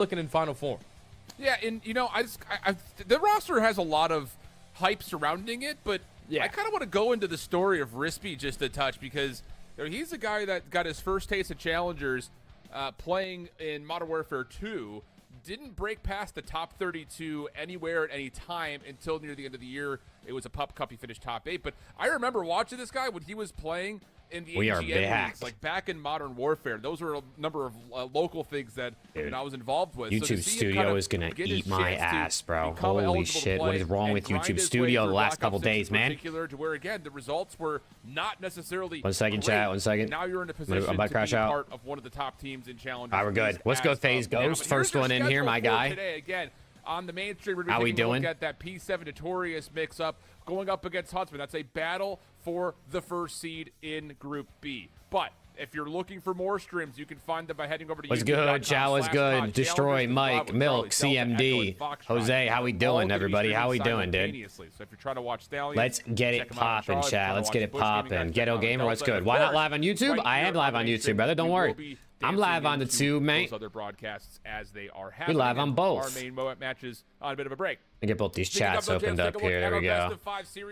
looking in final form. Yeah, and you know, the roster has a lot of hype surrounding it, but yeah. I kind of want to go into the story of Rispy just a touch because he's a guy that got his first taste of challengers playing in Modern Warfare 2. Didn't break past the top 32 anywhere at any time until near the end of the year. It was a Pup Cup. He finished top 8. But I remember watching this guy when he was playing in the AGN leagues, like back in Modern Warfare. Those were a number of local things that I was involved with. YouTube Studio is gonna eat my ass, bro. Holy shit! What is wrong with YouTube Studio the last couple days, man? To where again the results were not necessarily. 1 second, chat. 1 second. Now you're in a position to be part of one of the top teams in challengers. All right, we're good. Let's go, FaZe Ghost. First one in here, my guy. Today again on the mainstream, we're how we doing? Look at that P7 Notorious mix-up going up against Huntsman. That's a battle for the first seed in Group B. But if you're looking for more streams, you can find them by heading over to What's good, Chow? What's good? Destroy, Mike, Milk, CMD, Jose. How we doing, everybody? How we doing, dude? So if you're trying to watch Stallion, let's get it popping, chat. Let's get it popping. Ghetto Gamer, what's good? Why not live on YouTube? I am live on YouTube, brother. Don't worry. I'm live on the tube, mate. Other broadcasts as they are we live on both. Our main matches on a bit of a break. I get both these chats opened up here. There we go.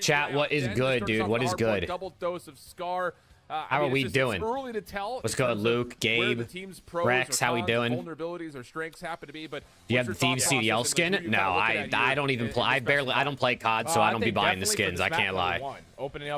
Chat, what is good, dude? What is good? Double dose of Scar. How are we doing? Early to tell. What's good, Luke, Gabe, Rex? How we doing? Vulnerabilities or strengths happen to be, but do you have the Thieves CDL skin? No, I don't even play. I don't play COD, so I don't be buying the skins. I can't lie.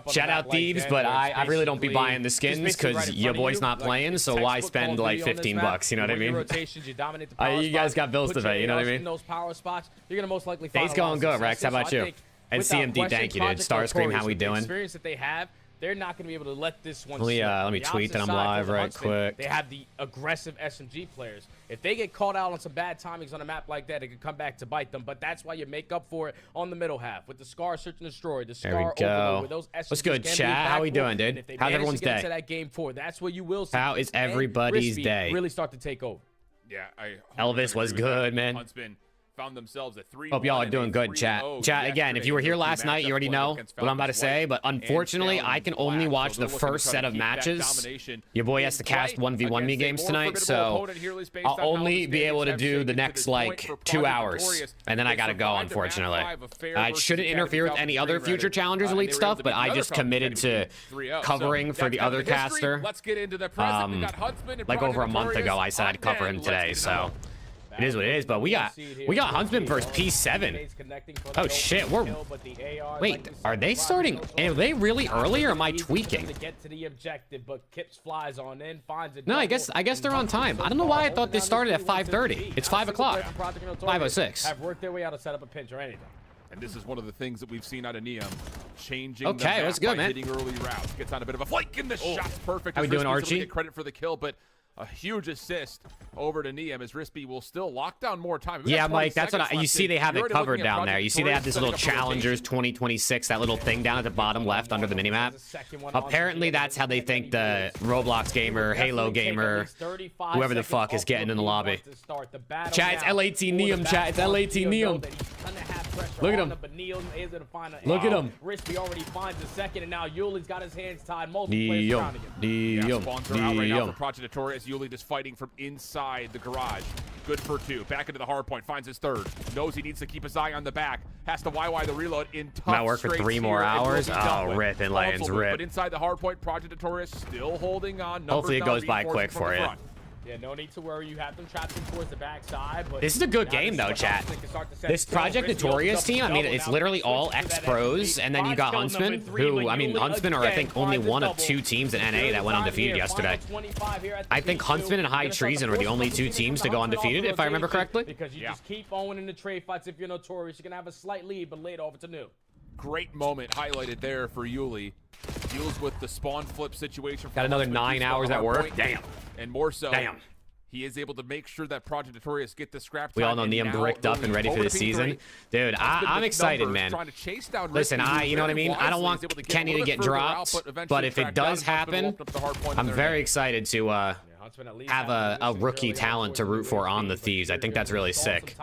Shout out Thieves, but I really don't be buying the skins because your boy's not playing, so why spend like $15? You know what I mean? You guys got bills to pay. You know what I mean? Those power spots, you're gonna most likely. Day's going good, Rex. How about you? And CMD, thank you, dude. Starscream, how we doing? Experience that they have. They're not going to be able to let this one. Let me tweet that I'm live right quick. They have the aggressive SMG players. If they get caught out on some bad timings on a map like that, it could come back to bite them. But that's why you make up for it on the middle half with the Scar Search and Destroy, the Scar Overload. Those SMGs what's good, chat? How we doing, dude? How's everyone's day? To that game 4, that's where you will see. How is everybody's day? Really start to take over. Yeah, Elvis was good, man. Huntsman found themselves at 3. Hope y'all are doing good, chat. Chat, again, if you were here last night, you already know what I'm about to say, but unfortunately, I can only watch the first set of matches. Your boy has to cast 1v1 me games tonight, so I'll only be able to do the next, like, 2 hours, and then I gotta go, unfortunately. It shouldn't interfere with any other future Challengers Elite stuff, but I just committed to covering for the other caster. Like over a month ago, I said I'd cover him today, so... It is what it is, but we got Huntsman versus P7. Oh shit, wait, are they starting? Are they really early, or am I tweaking? No, I guess they're on time. I don't know why I thought they started at 5:30. It's 5 o'clock. 5:06. Have worked their way out to set up a pinch or anything. And this is one of the things that we've seen out of Neum, changing. Okay, that's good, man. Hitting early routes, gets on a bit of a flake, and the shot's perfect. How we doing, Archie? Get credit for the kill, but a huge assist over to Neum as Rispy will still lock down more time. Yeah, Mike, that's what you see. They have it covered down there. You see they have this little Challengers 2026, that little thing down at the bottom left under the minimap. Apparently, that's how they think the Roblox gamer, Halo gamer, whoever the fuck is getting in the lobby. Chat, it's L18 Neum, chat. It's L18 Neum. Look at him. Look at him. Rispy already finds a second, and now Yuli's got his hands tied. Multiple players surrounding him. Spawns are out right now for Project Notorious. Yuli just fighting from inside the garage. Good for 2. Back into the hard point. Finds his 3rd. Knows he needs to keep his eye on the back. Has to YY the reload in tough might work for 3 more hours. Oh, rip and lands, rip. But inside the hard point, Project Notorious still holding on. Hopefully it goes by quick for you. Yeah, no need to worry. You have them trapped in towards the backside. But this is a good game, though, chat. This Project Notorious team, I mean, it's literally all ex-pros, and then you got Huntsman, who, I mean, Huntsman are, I think, only one of 2 teams in NA that went undefeated yesterday. I think Huntsman and High Treason were the only 2 teams to go undefeated, if I remember correctly. Because you just keep owning the trade fights. If you're Notorious, you're going to have a slight lead, but later over to New. Great moment highlighted there for Yuli. Deals with the spawn flip situation. Got another 9 hours at work. Damn. And more so. Damn. He is able to make sure that Project Notorious get the scrap. We all know Neum bricked up and ready for the season. Dude, I'm excited, man. Listen, you know what I mean? I don't want Kenny to get dropped, but if it does happen, I'm very excited to have a rookie talent to root for on the Thieves. I think that's really sick.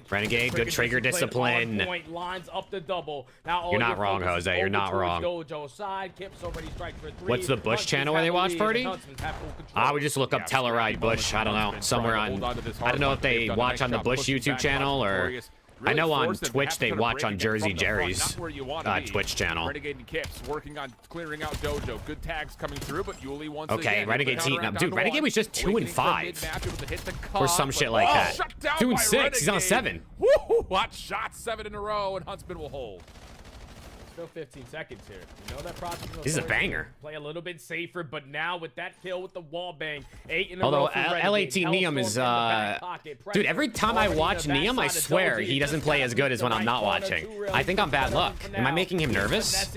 Renegade, good trigger discipline. You're not wrong, Jose. You're not wrong. What's the Bush channel where they watch Purdy? I would just look up Telluride Bush. I don't know. Somewhere on... I don't know if they watch on the Bush YouTube channel or... I know on Twitch they watch on Jersey Jerry's Twitch channel. Renegade and Kips working on clearing out Dojo. Good tags coming through, but Yuli once again. Renegade's heating up. Dude, Renegade was just 2 and 5. Or some shit like that. 2 and 6. He's on 7. Woo! Hot shot, 7 in a row, and Huntsman will hold. Still 15 seconds here. You know that Project this is a banger. Play a little bit safer, but now with that kill with the wall bang, 8 in a although row for L18 Neum is dude, every time I watch Neum, I swear he doesn't play as good as when I'm not watching. I think I'm bad luck. Am I making him nervous?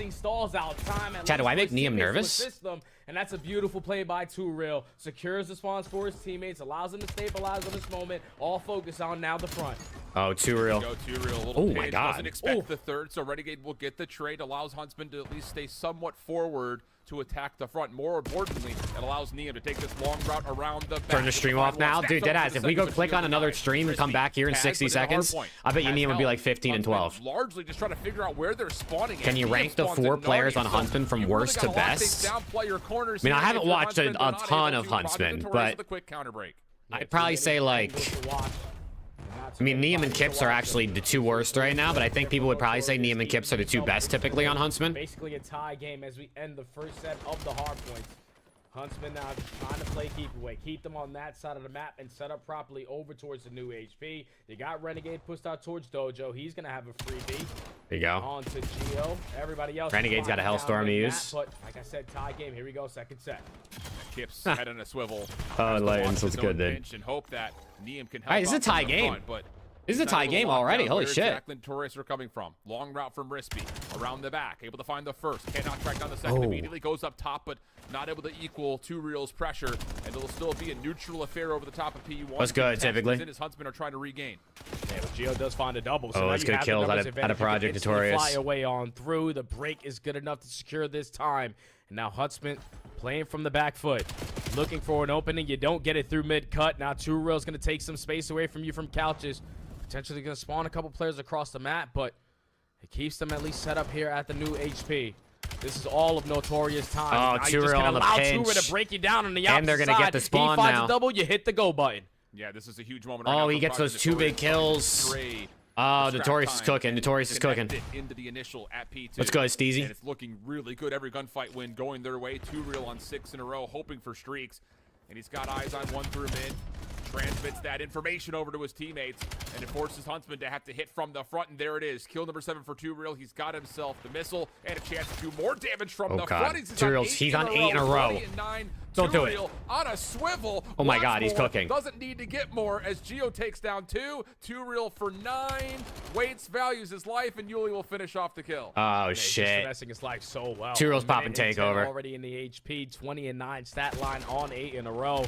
Chad, do I make Neum nervous? And that's a beautiful play by 2Real. Secures the spawns for his teammates, allows them to stabilize on this moment. All focus on now the front. Oh, 2Real. Oh my God. Doesn't expect the third, so Renegade will get the trade. Allows Huntsman to at least stay somewhat forward to attack the front. More importantly, it allows Neum to take this long route around the back. Turn the stream off now. Dude, deadass, if we go click on another stream and come back here in 60 seconds, I bet you Neum would be like 15 and 12. Largely just trying to figure out where they're spawning. Can you rank the 4 players on Huntsman from worst to best? I mean, I haven't watched a ton of Huntsman, but I'd probably say like... I mean, Neum and Kips are actually the 2 worst right now, but I think people would probably say Neum and Kips are the 2 best typically on Huntsman. Basically a tie game as we end the first set of the hard points. Huntsman now trying to play keep away, keep them on that side of the map and set up properly over towards the new HP. They got Renegade pushed out towards Dojo. He's gonna have a freebie. There you go. On to Geo. Everybody else. Renegade's got a Hellstorm to use. But like I said, tie game. Here we go, second set. Kips head on a swivel. Oh, Lightens was good then. And hope that Neum can help. Hey, this is a tie game. This is a tie game already. Holy shit. Jacqueline Torres are coming from. Long route from Rispy. Around the back. Able to find the first. Cannot track down the second. Immediately goes up top, but not able to equal 2Real's pressure. And it'll still be a neutral affair over the top of PU1. What's good, typically? His Huntsmen are trying to regain. Yeah, but Geo does find a double. So it's good kills out of Project Notorious. Fly away on through. The break is good enough to secure this time. And now Huntsman playing from the back foot. Looking for an opening. You don't get it through mid-cut. Now 2Real's going to take some space away from you from couches. Potentially going to spawn a couple players across the map, but it keeps them at least set up here at the new HP. This is all of Notorious time. Oh, 2Real on the pinch. 2Real to break you down on the outside. And they're going to get the spawn now. He finds now. a double, you hit the go button. Yeah, this is a huge moment. Right now he gets those 2 big kills. Oh, Notorious is cooking. Notorious is cooking. Into the initial at P2. Let's go, Steezy. And it's looking really good. Every gunfight win going their way. 2Real on 6 in a row, hoping for streaks. And he's got eyes on 1 through mid. Transmits that information over to his teammates, and it forces Huntsman to have to hit from the front, and there it is. Kill number 7 for 2Real. He's got himself the missile and a chance to do more damage from the front. He's on 8 in a row. Don't do it. On a swivel. Oh my God, he's cooking. Doesn't need to get more as Geo takes down 2. 2Real for 9. Waits, values his life, and Yuli will finish off the kill. Oh, shit. Finessing his life so well. 2Real's popping takeover. Already in the HP, 20 and 9 stat line on 8 in a row.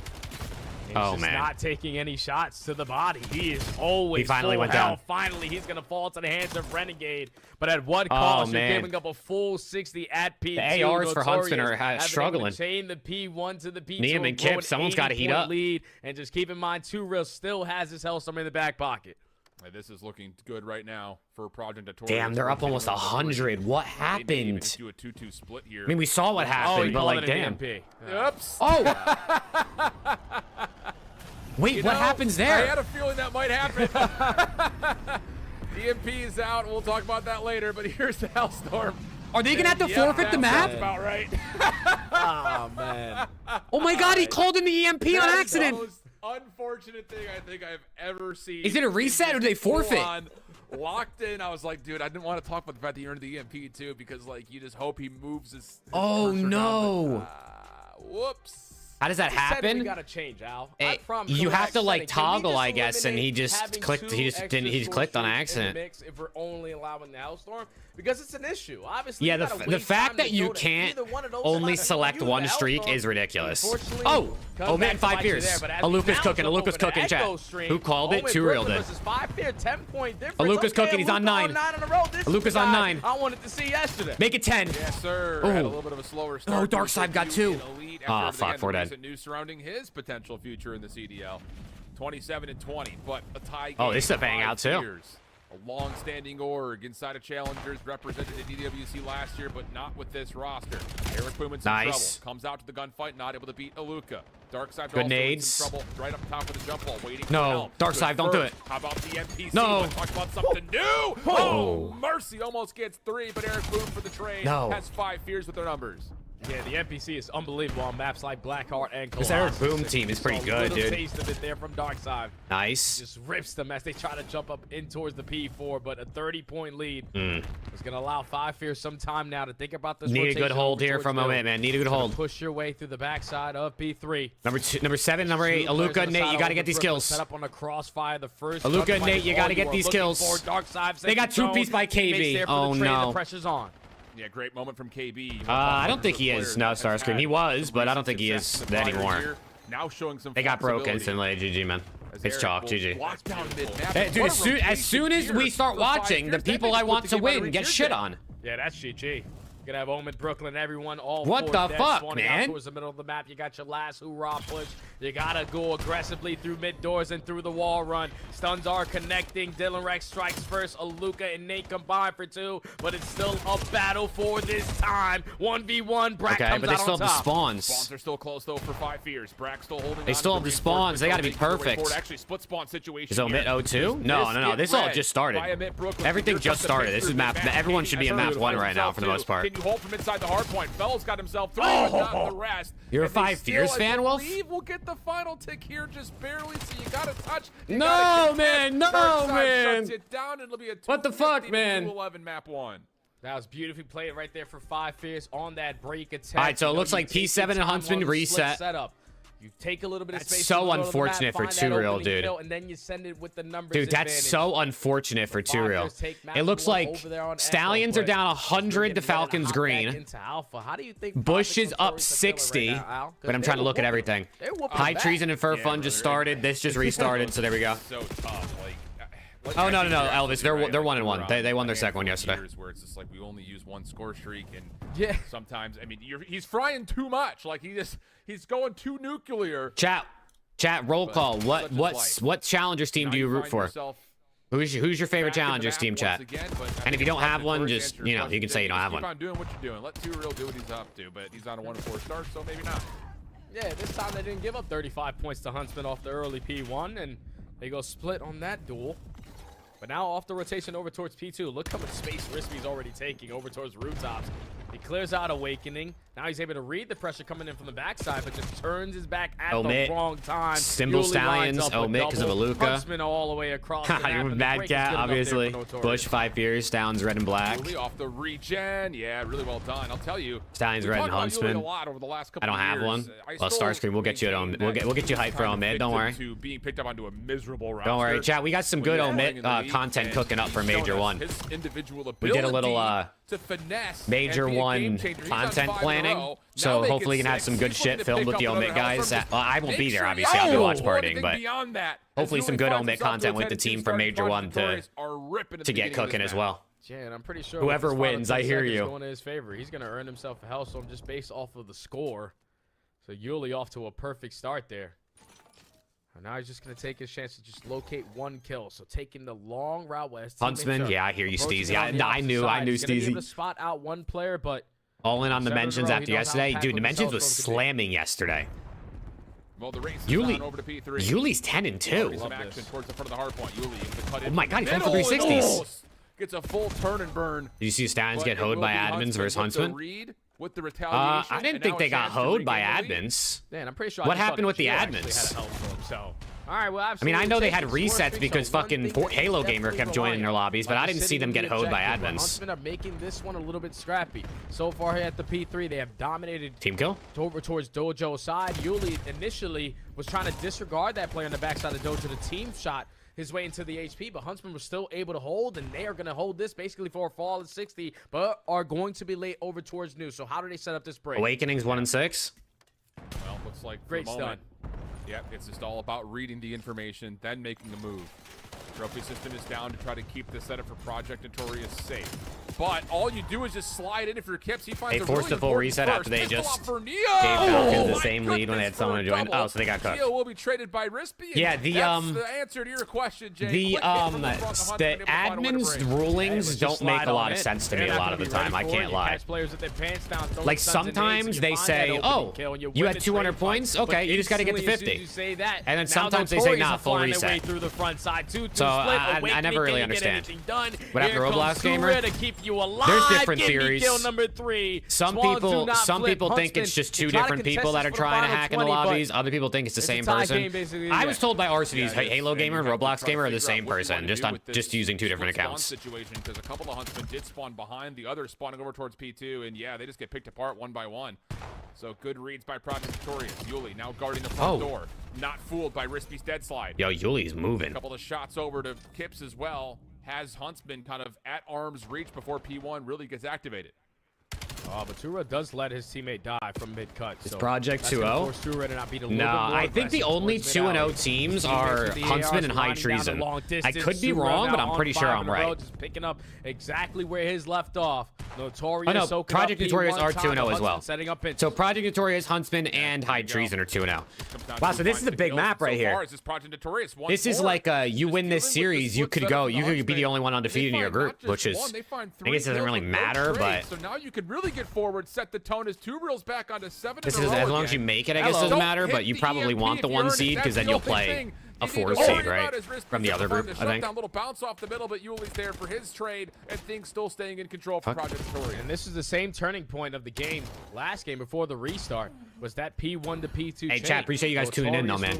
He's just not taking any shots to the body. He is always finally went down. Finally, he's going to fall to the hands of Renegade. But at what cost? You're giving up a full 60 at P2. The ARs for Huntsman are struggling. Chain the P1 to the P2. Neum and Kip, someone's got to heat up. Lead. And just keep in mind, 2Real still has his Hellstorm in the back pocket. This is looking good right now for Project Notorious. Damn, they're up almost 100. What happened? Do a 2-2 split here. I mean, we saw what happened, but like, damn. Oops. Oh. Wait, what happens there? I had a feeling that might happen. EMP is out. We'll talk about that later, but here's the Hellstorm. Are they going to have to forfeit the map? That's about right. Oh, man. Oh, my God, he called in the EMP on accident. The most unfortunate thing I think I've ever seen. Is it a reset or do they forfeit? Locked in. I was like, dude, I didn't want to talk about the fact that you're into the EMP, too, because, like, you just hope he moves his oh, no. Whoops. How does that happen? We gotta change, Al. You have to like toggle, I guess, and he just clicked. He just clicked on accident. If we're only allowing the Hellstorm, because it's an issue. Obviously, yeah, the fact that you can't only select one streak is ridiculous. Oh, man, 5 fears. Aluka's cooking. Aluka's cooking, chat. Who called it? 2Real did. Aluka's cooking. He's on 9. Aluka's on 9. I wanted to see yesterday. Make it 10. Yes, sir. Had a little bit of a slower start. Oh, Darkside got 2. Ah, fuck, 4 dead. News surrounding his potential future in the CDL. 27-20, but a tie game. Oh, this is a bang out too. A long-standing org inside of Challengers, represented at DWC last year, but not with this roster. Eric Boomin's in trouble. Comes out to the gunfight, not able to beat Aluka. Darkside good nades. In trouble, right up top of the jump wall, waiting. No, Darkside, don't do it. How about the NPC? No. Let's talk about something new. Oh, Mercy almost gets 3, but Eric Boom for the trade has 5 fears with their numbers. Yeah, the NPC is unbelievable on maps like Blackheart and Colossus. This Eric Boom team is pretty good, dude. Taste of it there from Darkside. Nice. Just rips them as they try to jump up in towards the P4, but a 30-point lead is going to allow 5 fears some time now to think about this. Need a good hold here from Omit, man. Need a good hold. Push your way through the backside of P3. Number 7, number 8. Aluka, Nate, you got to get these kills. Set up on the crossfire. The first. Aluka, Nate, you got to get these kills. They got 2-piece by KB. Oh no. The pressure's on. Yeah, great moment from KB. I don't think he is. No, Starscream. He was, but I don't think he is anymore. Now showing some. They got broke instantly. GG, man. It's chalk. GG. Hey, dude, as soon as we start watching, the people I want to win get shit on. Yeah, that's GG. You're gonna have Omen, Brooklyn, everyone, all what the fuck, man? Towards the middle of the map, you got your last hoorah push. You gotta go aggressively through mid doors and through the wall run. Stuns are connecting. Dylan Rex strikes first. Aluka and Nate combine for 2, but it's still a battle for this time. 1v1. Brack comes but they still have the spawns. Spawns are still close though for 5 fears. Brack still holding. They still have the spawns. They gotta be perfect. Actually, split spawn situation. Is Omit 0-2? No. This all just started. Everything just started. This is map. Everyone should be in map 1 right now for the most part. Can you hold from inside the hard point? Fellows got himself 3, but not the rest. You're a 5 fears fan, Wolf? I believe we'll get the final tick here just barely, so you gotta touch. No, man. Shuts it down, and it'll be a what the fuck, man? 11 map 1. That was beautifully played right there for 5 fears on that break attack. All right, so it looks like P7 and Huntsman reset. Setup. You take a little bit of space. That's so unfortunate for 2Real, dude. And then you send it with the numbers. Dude, that's so unfortunate for 2Real. It looks like Stallions are down 100 to Falcons green. Bush is up 60, but I'm trying to look at everything. High Treason and Fur Fun just started. This just restarted, so there we go. So tough, oh no, Elvis, they're 1-1. They won their second one yesterday. Where it's just like we only use 1 score streak, and sometimes I mean he's frying too much. Like he's going too nuclear. Chat, roll call. What Challengers team do you root for? Who's your favorite Challengers team, chat? And if you don't have one, just you can say you don't have one. Keep on doing what you're doing. Let 2Real do what he's up to, but he's on a 1-4 start, so maybe not. Yeah, this time they didn't give up 35 points to Huntsman off the early P1, and they go split on that duel. But now off the rotation over towards P2. Look how much space Rispy's already taking over towards rooftops. He clears out Awakening. Now he's able to read the pressure coming in from the backside, but just turns his back at the wrong time. Symbol Stallions, Omit because of Aluka. Huntsman all the way across the map, you're Mad Cat, obviously. Bush 5 fears, Stallions red and black. Yuli off the regen. Yeah, really well done. I'll tell you. Stallions red and Huntsman. I don't have one. Well, Starscream, we'll get you at Omit. We'll get you hyped for Omit. Don't worry. Being picked up onto a miserable roster. Don't worry, chat. We got some good Omit content cooking up for Major 1. We did a little Major 1 content planning, so hopefully you can have some good shit filmed with the Omit guys. I won't be there, obviously. I'll be watch partying, but hopefully some good Omit content with the team from Major 1 to get cooking as well. Yeah, and I'm pretty sure whoever wins, I hear you. Going in his favor. He's going to earn himself a Hellstorm just based off of the score. So Yuli off to a perfect start there. And now he's just going to take his chance to just locate 1 kill. So taking the long route west. Huntsman, yeah, I hear you, Steezy. I knew Steezy. To spot out 1 player, but all in on Dimensions after yesterday. Dude, Dimensions was slamming yesterday. Well, the race Yuli's 10-2. Oh my god, he's going for 360s. Gets a full turn and burn. Did you see Stallions get hoed by admins versus Huntsman? With the retaliation, I didn't think they got hoed by admins. Man, I'm pretty sure. What happened with the admins? Had a Hellstorm, so All right, well, I mean, I know they had absolutely. resets because fucking Halo Gamer kept joining their lobbies, but I didn't see them get hoed by admins. Huntsmen are making this one a little bit scrappy. So far here at the P3, they have dominated. Team kill? Over towards Dojo's side. Yuli initially was trying to disregard that play on the backside of Dojo. The team shot his way into the HP, but Huntsman was still able to hold, and they are going to hold this basically for a fall at 60, but are going to be late over towards New. So how do they set up this break? Awakening's 1 and 6. Well, looks like Great stun. Yep, it's just all about reading the information, then making a move. Trophy system is down to try to keep the setup for Project Notorious safe. But all you do is just slide in if you're Kips. He finds they forced a full reset after they just gave Falcons the same lead when they had someone to join. Oh, so they got cooked. Neo will be traded by Rispy. Yeah, that's the answer to your question, Jay. The admin's rulings don't make a lot of sense to me a lot of the time. I can't lie. Like sometimes they say, "Oh, you had 200 points. Okay, you just got to get to 50." And then sometimes they say, "Nah, full reset." So I never really understand. But after Roblox Gamer, there's different theories. Some people think it's just two different people that are trying to hack into lobbies. Other people think it's the same person. I was told by RCD's Halo Gamer and Roblox Gamer are the same person, just using two different accounts. Situation because a couple of Huntsmen did spawn behind, the others spawning over towards P2, and yeah, they just get picked apart one by one. So good reads by Project Notorious. Yuli now guarding the front door. Not fooled by Rispy's dead slide. Yo, Yuli's moving. A couple of shots over to Kips as well. Has Huntsman kind of at arm's reach before P1 really gets activated. But Tura does let his teammate die from mid-cut. Is Project 2-0? No, I think the only 2-0 teams are Huntsman and High Treason. I could be wrong, but I'm pretty sure I'm right. Just picking up exactly where his left off. Notorious. Oh, no, Project Notorious are 2-0 as well. So Project Notorious, Huntsman, and High Treason are 2-0. Wow, so this is a big map right here. This is like you win this series, you could be the only one undefeated in your group, which is, I guess it doesn't really matter, but. So now you could really get forward, set the tone as 2 reels back onto 7 This is as long as you make it, I guess it doesn't matter, but you probably want the 1 seed because then you'll play a 4 seed, right? From the other group, I think. Little bounce off the middle, but Yuli's there for his trade, and things still staying in control for Project Notorious. And this is the same turning point of the game. Last game before the restart was that P1 to P2 Hey, chat, appreciate you guys tuning in, though, man.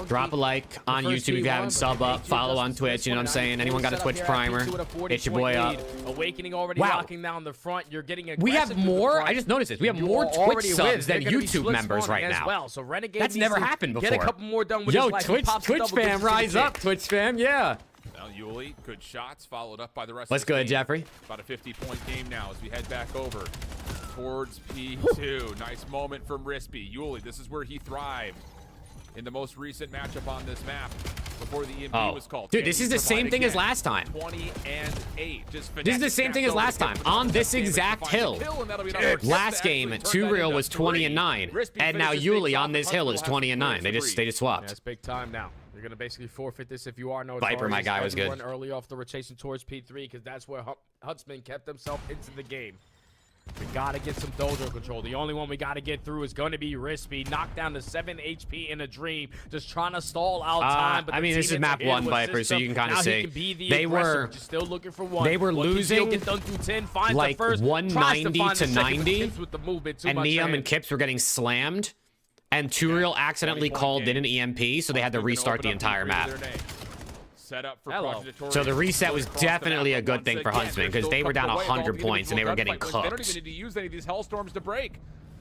Drop a like on YouTube if you haven't sub up. Follow on Twitch, you know what I'm saying? Anyone got a Twitch primer? Hit your boy up. Awakening already locking down the front. You're getting we have more. I just noticed this. We have more Twitch subs than YouTube members right now. So Renegade that's never happened before. Get a couple more done with Yo, Twitch fam, rise up, Twitch fam, yeah. Now Yuli, good shots, followed up by the rest What's of the good, team. Jeffrey? About a 50-point game now as we head back over towards P2. Nice moment from Rispy. Yuli, this is where he thrived in the most recent matchup on this map before the EMP was called. Dude, this is the same thing as last time. 20-8. This is the same thing as last time on this exact hill. Last game, 2Real was 20-9, and now Yuli on this hill is 20-9. They just swapped. That's big time now. You're gonna basically forfeit this if you are no Viper. My guy was good. Early off the rotation towards P3 because that's where Huntsman kept himself into the game. We gotta get some Dojo control. The only one we gotta get through is going to be Rispy. Knocked down to 7 HP in a dream, just trying to stall out time. But I mean, this is map 1, Viper, so you can kind of see they were still looking for 1. They were losing get done through 10, finds like the first, 190 to 90, with the movement, and Neum and Kips were getting slammed. And 2Real accidentally called in an EMP, so they had to restart the entire map. Set up for so the reset was definitely a good thing for Huntsman because they were down 100 points and they were getting cooked. They didn't need to use any of these Hellstorms to break.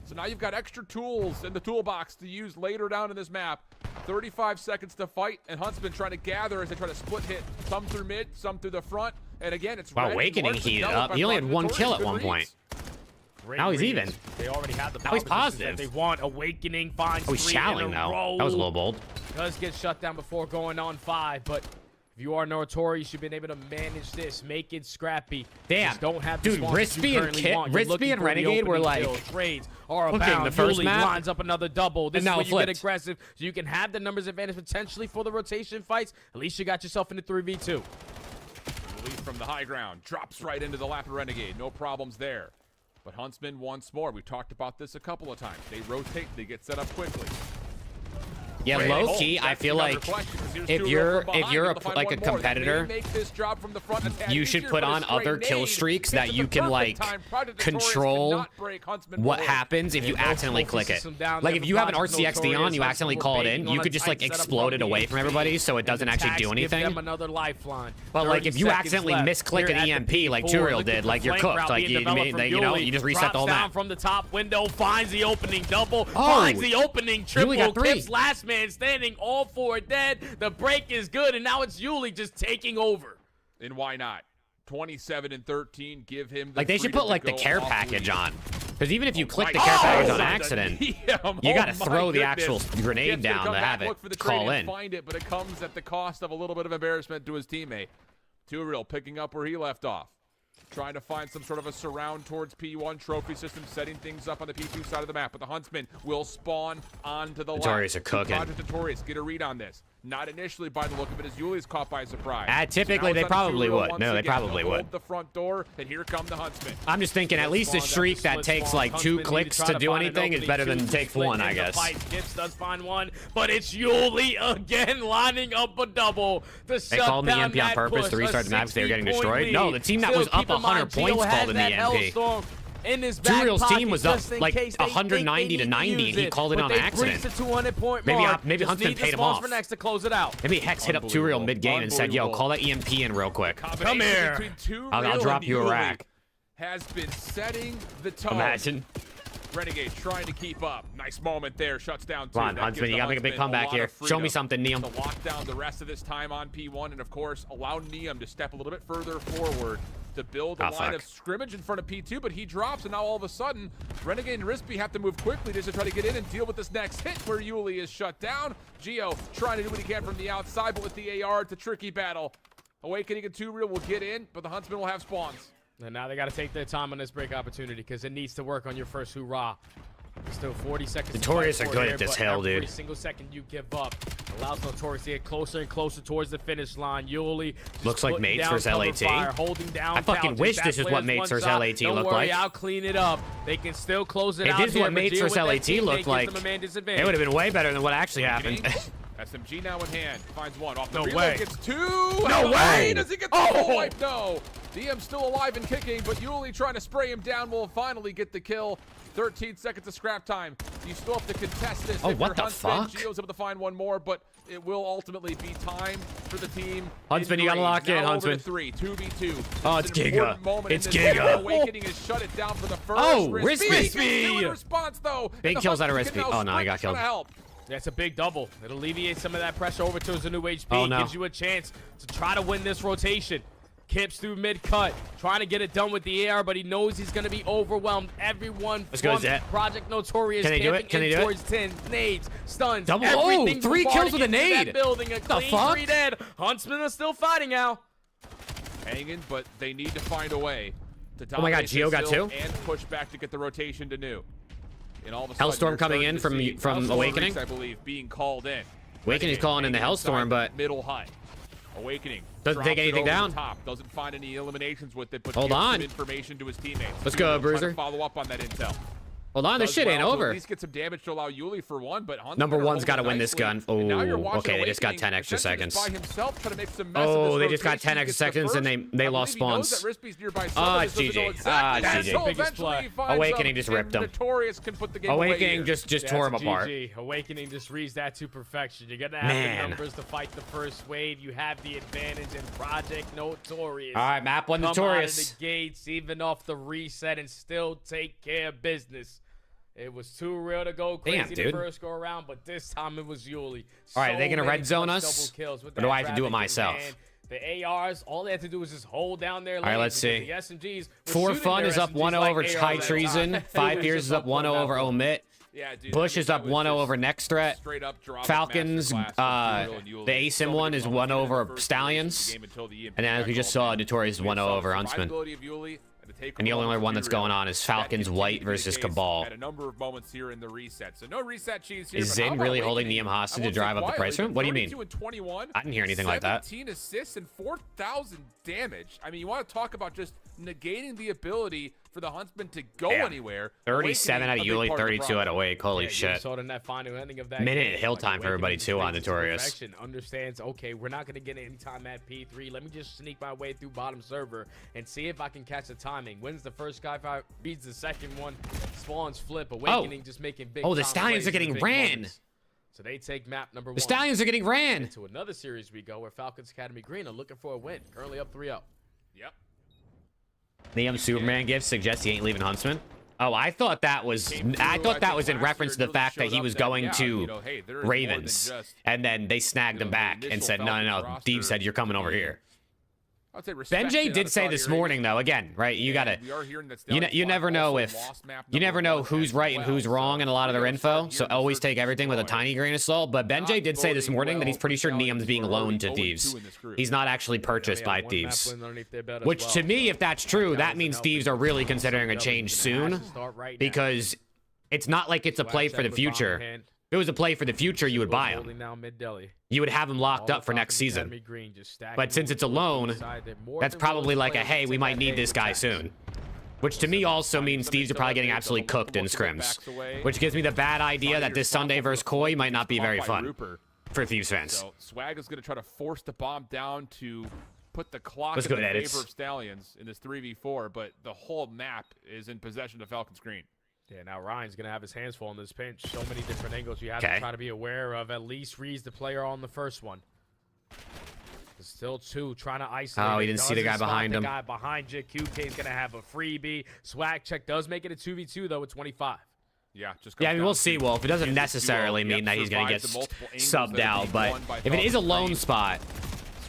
So now you've got extra tools in the toolbox to use later down in this map. 35 seconds to fight, and Huntsman trying to gather as they try to split hit. Some through mid, some through the front. And again, it's Awakening heated up. He only had 1 kill at one point. Now he's even. They already have the now he's positive. They want. Awakening finds 3 he's shouting though. That was a little bold. Does get shut down before going on 5, but if you are Notorious, you've been able to manage this, make it scrappy. Damn, don't have dude, Rispy and Renegade were like trades are about. The first map lines up another double. This is where you get aggressive, so you can have the numbers advantage potentially for the rotation fights. At least you got yourself into 3v2. Release from the high ground, drops right into the lap of Renegade. No problems there. But Huntsman once more. We've talked about this a couple of times. They rotate, they get set up quickly. Yeah, low key, I feel like if you're like a competitor, you should put on other kill streaks that you can like control what happens if you accidentally click it. Like if you have an RCXD on, you accidentally call it in, you could just like explode it away from everybody so it doesn't actually do anything. But like if you accidentally misclick an EMP like Turiel did, like you're cooked. Like you just reset the whole map. From the top window, finds the opening double, finds the opening triple. Kip's last man standing, all four dead. The break is good, and now it's Yuli just taking over. And why not? 27 and 13, give him the like they should put like the care package on. Because even if you click the care package on accident, you gotta throw the actual grenade down to have it call in. Find it, but it comes at the cost of a little bit of embarrassment to his teammate. Turiel picking up where he left off. Trying to find some sort of a surround towards P1 trophy system, setting things up on the P2 side of the map. But the Huntsman will spawn onto the left. Notorious are cooking. Notorious, get a read on this. Not initially by the look of it, as Yuli's caught by surprise. Typically, they probably would. No, they probably would. Hold the front door, and here come the Huntsmen. I'm just thinking at least a streak that takes like 2 clicks to do anything is better than takes 1, I guess. Kips does find one, but it's Yuli again lining up a double to shut down. They called the EMP on purpose to restart the map because they were getting destroyed. No, the team that was up 100 points called in the EMP. Turiel's team was up like 190 to 90, and he called it on accident. Maybe Huntsman paid him off. Maybe Hex hit up Turiel mid-game and said, yo, call that EMP in real quick. Come here. I'll drop you a rack. Has been setting the tone. Imagine. Renegade trying to keep up. Nice moment there. Shuts down 2. Come on, Huntsman, you gotta make a big comeback here. Show me something, Neum. To lock down the rest of this time on P1, and of course, allow Neum to step a little bit further forward to build a line of scrimmage in front of P2, but he drops, and now all of a sudden, Renegade and Rispy have to move quickly just to try to get in and deal with this next hit where Yuli is shut down. Geo trying to do what he can from the outside, but with the AR, it's a tricky battle. Awakening and Turiel will get in, but the Huntsman will have spawns. And now they got to take their time on this break opportunity because it needs to work on your first hoorah. Still 40 seconds. Notorious are good at this hill, dude. Every single second you give up allows Notorious to get closer and closer towards the finish line. Yuli looks like Mates versus LAT. Fire, holding down I fucking wish this is what Mates versus LAT looked like. I'll clean it up. They can still close it out. If this is what Mates versus LAT looked like, it would have been way better than what actually happened. SMG now in hand. Finds one. Off the no way. Gets 2. No way. Does he get the full wipe? No. DM's still alive and kicking, but Yuli trying to spray him down will finally get the kill. 13 seconds of scrap time. You still have to contest this. Oh, what the fuck? Geo's able to find one more, but it will ultimately be time for the team. Huntsman, you gotta lock in, Huntsman. 2v2. Oh, it's Giga. It's Giga. Awakening has shut it down for the first. Oh, Rispy. Response though. Big kills out of Rispy. Oh no, he got killed. That's a big double. It alleviates some of that pressure over to his new HP. Oh, no. Gives you a chance to try to win this rotation. Kips through mid-cut, trying to get it done with the AR, but he knows he's going to be overwhelmed. Everyone from Project Notorious camping in towards 10. Nades, stuns, double. everything. Oh, 3 kills with a nade. Building a clean 3 dead. Huntsman is still fighting now. Hanging, but they need to find a way to dominate. Oh my god, Geo got 2. And push back to get the rotation to new. And all of a sudden, Hellstorm coming in from Awakening. I believe being called in. Awakening's calling in the Hellstorm, but middle hut. Awakening doesn't take anything down. Top. Doesn't find any eliminations with it, but hold on. Some information to his teammates. Let's go, Bruiser. Follow up on that intel. Hold on, this shit ain't over. At least get some damage to allow Yuli for one, but number one's got to win this gun. Oh, okay, they just got 10 extra seconds. Oh, they just got 10 extra seconds and they lost spawns. Ah, it's GG. Ah, it's GG. Awakening just ripped them. Awakening just tore him apart. Awakening just reads that to perfection. You're gonna have the numbers to fight the first wave. You have the advantage in Project Notorious. All right, map 1 Notorious. Come out of the gates, even off the reset, and still take care of business. It was too real to go crazy the first go around, but this time it was Yuli. All right, are they going to red zone us? Or do I have to do it myself? The ARs, all they have to do is just hold down their lanes. All right, let's see. The SMGs 4 Fun is up 1-0 over High Treason. 5 Years is up 1-0 over Omit. Yeah, dude, Bush is up 1-0 over Next Threat. Falcons, the ASIM one is 1 over Stallions. And then as we just saw, Notorious is 1-0 over Huntsman. And the only other one that's going on is Falcons White versus Cabal. At a number of moments here in the reset. So no reset cheese here. Is Zin really holding Neum hostage to drive up the price room? What do you mean? I didn't hear anything like that. 17 assists and 4,000 damage. I mean, you want to talk about just negating the ability for the Huntsman to go anywhere. 37 out of Yuli, 32 out of Wake. Holy shit. Saw it in that final ending of that minute game. hill time for everybody too on Notorious. Understands, okay, we're not going to get any time at P3. Let me just sneak my way through bottom server and see if I can catch the timing. Wins the first Skyfire, beats the second one. Spawns flip, Awakening just making big the Stallions are getting ran. So they take map number 1. The Stallions are getting ran. To another series we go where Falcons Academy Green are looking for a win. Currently up 3-0. Yep. Liam Superman gift suggests he ain't leaving Huntsman. Oh, I thought that was in reference to the fact that he was going to Ravens, and then they snagged him back and said, no, Steve said you're coming over here. Benjay did say this morning, though, again, right? You gotta, you never know who's right and who's wrong in a lot of their info, so always take everything with a tiny grain of salt. But Benjay did say this morning that he's pretty sure Niam's being loaned to Thieves. He's not actually purchased by Thieves. Which, to me, if that's true, that means Thieves are really considering a change soon, because it's not like it's a play for the future. If it was a play for the future, you would buy him. You would have him locked up for next season. But since it's a loan, that's probably like a, hey, we might need this guy soon. Which to me also means Thieves are probably getting absolutely cooked in scrims. Which gives me the bad idea that this Sunday versus Koi might not be very fun for Thieves fans. So Swag is going to try to force the bomb down to put the clock in the favor of Stallions in this 3v4, but the whole map is in possession of Falcons Green. Yeah, now Ryan's going to have his hands full in this pinch. So many different angles you have to try to be aware of. At least reads the player on the first one. There's still 2 trying to isolate. Oh, he didn't see the guy behind him. The guy behind you. QK is going to have a freebie. Swag check does make it a 2v2, though, at 25. Yeah, I mean, we'll see, Wolf. It doesn't necessarily mean that he's going to get subbed out, but if it is a lone spot,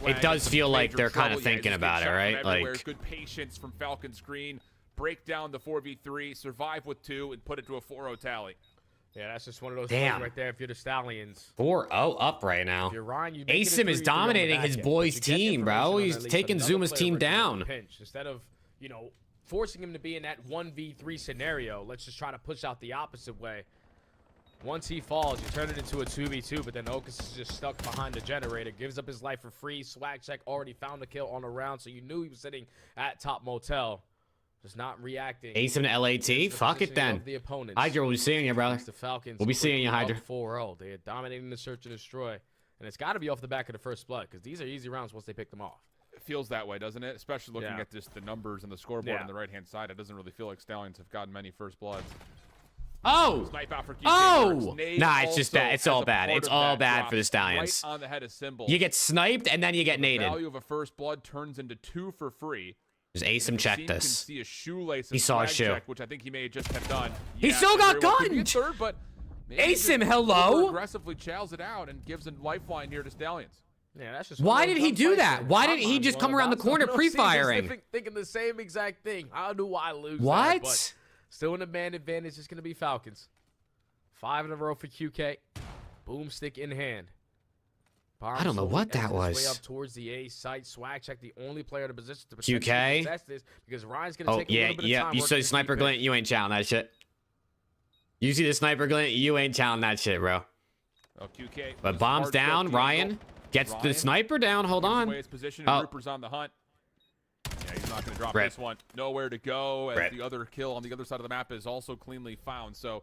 it does feel like they're kind of thinking about it, right? Like, good patience from Falcons Green. Break down the 4v3, survive with 2, and put it to a 4-0 tally. Yeah, that's just one of those things right there if you're the Stallions. 4-0 up right now. If you're Ryan, Asim is dominating his boys' team, bro. He's taking Zuma's team down. Instead of, forcing him to be in that 1v3 scenario, let's just try to push out the opposite way. Once he falls, you turn it into a 2v2, but then Okus is just stuck behind the generator, gives up his life for free. Swag check already found a kill on a round, so you knew he was sitting at top motel. Just not reacting. Asim to LAT? Fuck it then. Hydra, we'll be seeing you, brother. We'll be seeing you, Hydra. 4-0. They are dominating the search and destroy. And it's got to be off the back of the first blood, because these are easy rounds once they pick them off. It feels that way, doesn't it? Especially looking at just the numbers and the scoreboard on the right-hand side. It doesn't really feel like Stallions have gotten many first bloods. Oh! Oh! Nah, it's just bad. It's all bad. It's all bad for the Stallions. Right on the head of Symbol. You get sniped, and then you get naded. The value of a first blood turns into 2 for free. Just Asim checked us. He saw a shoe. Check, which I think he may have just have done. He still got gunned! Third, but Asim, hello? Aggressively chows it out and gives a lifeline here to Stallions. Yeah, that's just why did he do that? Why didn't he just come around the corner pre-firing? Thinking the same exact thing. How do I lose? What? That? Still an man advantage. It's going to be Falcons. 5 in a row for QK. Boomstick in hand. I don't know what that was. Way up towards the A site. Swag check the only player in a position to QK. possess this because Ryan's going to take a little bit of time. You see sniper glint, you ain't chowing that shit. You see the sniper glint, you ain't chowing that shit, bro. Oh, QK. But bombs down. Ryan gets the sniper down. Hold on. Rupper's on the hunt. Yeah, he's not going to drop this one. Nowhere to go. As the other kill on the other side of the map is also cleanly found. So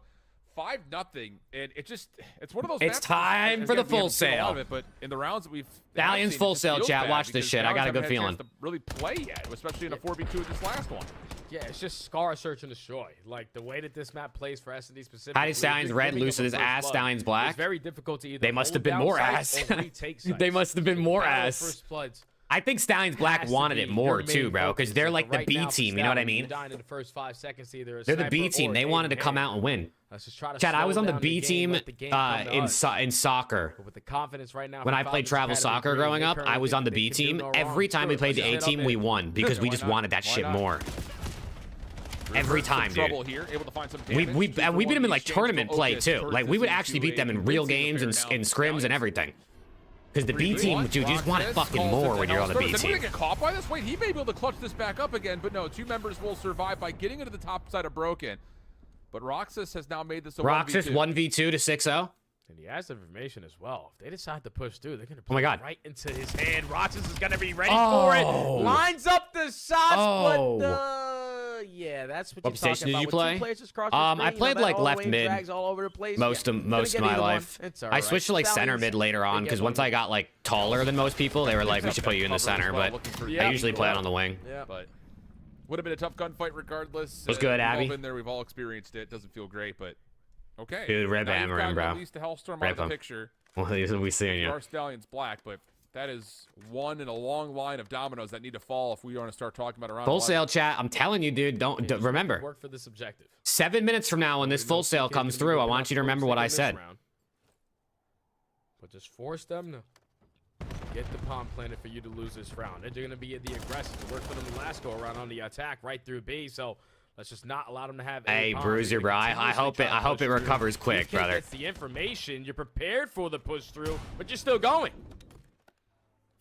5-0, and it's one of those. It's time for the full sale. But in the rounds that we've Stallions full sale, chat. Watch this shit. I got a good feeling. To really play yet, especially in a 4v2 with this last one. Yeah, it's just Scar, search, and destroy. Like, the way that this map plays for S&D specifically. How did Stallions red, loose his ass, Stallions black? It's very difficult to either They must have been more ass. They must have been more ass. I think Stallions Black wanted it more, too, bro, because they're like the B team, you know what I mean? They're the B team. They wanted to come out and win. Chad, I was on the B team in soccer. With the confidence right now, when I played travel soccer growing up, I was on the B team. Every time we played the A team, we won because we just wanted that shit more. Every time, dude. We beat them in like tournament play too. Like we would actually beat them in real games and in scrims and everything. Because the B team, dude, you just want it fucking more when you're on the B team. Get caught by this? Wait, he may be able to clutch this back up again, but no, 2 members will survive by getting into the top side of Broken. But Roxas has now made this a Roxas 1v2 to 6-0. And he has the information as well. If they decide to push through, they're going to Oh my play God. right into his hand. Rogers is going to be ready for it. Lines up the shots, but yeah, that's what you're talking station did about. you With play? two players across the screen, I played that like left hallway mid drags all over the place. most Yeah, of gonna get my either one. life. It's all I right. switched to like center Stallions, mid later on they because get once one. I got like taller than most people, they were like, we should put you in the Cover as center. well, But looking for I Yeah. usually play it on the wing. Yeah. But would have been a tough gunfight regardless. Was good, We've all Abby. been there. We've all experienced it. Doesn't feel great, but okay. Dude, red Now you've hammer got him, bro. At least the Hellstorm Rip out of the him. picture. Well, we seeing you. Our Stallion's black, but that is one in a long line of dominoes that need to fall if we want to start talking about around. Full sale chat. I'm telling you, dude. Don't remember. Work for this objective. 7 minutes from now, when this full sale comes through, I want you to remember what I said. But just force them to get the palm planted for you to lose this round. They're going to be the aggressors. It worked for them the last go around on the attack right through B. So let's just not allow them to have. Hey, any Bruiser, bro. I hope it recovers quick, brother. That's the information. You're prepared for the push through, but you're still going.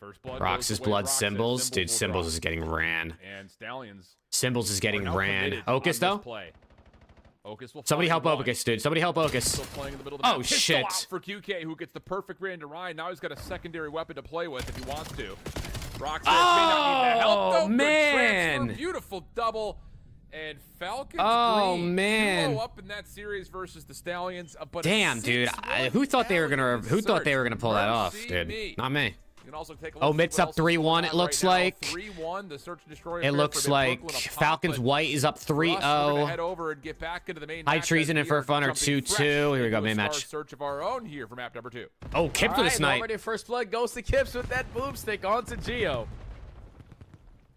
First blood. Roxas blood symbols, dude. Symbols is getting ran. And Stallions. Symbols is getting are now ran. committed on Ocus this though. play. Ocus will Somebody help find one. Ocus, dude. Somebody help Ocus. Still playing in the middle of the Oh map. Pistol shit. out for QK, who gets the perfect read into Ryan. Now he's got a secondary weapon to play with if he wants to. Roxas may not need the help though. Good man. transfer. Beautiful double. And Falcons Oh, man. 2-0 up in that series versus the Stallions. But Damn, dude. Who thought they were gonna pull that off, dude? Not me. You can also take a Oh, look Mid's at up what else is 3-1, going it on looks right now. like. 3-1. The search and destroy It affair looks for like Brooklyn, a pop, Falcons but White is up for us, we're gonna 3-0. head over and get back into the main High map Treason as and we are Fur Fun are jumping 2-2. fresh Here we go, into a main star match. Search of our own here for map number 2. Oh, Kips with a snipe. Already first blood goes to Kips with that boomstick onto Geo.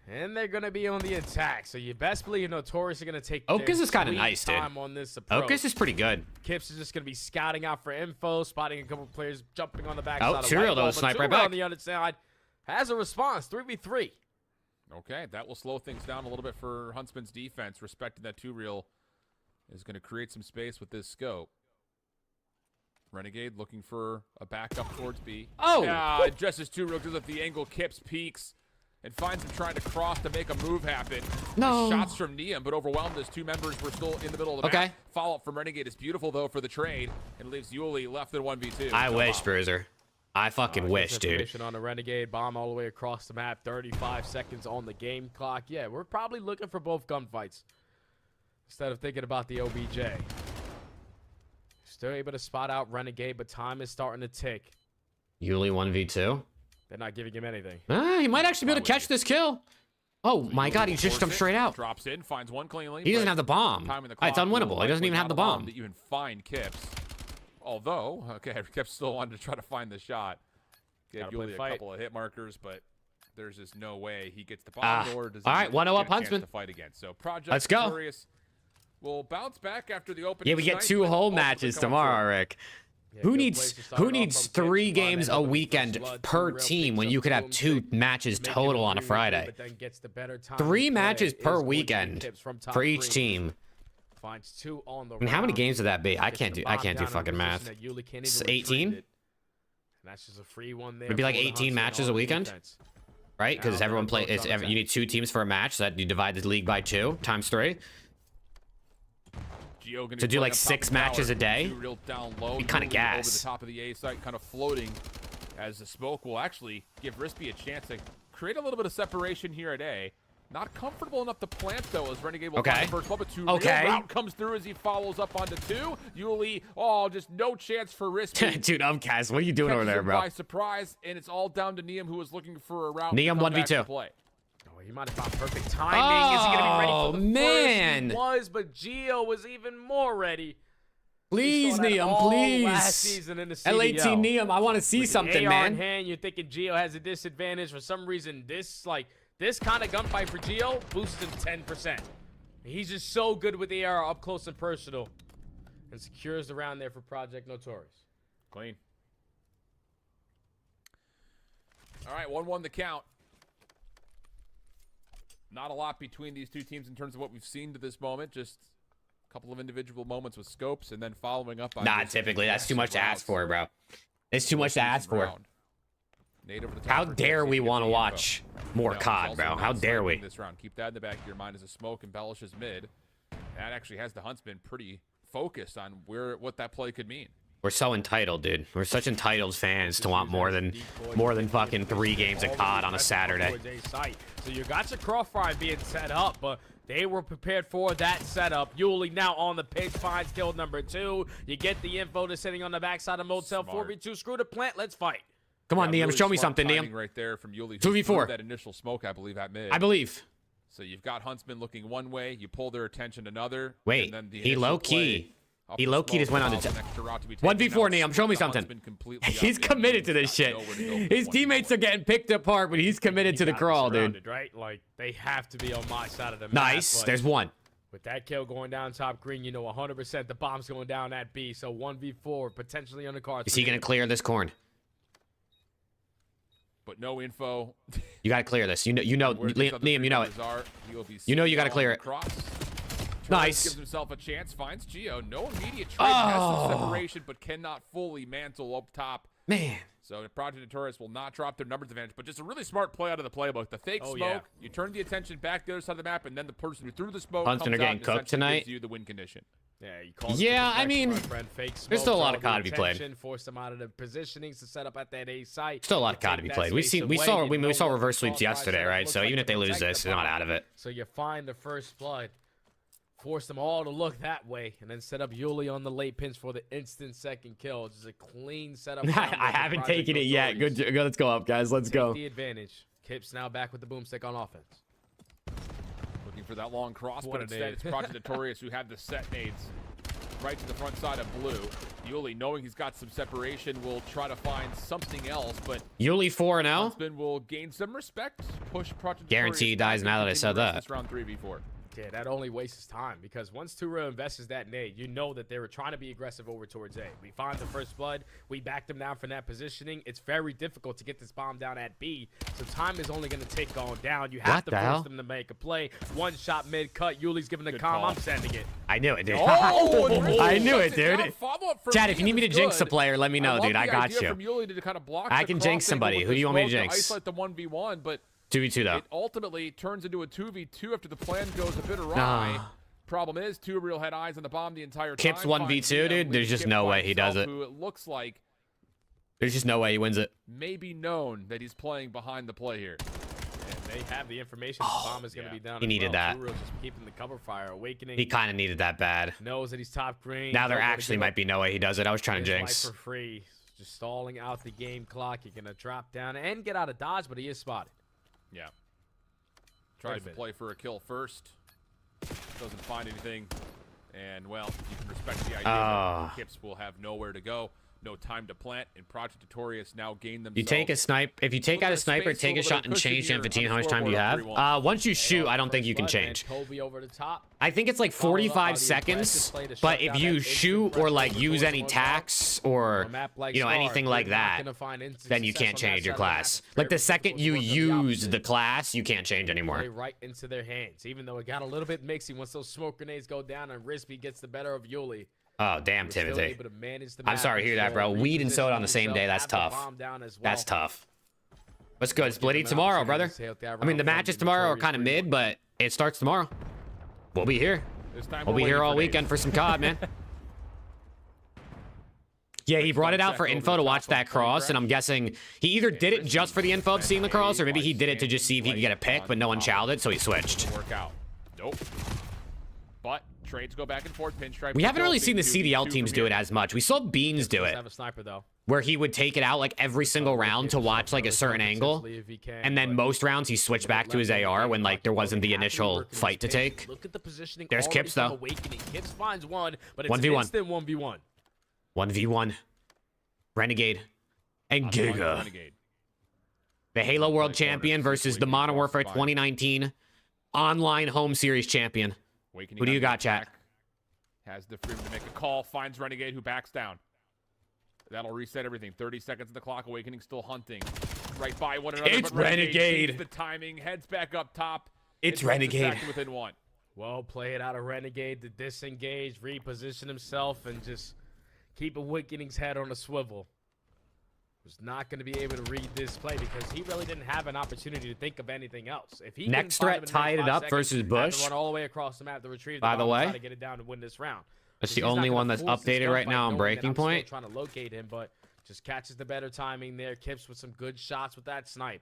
And they're going to be on the attack. So you best believe Notorious are going to take Ocus their is kinda sweet nice, dude. time on this approach. Ocus is pretty good. Kips is just going to be scouting out for info, spotting a couple players jumping on the backside. Oh, of Turiel, White though, Ball, snipe but right Turiel back. on the other side has a response, 3v3. Okay, that will slow things down a little bit for Huntsman's defense, respecting that 2-reel is going to create some space with this scope. Renegade looking for a backup towards B. Oh! Yeah, addresses 2-reel, goes at the angle, Kips peeks, and finds him trying to cross to make a move happen. No. Shots from Neum, but overwhelmed as two members were still in the middle of the Okay. map. Follow-up from Renegade is beautiful, though, for the trade, and leaves Yuli left in 1v2. I wish, Bruiser. I fucking wish, dude. Information on the Renegade bomb all the way across the map. 35 seconds on the game clock. Yeah, we're probably looking for both gunfights instead of thinking about the OBJ. Still able to spot out Renegade, but time is starting to tick. Yuli 1v2. They're not giving him anything. He might actually be able to catch this kill. Oh my god, he just jumped straight out. Drops in, finds one cleanly. He doesn't but have the bomb. time in the It's clock will unwinnable. He doesn't likely even have not the allow him bomb. to even find Kips. Although, okay, Kips still wanted to try to find the shot. Get Gotta play Yuli the a fight. couple of hit markers, but there's just no way he gets the bomb, nor does he all right, 1-0 get up a chance Huntsman. to fight again. So Project Let's go. Victorious will bounce back after the opening. Yeah, we get snipe, 2 but whole ultimately matches come tomorrow, through. Rick. Yeah, Who good needs place to start who off needs from 3 Kips. games Ryan a with the weekend first blood, per 2-reel team picks when up you the could have 2 boomstick, matches making total it on a 3v3, Friday? but then gets the better time 3 to matches play per is going to be weekend Kips from top for each 3. team. Finds 2 on the And how many round. games would that be? I Gets can't the do I bomb can't do down in a fucking position math. that Yuli can't It's even 18? retrieve it. And that's just a free one there. It'd be like for the 18 Huntsmen matches on a weekend? defense. Right? Now Because they're everyone both play. on attack. You need 2 teams for a match. So that you divide the league by 2 times 3. Gio gonna To be do, playing like, up top 6 of the tower. matches a day? 2 real down low. Be kinda Yuli gas. Over the top of the A site, kind of floating, as the smoke will actually give Rispy a chance to create a little bit of separation here at A. Not comfortable enough to plant, though, as Renegade will Okay. find the first blood, but 2 Okay. real route comes through as he follows up onto 2. Yuli, just no chance for Rispy. Dude, Umcast, what are you doing over Catches there, him bro? by surprise, and it's all down to Neum, who was looking for a route. Neum to come back 1v2. to play. Oh, he might have found perfect timing. Is he going to be ready for the man. first? He was, but Gio was even more ready. Please, We saw that Neum, all please. Last season in the LAT CDL. Neum, I want to see With the something, AR man. in hand, you're thinking Gio has a disadvantage. For some reason, this kind of gunfight for Gio boosts him 10%. He's just so good with the AR up close and personal, and secures the round there for Project Notorious. Clean. All right, 1-1 the count. Not a lot between these 2 teams in terms of what we've seen to this moment. Just a couple of individual moments with scopes and then following up on. Nah, just typically that's too much to ask rounds. for, bro. It's too much to ask for. Round. Nate over the top How for dare Gypsy we gets want to the info. watch more No, he's COD, also bro? not How dare sniping we? This round. Keep that in the back of your mind as a smoke embellishes mid. That actually has the Huntsman pretty focused on what that play could mean. We're so entitled, dude. We're such entitled fans to want more than fucking 3 games of COD on a Saturday. So you got your crossfire being set up, but they were prepared for that setup. Yulie now on the pitch, finds kill number 2. You get the info to sitting on the backside of Motel 4v2. Screw the plant. Let's fight. Come on, Liam. Really Show me something, Liam. Right there from Yulie. 2v4. That initial smoke, I believe, at mid. I believe. So you've got Huntsman looking one way. You pull their attention another. Wait, and then the he low-key. He low-key just went on the 1v4, Liam. Show me something. He's committed to this shit. His teammates are getting picked apart, but he's committed to the crawl, dude. Right? Like, they have to be on my side of the map. Nice. There's one. With that kill going down top green, you know 100% the bomb's going down at B. So 1v4 potentially on the cards. Is he going to clear this corn? But no info. You got to clear this. You know, Liam, you know it. You know you got to clear it. Nice. Gives himself a chance, finds Geo. No immediate trade, has some separation, but cannot fully mantle up top. Man. So Project Notorious will not drop their numbers advantage, but just a really smart play out of the playbook. The fake smoke, you turn the attention back the other side of the map, and then the person who threw the smoke comes out getting cooked tonight. Gives you the win condition. Yeah, I mean, there's still a lot of COD to be played. Force them out of the positionings to set up at that A site. Still a lot of COD to be played. We saw reverse sweeps yesterday, right? So even if they lose this, they're not out of it. So you find the first blood, force them all to look that way, and then set up Yulie on the late pinch for the instant second kill. Just a clean setup. I haven't taken it yet. Good. Let's go up, guys. Let's go. The advantage. Kip's now back with the boomstick on offense. Looking for that long cross, but instead it's Project Notorious who had the set nades right to the front side of blue. Yulie, knowing he's got some separation, will try to find something else, but Yulie 4-0. Huntsman will gain some respect. Push Project Guarantee he dies now that I said that. Round 3v4. Yeah, that only wastes time because once Turo invests that nade, you know that they were trying to be aggressive over towards A. We find the first blood. We backed them down from that positioning. It's very difficult to get this bomb down at B, so time is only going to tick on down. You have to force them to make a play. One shot mid cut. Yulie's giving the calm. I'm sending it. I knew it, dude. Oh, I knew it, dude. Chad, if you need me to jinx a player, let me know, dude. I got you. I can jinx somebody. Who do you want me to jinx? Isolate the 1v1, but 2v2 though. It ultimately turns into a 2v2 after the plan goes a bit awry. Problem is, Two Real had eyes on the bomb the entire time. Kip's 1v2, dude. There's just no way he does it. Who it looks like there's just no way he wins it. Maybe known that he's playing behind the play here. And they have the information the bomb is going to be down. He needed that. Two Real just keeping the cover fire. Awakening. He kind of needed that bad. Knows that he's top green. Now there actually might be no way he does it. I was trying to jinx. For free. Just stalling out the game clock. You're going to drop down and get out of dodge, but he is spotted. Yeah. Tries to play for a kill first. Doesn't find anything. And, well, you can respect the idea that Kips will have nowhere to go. No time to plant, and Project Notorious now gain themselves. You take a snipe. If you take out a sniper, take a shot and change to M15. How much time do you have? Once you shoot, I don't think you can change. I think it's like 45 seconds. But if you shoot or like use any tax or anything like that, then you can't change your class. Like the second you use the class, you can't change anymore. Right into their hands. Even though it got a little bit mixy once those smoke grenades go down and Rispy gets the better of Yulie. Oh, damn, Timothy. I'm sorry to hear that, bro. Weed and soda on the same day, that's tough. That's tough. What's good, Splitty? Tomorrow, brother. I mean, the matches tomorrow are kind of mid, but it starts tomorrow. We'll be here. We'll be here all weekend for some COD, man. Yeah, he brought it out for info to watch that cross, and I'm guessing he either did it just for the info of seeing the cross, or maybe he did it to just see if he could get a pick, but no one chowed it, so he switched. Nope. But trades go back and forth. Pinstripe. We haven't really seen the CDL teams do it as much. We saw Beans do it, have a sniper, though, where he would take it out like every single round to watch like a certain angle, and then most rounds he switched back to his AR when like there wasn't the initial fight to take. Look at the positioning. There's Kips though. Kips finds one, but it's 1v1. Instant 1v1. 1v1. Renegade and Giga. The Halo World Champion versus the Modern Warfare 2019 Online Home Series Champion. Who do you got, chat? Has the freedom to make a call, finds Renegade, who backs down. That'll reset everything. 30 seconds on the clock. Awakening still hunting. Right by one another. It's Renegade. The timing, heads back up top. It's Renegade. Within one. Well played out of Renegade to disengage, reposition himself, and just keep Awakening's head on a swivel. Was not going to be able to read this play because he really didn't have an opportunity to think of anything else. If he next threat tied it up versus Bush. Run all the way across the map to retrieve the by the way, try to get it down to win this round. That's the only one that's updated right now on Breaking Point. Trying to locate him, but just catches the better timing there. Kips with some good shots with that snipe.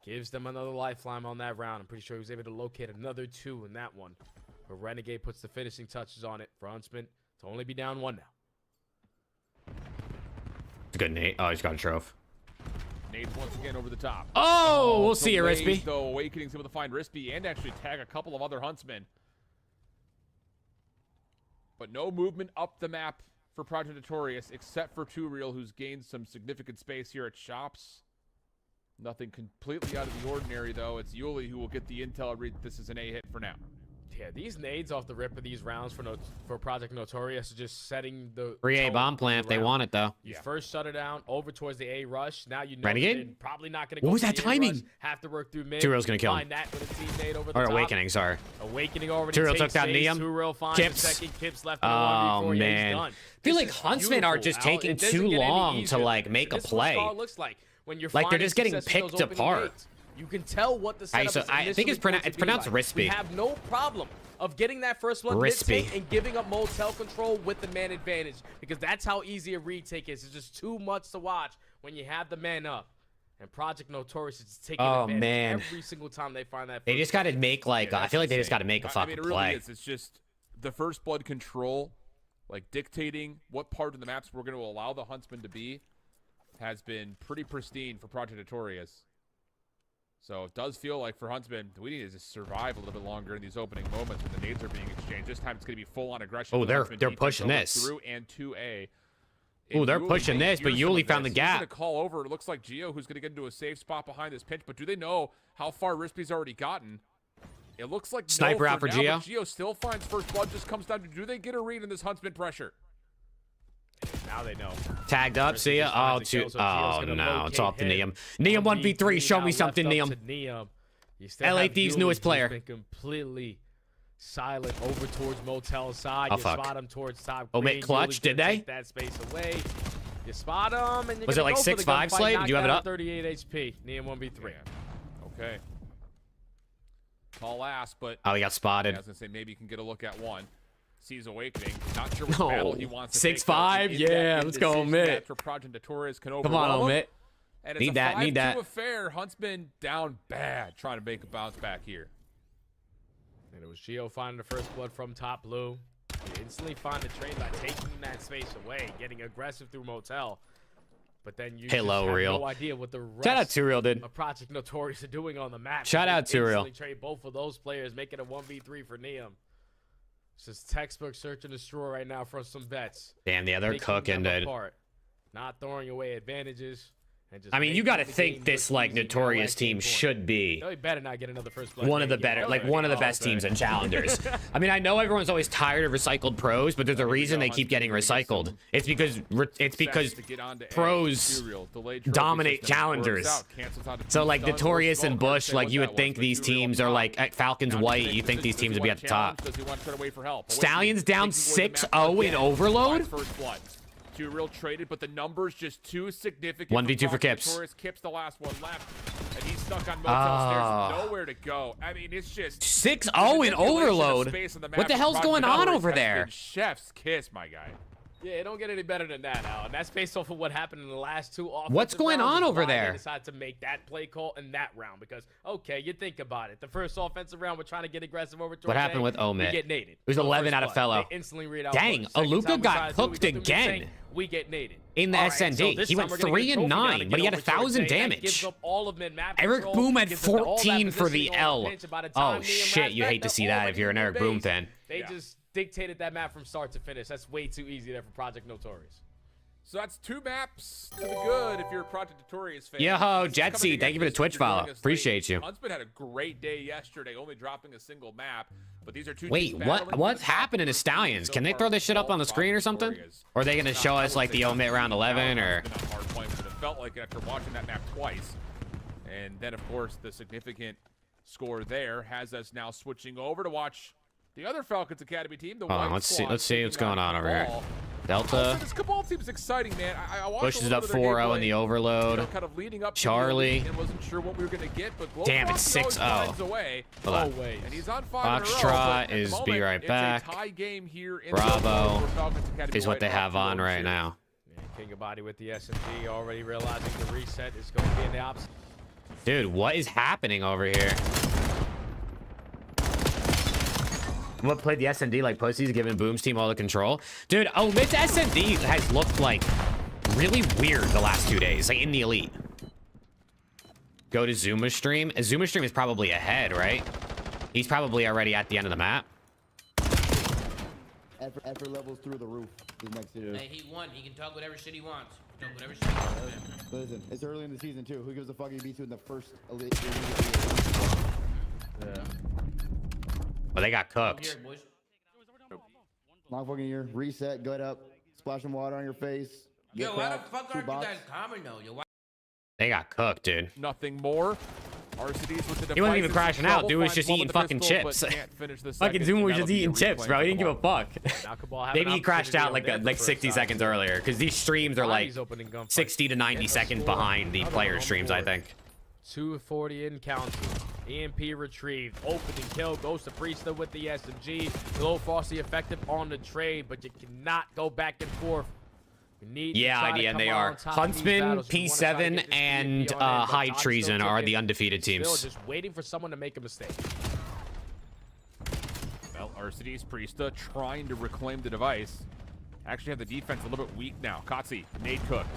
Gives them another lifeline on that round. I'm pretty sure he was able to locate another 2 in that one. But Renegade puts the finishing touches on it for Huntsman to only be down 1 now. It's a good nade. Oh, he's got a trophy. Nades once again over the top. Oh, we'll see you, Rispy. Though Awakening's able to find Rispy and actually tag a couple of other Huntsmen. But no movement up the map for Project Notorious, except for TwoReal, who's gained some significant space here at Shops. Nothing completely out of the ordinary, though. It's Yuli who will get the intel read. This is an A hit for now. Yeah, these nades off the rip of these rounds for Project Notorious are just setting the 3A bomb plant if they want it, though. You first shut it down over towards the A rush. Now you know Renegade? probably not going to go. What was that timing? Have to work through mid. TwoReal's going to kill him. That with a team nade over the Or top. Awakening, sorry. Awakening already. TwoReal took down Neum. TwoReal finds Kips. the second. Kips left in Oh, the 1v4. man. Yeah, he's done. I feel like Huntsmen are just taking too long to, like, make a play. This is what it looks like when you're like, they're just getting success in those picked opening apart. nades. You can tell what the setup is I think it's pronounced Rispy. We have no problem of getting that first one Rispy. and giving up motel control with the man advantage, because that's how easy a retake is. It's just too much to watch when you have the man up. And Project Notorious is taking advantage every single time they find that. They just got to make, like, I feel like they just got to make a fucking it play. really is. It's just the first blood control, like dictating what part of the maps we're going to allow the Huntsmen to be, has been pretty pristine for Project Notorious. So it does feel like for Huntsmen, we need to just survive a little bit longer in these opening moments when the nades are being exchanged. This time it's going to be full-on aggression. Oh, they're pushing this. Through and 2A. Oh, they're pushing this, but Yuli found the gap. He's going to call over. It looks like Gio who's going to get into a safe spot behind this pinch, but do they know how far Rispy's already gotten? It looks like Sniper out for Gio. Gio still finds first blood. Just comes down to, do they get a read in this Huntsman pressure? Now they know. Tagged up, see ya. Oh, no, it's off to Neum. Neum 1v3, show me something, Neum. LA Thieves' newest player. Been completely silent over towards Motel side. Oh, fuck. Spot him towards top. Omit clutch, did they? Take that space away. You spot him, and was it like 6-5, Slade? Did you have it up? 38 HP. Neum 1v3. Okay. Tall ass, but oh, he got spotted. I was gonna say maybe you can get a look at one. Sees Awakening. Not sure which battle he wants to 6-5, yeah, let's go, Omit. Project Notorious can come on, Omit. And it's need that. Affair. Huntsman down bad, trying to make a bounce back here. And it was Gio finding the first blood from top blue. He instantly find the trade by taking that space away, getting aggressive through Motel. But then you just have no idea what the rest of Project Notorious are doing on the map. Shout out TwoReal. Trade both of those players, making a 1v3 for Neum. It's just textbook search and destroy right now for some bets. Damn, the other cooking, dude. Not throwing away advantages. And just I mean, you got to think this, like, Notorious team should be better not get another first blood. one of the better, like, one of the best teams in Challengers. I mean, I know everyone's always tired of recycled pros, but there's a reason they keep getting recycled. It's because pros dominate Challengers. So, like, Notorious and Bush, like, you would think these teams are, like, at Falcons White, you think these teams would be at the top. Stallions down 6-0 in Overload? TwoReal traded, but the numbers just too significant. 1v2 for Kips. Kips the last one left, and he's stuck on Motel stairs, nowhere to go. I mean, it's just 6-0 in Overload. What the hell's going on over there? Chef's kiss, my guy. Yeah, it don't get any better than that, Al. And that's based off of what happened in the last two offensive What's going on over there? They decided to make that play call in that round because, okay, you think about it. The first offensive round, we're trying to get aggressive over towards what happened with Omit? We get naded. It was 11 out of Fellow. Instantly read out. Dang, Aluka got hooked again. We get naded. In the SND. He went 3-9, but he had 1,000 damage. Eric Boom had 14 for the L. Oh, shit, you hate to see that if you're an Eric Boom fan. They just dictated that map from start to finish. That's way too easy there for Project Notorious. So that's 2 maps to the good if you're a Project Notorious fan. Yo, Jetsy, thank you for the Twitch follow. Appreciate you. Huntsman had a great day yesterday, only dropping a single map. But these are 2 Wait, what's happening to Stallions? Can they throw this shit up on the screen or something? Or are they going to show us like the Omit round 11 or? It felt like after watching that map twice. And then, of course, the significant score there has us now switching over to watch the other Falcons Academy team. The let's see what's going on over here. Delta. This Cabal team's exciting, man. I pushes up 4-0 in the overload. You know, kind of leading up Charlie. And wasn't sure what we were going to get, but damn, it's 6-0. Always. And he's on 5 Foxtrot is be right back. It's a tie game here in Bravo is what they have on right now. Yeah, King of Body with the SMG, already realizing the reset is going to be in the opposite. Dude, what is happening over here? What played the SMD like pussies, giving Boom's team all the control? Dude, Omid's SMD has looked like really weird the last 2 days, like in the elite. Go to Zuma stream. Zuma stream is probably ahead, right? He's probably already at the end of the map. Effort levels through the roof. Hey, he won. He can talk whatever shit he wants. Talk whatever shit he wants, man. Listen, it's early in the season too. Who gives a fuck if he beats you in the first elite? Yeah. Well, they got cooked. Here, boys. Long fucking year. Reset. Gut up. Splash some water on your face. Yo, why the fuck aren't you guys calmer though? Yo, why? They got cooked, dude. Nothing more. RCDs with the He wasn't even crashing out. Dude was just eating fucking chips. Fucking Zoom was just eating chips, bro. He didn't give a fuck. Maybe he crashed out like 60 seconds earlier, because these streams are like 60 to 90 seconds behind the player streams, I think. 240 in counting. EMP retrieved. Opening kill goes to Priesta with the SMG. Low Frosty effective on the trade, but you cannot go back and forth. Yeah, IDN, they are. Huntsman, P7, and High Treason are the undefeated teams. Still just waiting for someone to make a mistake. Well, RCD's Priesta trying to reclaim the device. Actually have the defense a little bit weak now. Kotzi, nade cooked.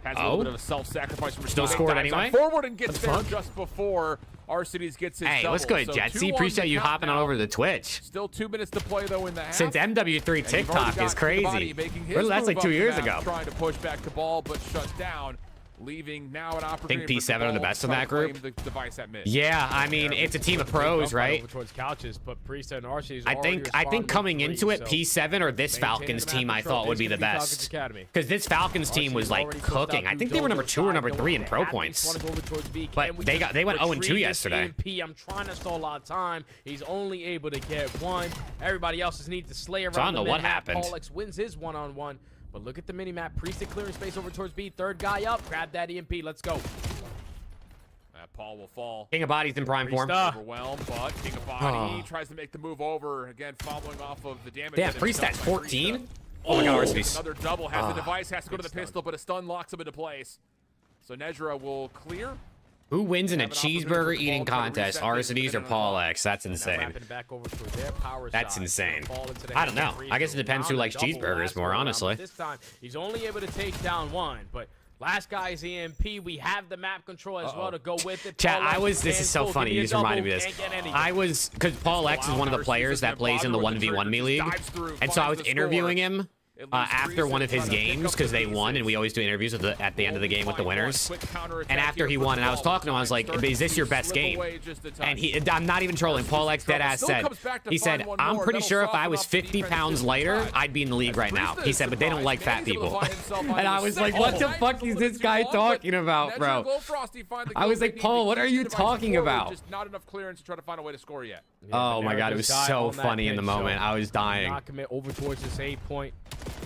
Has a little bit of a self-sacrifice. Still scored anyway? Forward and gets there just before RCDs gets his double. What's good, Jetsy? Appreciate you hopping on over to Twitch. Still 2 minutes to play, though, in the half. Since MW3 TikTok is crazy. That's like 2 years ago. Trying to push back the ball, but shut down. Leaving now an opportunity. I think P7 are the best in that group. The device at mid. Yeah, I mean, it's a team of pros, right? Couches, but Priesta and Archie I think coming into it, P7 or this Falcons team I thought would be the best. Because this Falcons team was like cooking. I think they were number 2 or number 3 in pro points. But they went 0-2 yesterday. I'm trying to stall out time. He's only able to get one. Everybody else just needs to slay around. So I don't know what happened. Paulix wins his one-on-one. But look at the mini-map. Priesta clearing space over towards B. Third guy up. Grab that EMP. Let's go. That Paul will fall. King of Body's in prime form. Overwhelmed, but King of Body tries to make the move over. Again, following off of the damage. Damn, Priest at 14? Oh my god, RCDs. Another double. Has the device. Has to go to the pistol, but a stun locks him into place. So Nezra will clear. Who wins in a cheeseburger eating contest, RCDs or Paul X? That's insane. That's insane. I don't know. I guess it depends who likes cheeseburgers more, honestly. This time, he's only able to take down one, but last guy's EMP. We have the map control as well to go with it. Chat, this is so funny. You just reminded me of this. Because Paul X is one of the players that plays in the 1v1 me league. And so I was interviewing him after one of his games, because they won, and we always do interviews at the end of the game with the winners. And after he won, and I was talking to him, I was like, is this your best game? And I'm not even trolling. Paul X deadass said, he said, I'm pretty sure if I was 50 pounds lighter, I'd be in the league right now. He said, but they don't like fat people. And I was like, what the fuck is this guy talking about, bro? I was like, Paul, what are you talking about? Just not enough clearance to try to find a way to score yet. Oh my god, it was so funny in the moment. I was dying. Not commit over towards this 8 point.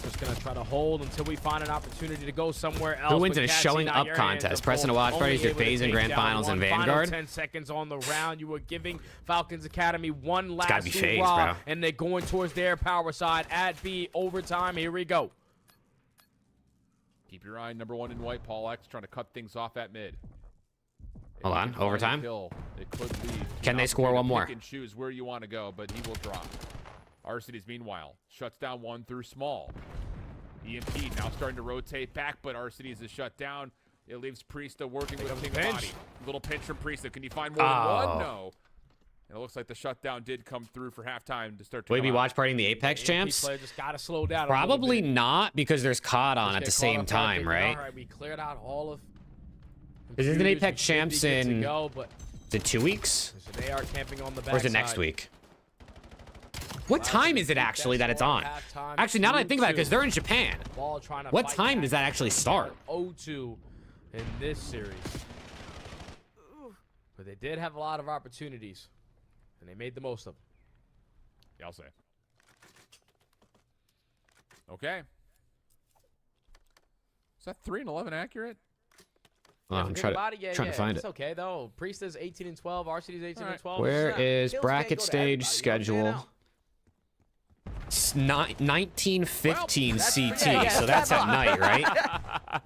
Just gonna try to hold until we find an opportunity to go somewhere else. Who wins in a showing up contest? Pressing to watch parties, your phase in grand finals and Vanguard. 10 seconds on the round. You were giving Falcons Academy one last gotta be phase, bro. And they're going towards their power side at B overtime. Here we go. Keep your eye number 1 in white. Paul X trying to cut things off at mid. Hold on, overtime. It could lead. Can they score one more? Pick and choose where you want to go, but he will drop. RCDs, meanwhile, shuts down one through small. EMP now starting to rotate back, but RCDs is shut down. It leaves Priesta working with King of Body. Little pinch from Priesta. Can you find more than one? No. And it looks like the shutdown did come through for halftime to start to Will we be watch partying the Apex champs? Just gotta slow down. Probably not, because there's COD on at the same time, right? All right, we cleared out all of. Is it an Apex champs in? Is it 2 weeks? So they are camping on the back. Or is it next week? What time is it actually that it's on? Actually, now that I think about it, because they're in Japan. What time does that actually start? 0-2 in this series. But they did have a lot of opportunities, and they made the most of them. Yeah, I'll say. Okay, that 3 and 11 accurate? I'm trying to find it's it. okay though. Priest is 18 and 12. RCD's 18 and 12. Where is Kills bracket can't go to stage everybody, schedule? It's 1915 Well, CT, yeah, so that's at night, right?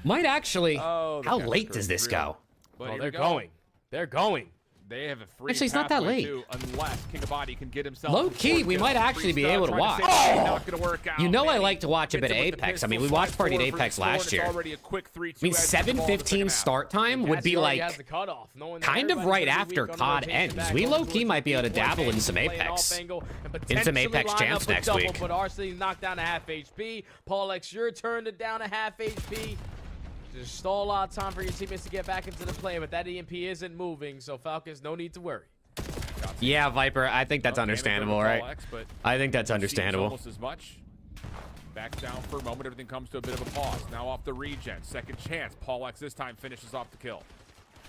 Might actually. Oh, How late does this go? Oh, they're going. They're going. They have a free Actually, it's not that late. too, unless King Abadi can get himself Low key, we might actually be able to watch. You know I like to watch a bit of Apex. I mean, we watched Party at Apex last year. I mean, 7:15 start time would be like kind of right after COD ends. We low key might be able to dabble in some Apex. In some Apex champs next week. But Arsenal's knocked down to half HP. Paul X, your turn to down to half HP. Just stall a lot of time for your teammates to get back into the play, but that EMP isn't moving, so Falcons, no need to worry. Yeah, Viper, I think that's understandable, right? I think that's understandable. Almost as much. Backs down for a moment, everything comes to a bit of a pause. Now off the regen, second chance. Paul X this time finishes off the kill.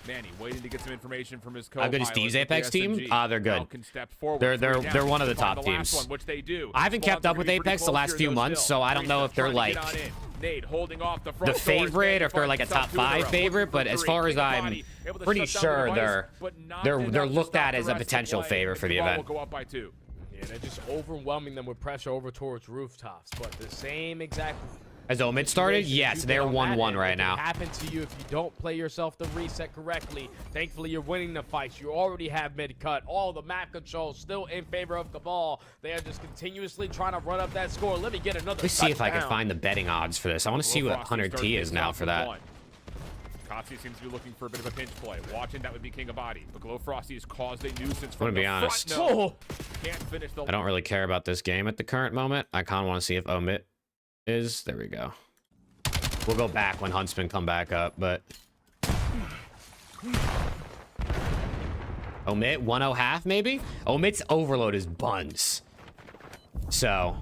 Manny waiting to get some information from his co-pilot. How good is Steve's Apex team? They're good. They're one of the top teams. Which they do. I haven't kept up with Apex the last few months, so I don't know if they're like the favorite or if they're like a top 5 favorite, but as far as I'm pretty sure they're looked at as a potential favorite for the event. Yeah, they're just overwhelming them with pressure over towards rooftops, but the same exact As Omid started, yes, they're 1-1 right now. Happen to you if you don't play yourself the reset correctly. Thankfully, you're winning the fights. You already have mid-cut. All the map controls still in favor of Cabal. They are just continuously trying to run up that score. Let me get another Let's see if I can find the betting odds for this. I want to see what 100T is now for that. Kotzi seems to be looking for a bit of a pinch play. Watching, that would be King Abadi. But Glow Frosty has caused a nuisance from I'm gonna be honest. No. Can't finish the... I don't really care about this game at the current moment. I kind of want to see if Omid is... There we go. We'll go back when Huntsman come back up, but... Omid, 1-0 half, maybe? Omid's overload is buns. So...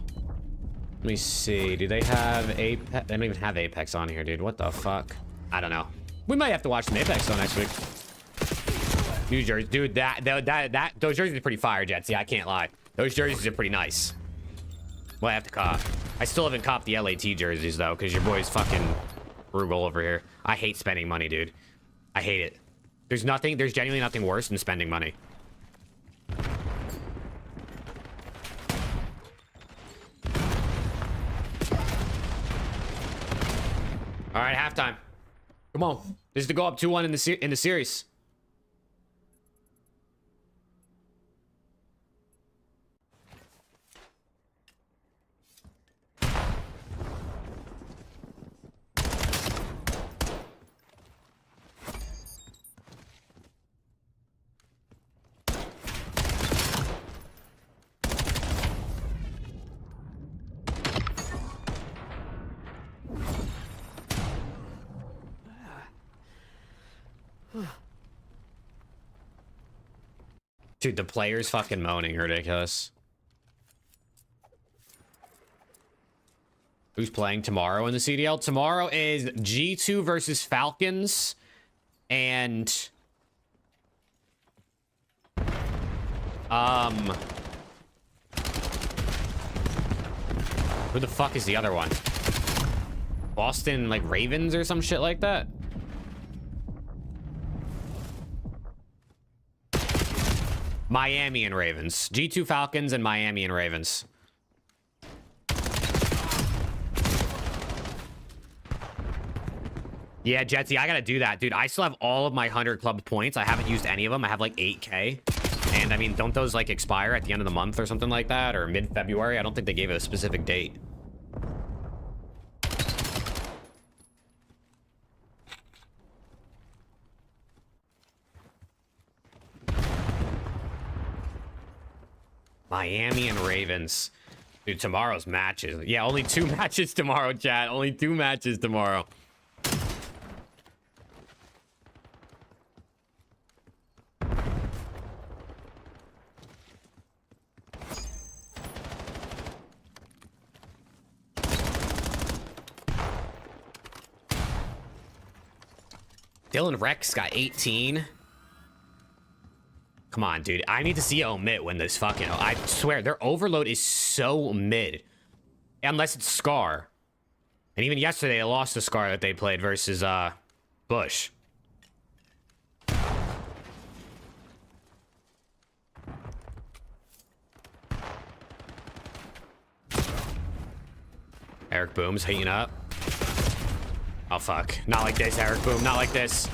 Let me see. Do they have Apex? They don't even have Apex on here, dude. What the fuck? I don't know. We might have to watch some Apex though next week. New Jersey, dude. Those jerseys are pretty fire, Jetsy. I can't lie. Those jerseys are pretty nice. Well, I have to cop. I still haven't copped the LAT jerseys though, because your boy's fucking frugal over here. I hate spending money, dude. I hate it. There's genuinely nothing worse than spending money. All right, halftime. Come on. This is to go up 2-1 in the series. Dude, the player's fucking moaning. Ridiculous. Who's playing tomorrow in the CDL? Tomorrow is G2 versus Falcons. And... who the fuck is the other one? Boston, like, Ravens or some shit like that? Miami and Ravens. G2 Falcons and Miami and Ravens. Yeah, Jetsy, I gotta do that. Dude, I still have all of my 100 club points. I haven't used any of them. I have like 8K. And I mean, don't those like expire at the end of the month or something like that? Or mid-February? I don't think they gave it a specific date. Miami and Ravens. Dude, tomorrow's matches. Yeah, only 2 matches tomorrow, chat. Only 2 matches tomorrow. Dylan Rex got 18. Come on, dude. I need to see Omit win this fucking... I swear, their overload is so mid. Unless it's Scar. And even yesterday, they lost the Scar that they played versus Bush. Eric Boom's heating up. Oh, fuck. Not like this, Eric Boom. Not like this.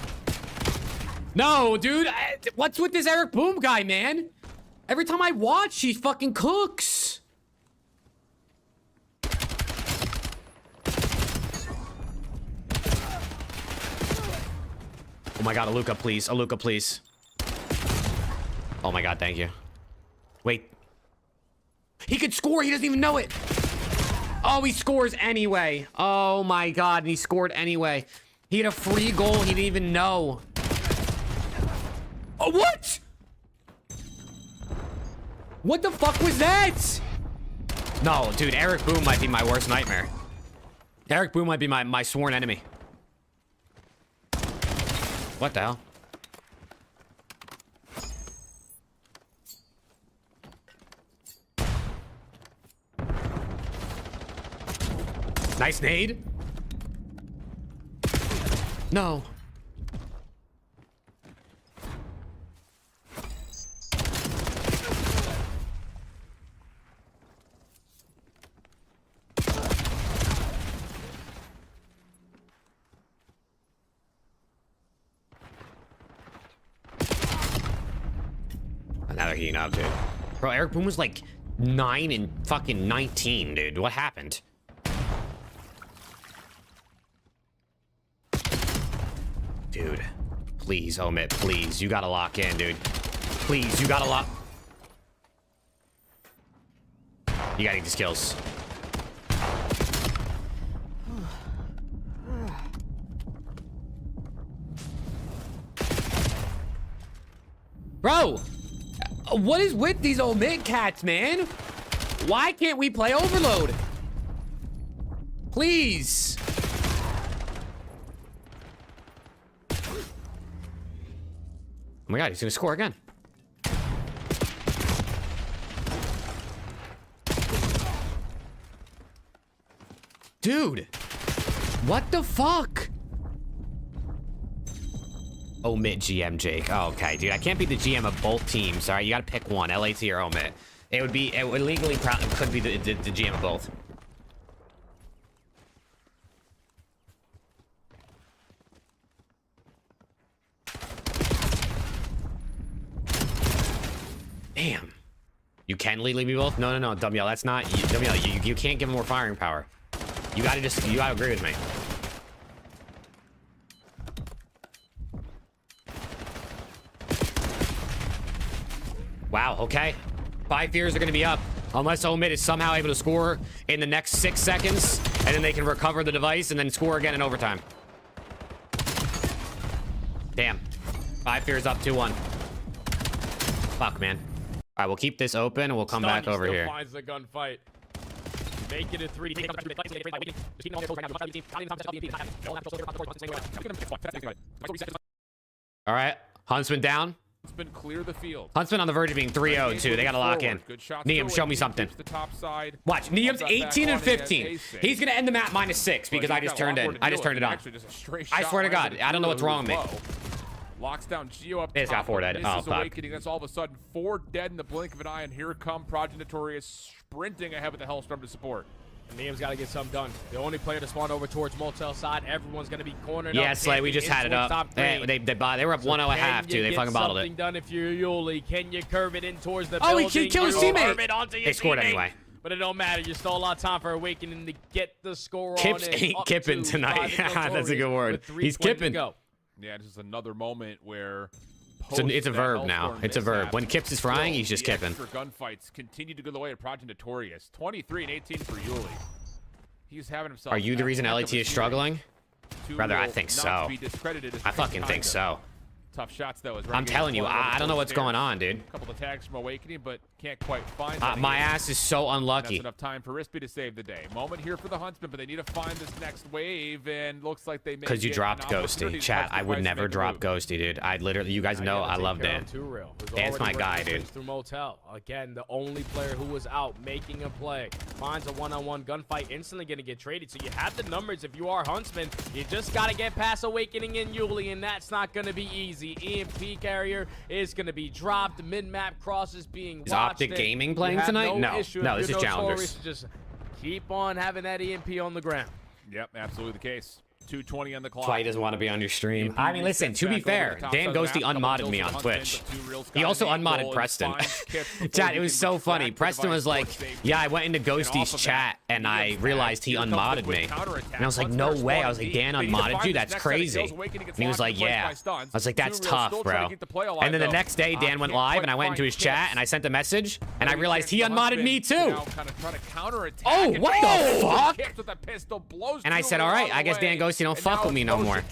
No, dude. What's with this Eric Boom guy, man? Every time I watch, he fucking cooks. Oh my god, Aluka, please. Aluka, please. Oh my god, thank you. Wait. He could score. He doesn't even know it. Oh, he scores anyway. Oh my god, and he scored anyway. He had a free goal. He didn't even know. Oh, what? What the fuck was that? No, dude, Eric Boom might be my worst nightmare. Eric Boom might be my sworn enemy. What the hell? Nice nade. No. Now they're heating up, dude. Bro, Eric Boom was like 9 and fucking 19, dude. What happened? Dude, please, Omit, please. You gotta lock in, dude. Please, you gotta lock. You gotta get these kills. Bro, what is with these Omit cats, man? Why can't we play Overload? Please. Oh my god, he's gonna score again. Dude, what the fuck? Omit GM Jake. Oh, okay, dude, I can't be the GM of both teams. All right, you gotta pick one, LAT or Omit. It would legally could be the GM of both. Damn. You can legally be both? No, WL, that's not... WL, you can't give him more firing power. You gotta agree with me. Wow, okay. 5 fears are gonna be up. Unless Omit is somehow able to score in the next 6 seconds, and then they can recover the device and then score again in overtime. Damn. 5 fears up, 2-1. Fuck, man. All right, we'll keep this open and we'll come back over here. Finds the gunfight. Make it a 3D. All right, Huntsman down. Huntsman clear the field. Huntsman on the verge of being 3-0 too. They gotta lock in. Neem, show me something. Watch, Neem's 18 and 15. He's gonna end the map -6 because I just turned in. I just turned it on. I swear to God, I don't know what's wrong with me. Locks down Geo up top. He's got 4 dead. Oh, fuck. Awakening. That's all of a sudden 4 dead in the blink of an eye, and here come Project Notorious sprinting ahead with the Hellstorm to support. Neem's got to get something done. The only player to spawn over towards Motel side. Everyone's going to be cornered up. Yeah, Slay, we just had it up. They were up 1-0 at half, too. They fucking bottled it. Done if you're Yuli. Can you curve it in towards the building? Oh, he killed his teammate. They scored anyway. But it don't matter. You still a lot of time for Awakening to get the score Kips on. Kips ain't kipping tonight. That's a good word. He's kipping. Yeah, this is another moment where it's a verb now. It's a verb. When Kips is frying, he's just kipping. Gunfights continue to go the way of Project Notorious. 23 and 18 for Yuli. He's having himself. Are you the reason LAT is struggling? Brother, I think so. I fucking think so. Tough shots, though. I'm telling you, I don't know what's going on, dude. A couple of tags from Awakening, but can't quite find my ass is so unlucky. That's enough time for Rispy to save the day. Moment here for the Huntsman, but they need to find this next wave, and looks like they may. Because you dropped Ghosty. Chat, I would never drop Ghosty, dude. I'd literally, you guys know I love Dan. Dan's my guy, dude. Through Motel. Again, the only player who was out making a play. Finds a one-on-one gunfight, instantly going to get traded. So you have the numbers if you are Huntsman. You just got to get past Awakening and Yuli, and that's not going to be easy. EMP carrier is going to be dropped. Mid-map crosses being watched. Is Optic Gaming playing tonight? No, this is Challengers. Just keep on having that EMP on the ground. Yep, absolutely the case. 2:20 on the clock. That's why he doesn't want to be on your stream. I mean, listen, to be fair, Dan Ghosty unmodded me on Twitch. He also unmodded Preston. Chat, it was so funny. Preston was like, yeah, I went into Ghosty's chat and I realized he unmodded me. And I was like, no way. I was like, Dan unmodded you? That's crazy. And he was like, yeah. I was like, that's tough, bro. And then the next day, Dan went live and I went into his chat and I sent a message and I realized he unmodded me too. Oh, what the fuck? And I said, all right, I guess Dan Ghosty don't fuck with me no more.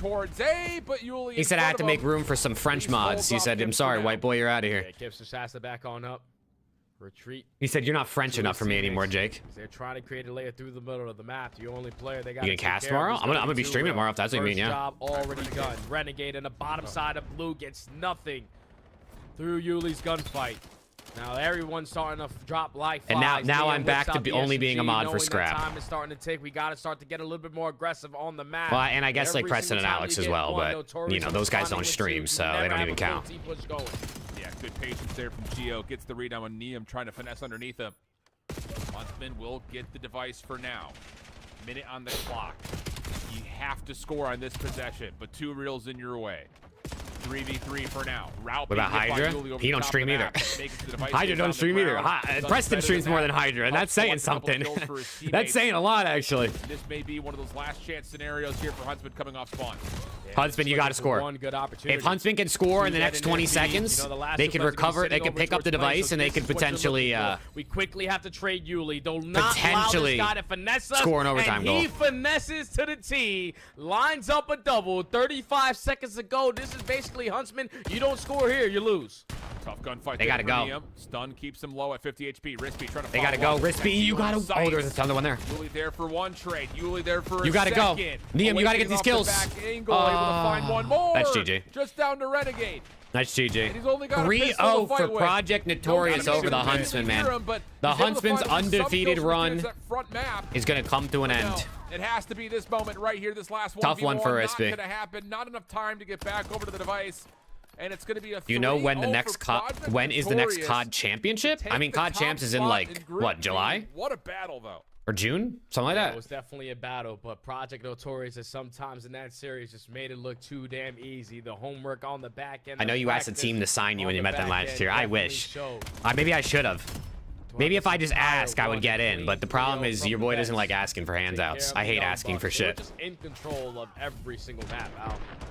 He said I had to make room for some French mods. He said, I'm sorry, white boy, you're out of here. Yeah, Kips just has to back on up. Retreat. He said, you're not French enough for me anymore, Jake. They're trying to create a layer through the middle of the map. The only player they got. You gonna cast tomorrow? I'm gonna be streaming tomorrow if that's what you mean, yeah. Job already done. Renegade on the bottom side of blue gets nothing through Yuli's gunfight. Now everyone's starting to drop life. And now I'm back to only being a mod for scrap. Time is starting to tick. We got to start to get a little bit more aggressive on the map. Well, and I guess like Preston and Alex as well, but you know those guys don't stream, so they don't even count. Yeah, good patience there from Gio. Gets the read on Neum trying to finesse underneath him. Huntsman will get the device for now. Minute on the clock. You have to score on this possession, but 2 reels in your way. 3v3 for now. Route what about Hydra? He don't stream either. Hydra don't stream either. Preston streams more than Hydra, and that's saying something. That's saying a lot, actually. This may be one of those last chance scenarios here for Huntsman coming off spawn. Huntsman, you got to score. If Huntsman can score in the next 20 seconds, they can recover, they can pick up the device, and they could potentially we quickly have to trade Yuli. They'll not allow this guy to finesse us, score an overtime goal. He finesses to the T, lines up a double. 35 seconds to go. This is basically Huntsman. You don't score here, you lose. Tough gunfight. They gotta go. Stun keeps him low at 50 HP. Rispy trying to. They gotta go. Rispy, you gotta. Oh, there's another one there. Yuli there for one trade. Yuli there for. You gotta go. Neum, you gotta get these kills. Angle, able to find one more. That's GG. Just down to Renegade. Nice GG. 3-0 for Project Notorious over the Huntsman, man. The Huntsman's undefeated run is gonna come to an end. It has to be this moment right here. This last one. Tough one for Rispy. Not gonna happen. Not enough time to get back over to the device. And it's going to be a. Do you know when the next when is the next COD championship? I mean, COD champs is in like what, July? What a battle though. Or June, something like that. It was definitely a battle, but Project Notorious has sometimes in that series just made it look too damn easy. The homework on the back end. I know you asked the team to sign you when you met them last year. I wish. Maybe I should have. Maybe if I just ask, I would get in. But the problem is your boy doesn't like asking for handouts. I hate asking for shit. Just in control of every single map.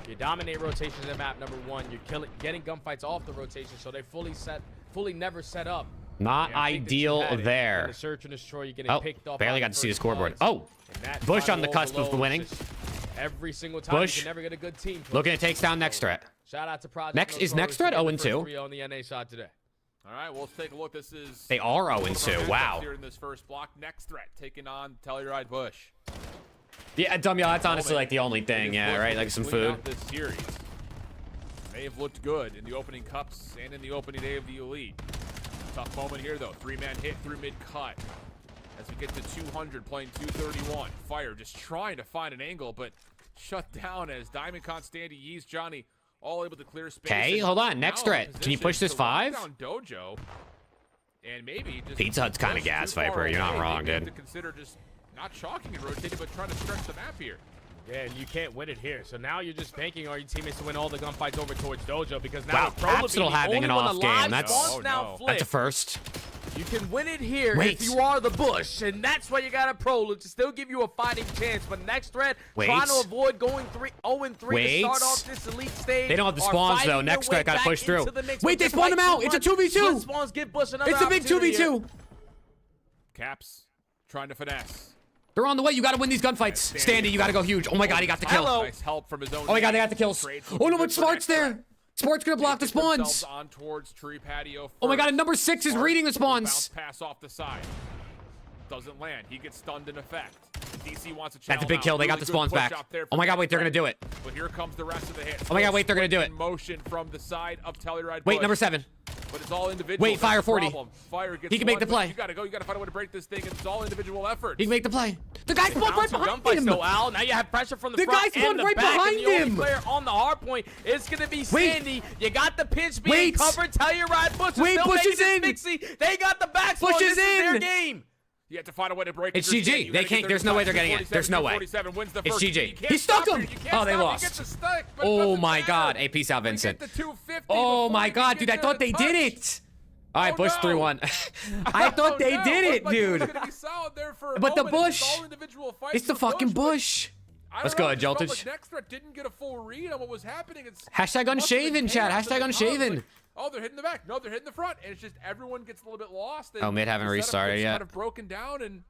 You dominate rotations in map number 1. You're getting gunfights off the rotation, so they fully never set up. Not ideal there. The search and destroy, you're getting picked off. Barely got to see the scoreboard. Oh, Bush on the cusp of winning. Every single time. Bush you can never get a good team. Looking to take down Next Threat. Shout out to Project. Is Next Threat 0-2? On the NA side today. All right, well, let's take a look. This is. They are 0-2. Wow. Here in this first block, Next Threat taking on Telluride Bush. Yeah, dumb y'all. That's honestly like the only thing. Yeah, right. Like some food. This series. They have looked good in the opening cups and in the opening day of the Elite. Tough moment here though. 3-man hit through mid cut. As we get to 200, playing 231. Fire just trying to find an angle, but shut down as Diamond Constantine, Yeez, Johnny. All able to clear space. Okay, hold on. Next Threat. Can you push this 5? Dojo, and maybe just Pizza Hut's kind of gas, Viper. You're not wrong, dude. To consider just not chalking and rotating, but trying to stretch the map here. Yeah, and you can't win it here. So now you're just banking on your teammates to win all the gunfights over towards Dojo because now Wow, still having an off game. That's a first. You can win it here if you are the Bush, and that's why you got a Prolip to still give you a fighting chance. But Next Threat, trying to avoid going 0-3 to start off this elite stage. They don't have the spawns though. Next Threat got to push through. Wait, they spawned him out. It's a 2v2. Spawns give Bush another it's a big 2v2. Caps trying to finesse. They're on the way. You got to win these gunfights. Standy, you got to go huge. Oh my God, he got the kill. Nice help from his own oh my God, they got the kills. Oh no, but Smart's there. Sport's gonna block the spawns. On towards tree patio Oh my god, and first. number 6 is reading the Bounce spawns. pass off the side. Doesn't land. He gets stunned in effect. DC wants a challenge. That's a big kill. They got the spawns back. Oh my god, wait, they're gonna do it. But here comes the rest of the hits. Oh my god, wait, they're gonna do it. Motion from the side of Telluride. Wait, number 7. But it's all individual. Wait, Fire That's the 40. problem. Fire gets He can make the one, but play. You gotta go. You gotta find a way to break this thing. And it's all individual effort. He can make the play. The guy spawned right behind him. So Al, now you have pressure from the The front guy spawned and the right back, behind and the only him. player on the hard point is gonna be Wait. Sandy. You got the pinch being Wait. covered. Telluride. Bush is Wait, still Bush making is this in. Mixie. They got the back spawn. Bush This is is their in. game. You have to find a way to break It's it. You're GG. Sandy. You They gotta get can't. There's no way they're getting it. 47, There's no way. 47 wins the It's first. GG. You can't He stuck stop him. her. You can't Oh, they stop her. lost. He gets a stick, but it Oh doesn't my matter. god. AP South We Vincent. get the 250 Oh before my we god, get dude. I to thought the they touch. did it. All right, Oh, Bush no. 3-1. I thought they no. did it, Looked like it was dude. gonna be solid there for a But the moment. It's Bush. all individual fights It's the for fucking but Bush. I don't Let's know, go, it just felt Joltage. like Next Threat didn't get a full read on what was happening. It's Hashtag unshaven, chat. chaos Hashtag in the unshaven. like, oh, they're hitting the back. No, they're hitting the front. And it's just everyone gets a little bit lost. And Oh, mid haven't the setup restarted gets yet. kind of broken down. And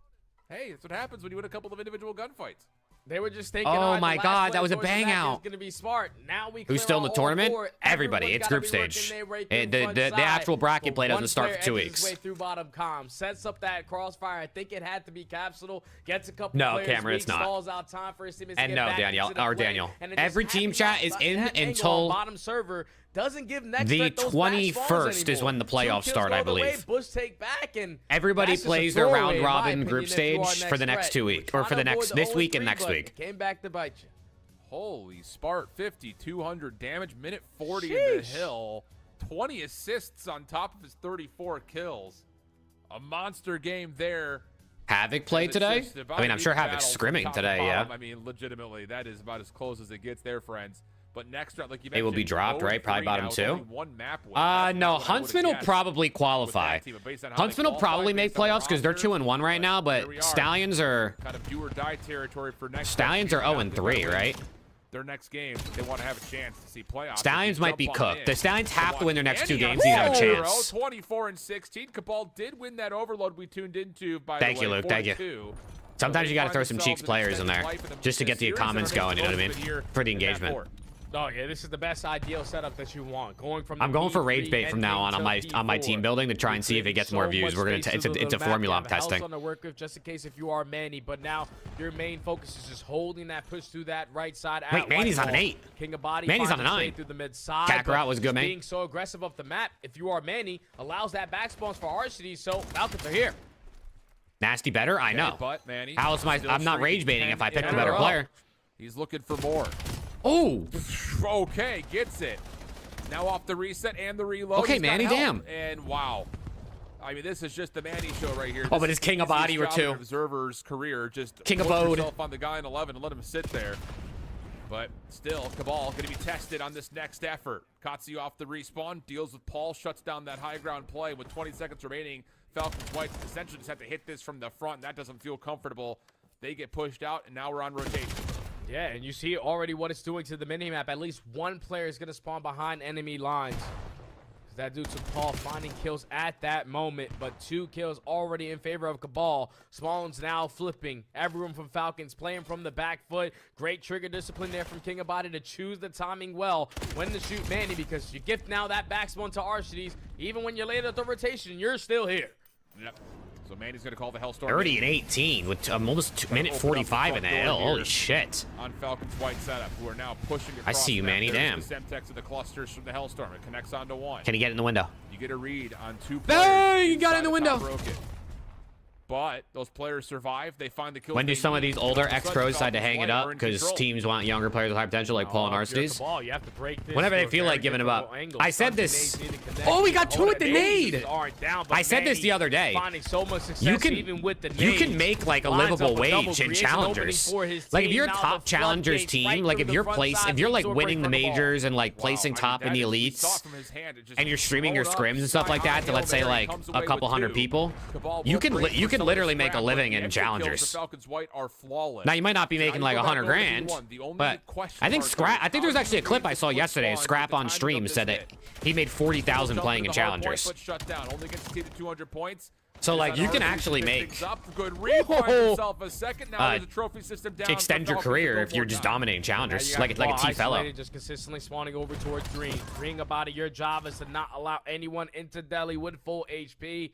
hey, that's what happens when you win a couple of individual gunfights. They were just thinking, Oh all right, my the last God, play that was a towards the bang back out. is gonna be smart. Now we Who's clear still in the all tournament? four. Everybody. Everyone's It's gotta group be working stage. their way The through front side. actual bracket But play doesn't one start for player 2 edges weeks. his way through bottom com, sets up that crossfire. I think it had to be Capsule. Gets a couple No, players Cameron, weak, it's not. stalls out time for his teammates to And get no, back Danielle, into the or play. Daniel. And it Every just team happens chat that is in angle on until bottom server doesn't give Next the Threat those back 21st spawns is when the anymore. playoffs 2 start, kills I go the way, believe. Bush take back, and Everybody that's just a plays their throwaway, round in my robin group opinion, if you are stage for Next the next Threat. 2 We're weeks, or trying for to the avoid next the this week and 0-3, next but week. it came back to bite you. Holy Spart, 50, 200 damage, minute 40 in the Sheesh. hill, 20 assists on top of his 34 kills. A monster game there. Havoc played And it's today? just about I mean, I'm sure each Havoc's battle from scrimming top to today, yeah. bottom. I mean, legitimately, that is about as close as it gets there, friends. But next round, like you It will be mentioned, dropped, right? 0-3 Probably bottom now with 2? only one map win. That's No, what I would've Huntsman will guessed probably with qualify. that team, but based on how Huntsman they will probably qualified make based on their playoffs because they're roster, 2-1 right now, here but we are. Stallions are Kind of do or die territory for next. Stallions are 0-3, right? Their next game, they want to have a chance to see playoffs. Stallions might be cooked. The Stallions have to win their next 2 Danny games to have a Hero, chance. 24 and 16. Cabal did win that overload we tuned into. By Thank the you, way, Luke. Thank you. 42. Sometimes you got to They throw find some themselves cheeks in players in there extended life in just to get the series, comments and they're going, you know what I mean? close here For the in that engagement. fourth. Oh yeah, this is the best ideal setup that you want. Going from I'm going for the rage bait from now on my P4. team building to try and see if it gets more views. We're gonna it's a formula I'm testing. On to work with just in case if you are Manny, but now your main focus is just holding that push through that right side. Wait, Manny's on an 8. King of Body. Manny's finds on a his way 9. through the mid side. Kakarot was good, just man. Being so aggressive up the map, if you are Manny, allows that back spawns for RCD. So Falcons are here. Nasty better? I know. But Manny, How else am I? still I'm not streaking rage baiting 10 if I pick in a a better row. player. He's looking for more. Oh, Okay, gets it. Now off the reset and the reload. Okay, He's got Manny, help. damn. And wow. I mean, this is just the Manny show right here. Oh, This but his is King of the Body easiest or job in 2. an Observer's career. Just King of put Bode. yourself on the guy in 11 and let him sit there. But still, Cabal going to be tested on this next effort. Katsu off the respawn, deals with Paul, shuts down that high ground play with 20 seconds remaining. Falcons White essentially just have to hit this from the front. And that doesn't feel comfortable. They get pushed out, and now we're on rotation. Yeah, and you see already what it's doing to the minimap. At least one player is going to spawn behind enemy lines. That dude to Paul finding kills at that moment, but 2 kills already in favor of Cabal. Smallens now flipping. Everyone from Falcons playing from the back foot. Great trigger discipline there from King of Body to choose the timing well when to shoot Manny, because you gift now that back spawn to Arcides. Even when you're late at the rotation, you're still here. Yep. So Manny's going to call the Hellstorm. 30 and 18 with almost minute 45 in the hill. Holy shit. On Falcons White setup, who are now pushing across. I see you, Manny. Damn. The Semtex of the clusters from the Hellstorm. It connects onto 1. Can he get in the window? You get a read on 2 Hey, players. he got in the inside window. of Top Rocket. But those players survive. They find the kill. When do some of these older ex-pros decide to hang it up because teams want younger players with high potential like Paul and Arcides? You have to break this Whenever they through a feel very like giving him difficult up. angle. I said Stunts this. and nades need to connect. Oh, he got 2 Hold with the it. nade. Nades aren't down, but I said this Manny the other day. finding so much success You can even with the you nades. can make like a Lines livable up a double, wage in creates an opening challengers. for his Like if team. you're a Now top the challengers floodgates team, right like through if the you're front place side if you're leads like to a winning the break for Cabal. majors and like Wow, placing I mean, top in the that is- we saw elites. from his hand, it just And you're streaming your rolled up, scrims and stuff sky like that to high let's say hill there, like he comes a away with couple hundred 2. people. Cabal You will can break you for can some of literally this make a ground, living but the in extra kills challengers. for Falcons White are flawless. Now you might not be Now making you like go back 100 over to grand, V1. The only but question I think mark Scrap. is I think there was how actually a many clip I saw spawn yesterday. with the Scrap on timing of stream this said that hit. he made 40,000 Jump playing into in the hard point, challengers. but shut down. Only gets to 200 points. So like you can actually make good himself a second. Now there's a trophy system down. Extend your career if you're just dominating challengers, like a T fellow. Just consistently spawning over towards green. Green about it. Your job is to not allow anyone into deli with full HP.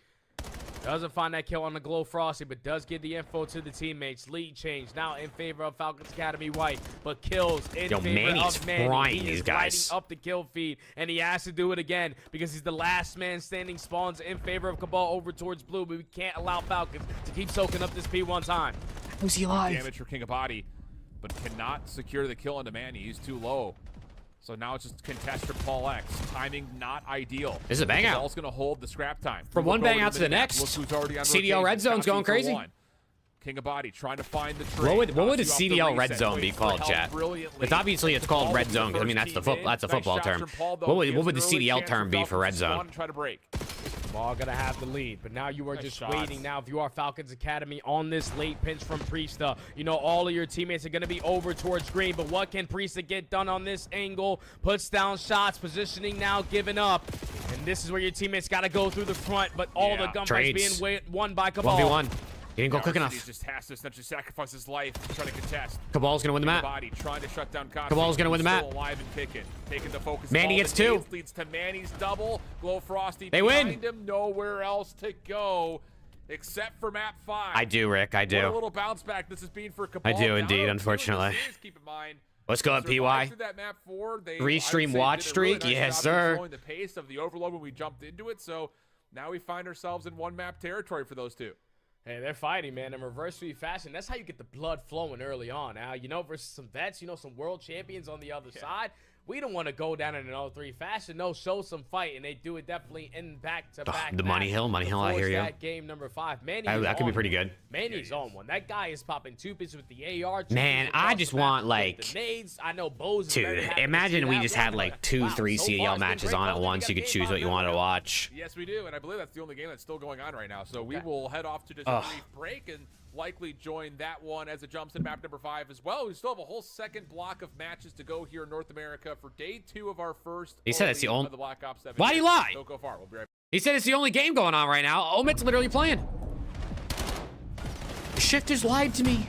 Doesn't find that kill on the Glow Frosty, but does give the info to the teammates. Lead change now in favor of Falcons Academy White, but kills in favor Manny's of Manny. frying He these is guys. lighting up the kill feed, and he has to do it again because he's the last man standing. Spawns in favor of Cabal over towards blue, but we can't allow Falcons to keep soaking up this P1 time. Who's he alive? Damage for King of Body, but cannot secure the kill into Manny. He's too low. So now it's just contest for Paul X. Timing not ideal. This is a bang out. Ball's going to hold the scrap time. From one bang out to the next. CDL red zone's going crazy. King of Body trying to find the trade. What would a CDL red zone be called, chat? It's obviously called red zone because I mean that's the football term. What would the CDL term be for red zone? Try to break. Ball gonna have the lead, but now you are just waiting. Now, if you are Falcons Academy on this late pinch from Priesta, you know all of your teammates are gonna be over towards green. But what can Priesta get done on this angle? Puts down shots, positioning now, giving up, and this is where your teammates gotta go through the front. But all the gunfights being won by Cabal. 1v1. He didn't go quick enough. He just has to essentially sacrifice his life to try to contest. Cabal's gonna win the map. Body trying to shut down Costa. Cabal's gonna win the map. Alive and kicking. Taking the focus. Manny gets 2. Leads to Manny's double. Glow Frosty. They win. Behind him, nowhere else to go except for map 5. I do, Rick. I do. What a little bounce back this has been for Cabal. I do indeed. Unfortunately. Keep in mind. Let's go, PY. 3-stream watch streak, yes, sir. The pace of the overload when we jumped into it, so now we find ourselves in one map territory for those two. Hey, they're fighting, man, in reverse sweep fashion. That's how you get the blood flowing early on. Now, you know, versus some vets, you know, some world champions on the other side. We don't want to go down in an 0-3 fashion. No, show some fight, and they do it definitely in back-to-back. The Money Hill, I hear you. That game number 5. Manny that could be pretty good. Manny's on one. That guy is popping 2 pieces with the AR. Man, I just want like, the nades. I know Bo's. Dude, imagine we just had like 2-3 CDL matches on at once. You could choose what you wanted to watch. Yes, we do, and I believe that's the only game that's still going on right now. So we will head off to just a brief break and likely join that one as it jumps in map number 5 as well. We still have a whole second block of matches to go here in North America for day 2 of our first. He said it's the only. The Black Ops 7. Why do you lie? Don't go far. We'll be right back. He said it's the only game going on right now. Omit's literally playing. Shift has lied to me.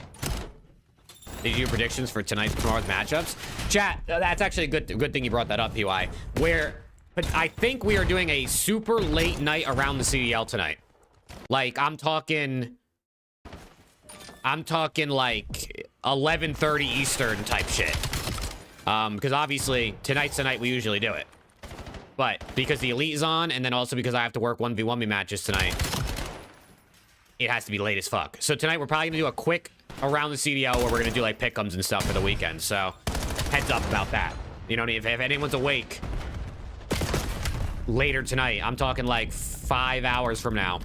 Did you do predictions for tonight's tomorrow's matchups? Chat, that's actually a good thing you brought that up, PY. But I think we are doing a super late night around the CDL tonight. Like I'm talking like 11:30 Eastern type shit. Because obviously tonight's the night we usually do it. But because the Elite is on, and then also because I have to work 1v1 matches tonight, it has to be late as fuck. So tonight we're probably gonna do a quick around the CDL where we're gonna do like pick'ems and stuff for the weekend. So heads up about that. You know, if anyone's awake later tonight, I'm talking like 5 hours from now.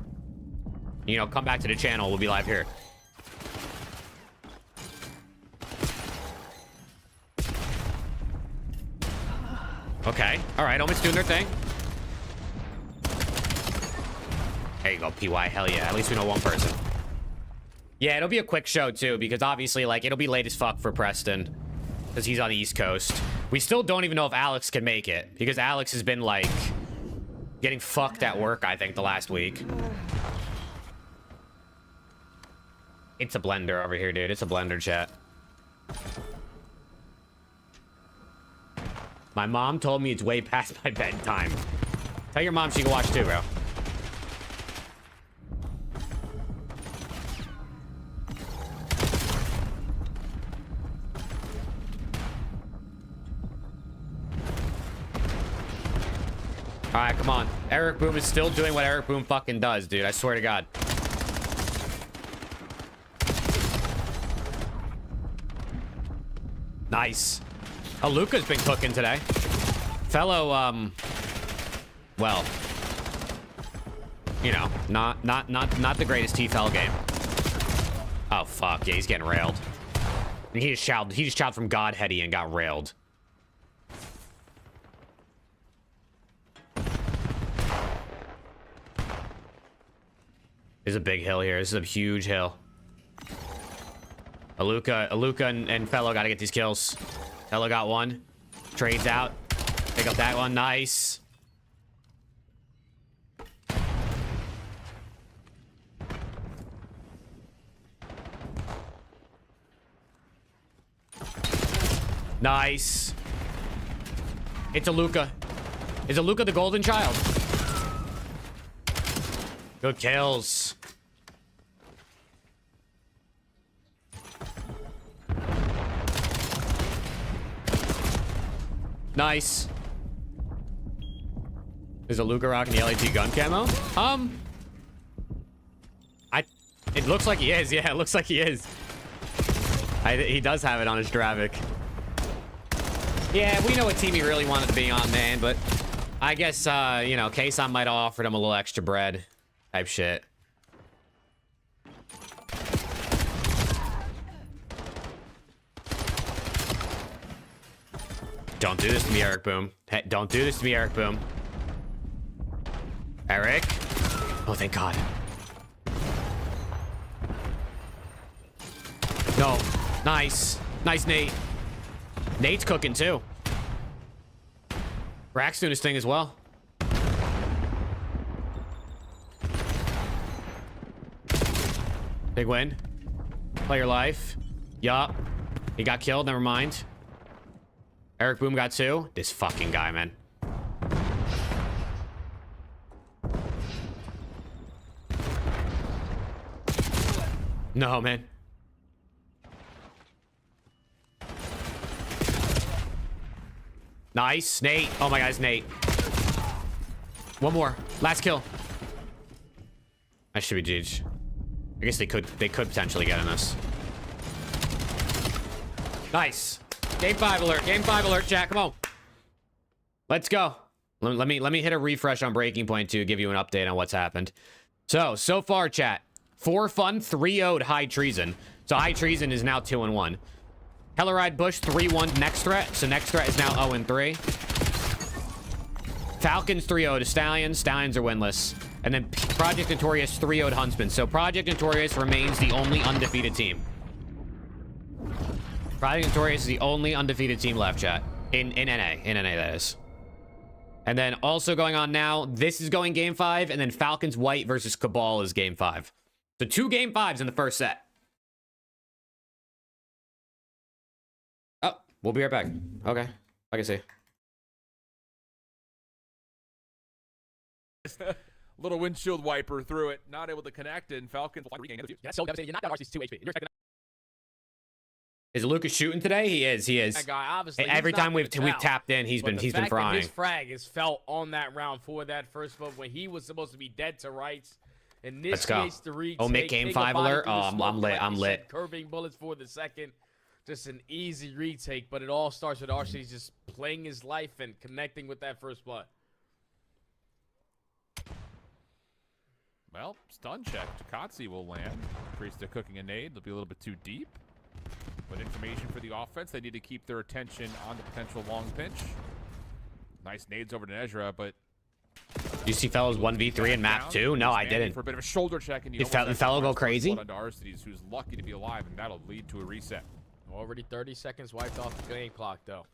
You know, come back to the channel. We'll be live here. Okay. All right. Omit's doing their thing. There you go, PY. Hell yeah. At least we know one person. Yeah, it'll be a quick show, too, because obviously, like, it'll be late as fuck for Preston because he's on the East Coast. We still don't even know if Alex can make it because Alex has been, like, getting fucked at work, I think, the last week. It's a blender over here, dude. It's a blender, chat. My mom told me it's way past my bedtime. Tell your mom she can watch too, bro. All right, come on. Eric Boom is still doing what Eric Boom fucking does, dude. I swear to God. Nice. Oh, Luca's been cooking today. Fellow, well, you know, not the greatest TFL game. Oh fuck, yeah, he's getting railed. And he just shot from Godheady and got railed. There's a big hill here. This is a huge hill. Aluka and Fellow gotta get these kills. Fellow got one. Trades out. Pick up that one. Nice. Nice. It's a Luca. Is a Luca the golden child? Good kills. Nice. Is a Luca rocking the LAT gun camo? It looks like he is. Yeah, it looks like he is. He does have it on his Dravic. Yeah, we know what team he really wanted to be on, man, but I guess, you know, Kason might have offered him a little extra bread type shit. Don't do this to me, Eric Boom. Hey, don't do this to me, Eric Boom. Eric? Oh, thank God. No. Nice. Nice, Nate. Nate's cooking, too. Rack's doing his thing as well. Big win. Play your life. Yup. He got killed. Never mind. Eric Boom got 2. This fucking guy, man. No, man. Nice. Nate. Oh my God, it's Nate. One more. Last kill. That should be GG. I guess they could potentially get in this. Nice. Game 5 alert. Game 5 alert, chat. Come on. Let's go. Let me hit a refresh on Breaking Point to give you an update on what's happened. So far, chat. 4 fun, 3-0'd High Treason. So High Treason is now 2-1. Helleride Bush 3-1 Next Threat. So Next Threat is now 0-3. Falcons 3-0 to Stallions. Stallions are winless. And then Project Notorious 3-0 to Huntsman. So Project Notorious remains the only undefeated team. Project Notorious is the only undefeated team left, chat. In NA. In NA, that is. And then also going on now, this is going game 5. And then Falcons White versus Cabal is game 5. So 2 game 5s in the first set. Oh, we'll be right back. Okay. I can see. Little windshield wiper through it, not able to connect, and Falcons regain the That's so devastating. You're not down RC's 2 HP. You're expecting Is Lucas shooting today? He is. He is. that guy, obviously. Every time we've tapped in, he's been frying. His frag is felt on that round for that first vote when he was supposed to be dead to rights. And this Let's go. creates the retake. Oh, make game 5 alert. Oh, I'm lit. I'm lit. Curving bullets for the second. Just an easy retake, but it all starts with RC just playing his life and connecting with that first blood. Well, stun check. Takatsi will land. Priesta cooking a nade. They'll be a little bit too deep. But information for the offense. They need to keep their attention on the potential long pinch. Nice nades over to Nezra, but... You see fellows 1v3 in map 2? No, I didn't. For a bit of a shoulder check, and Did fellow go crazy? Who's lucky to be alive, and that'll lead to a reset. Already 30 seconds wiped off the game clock, though.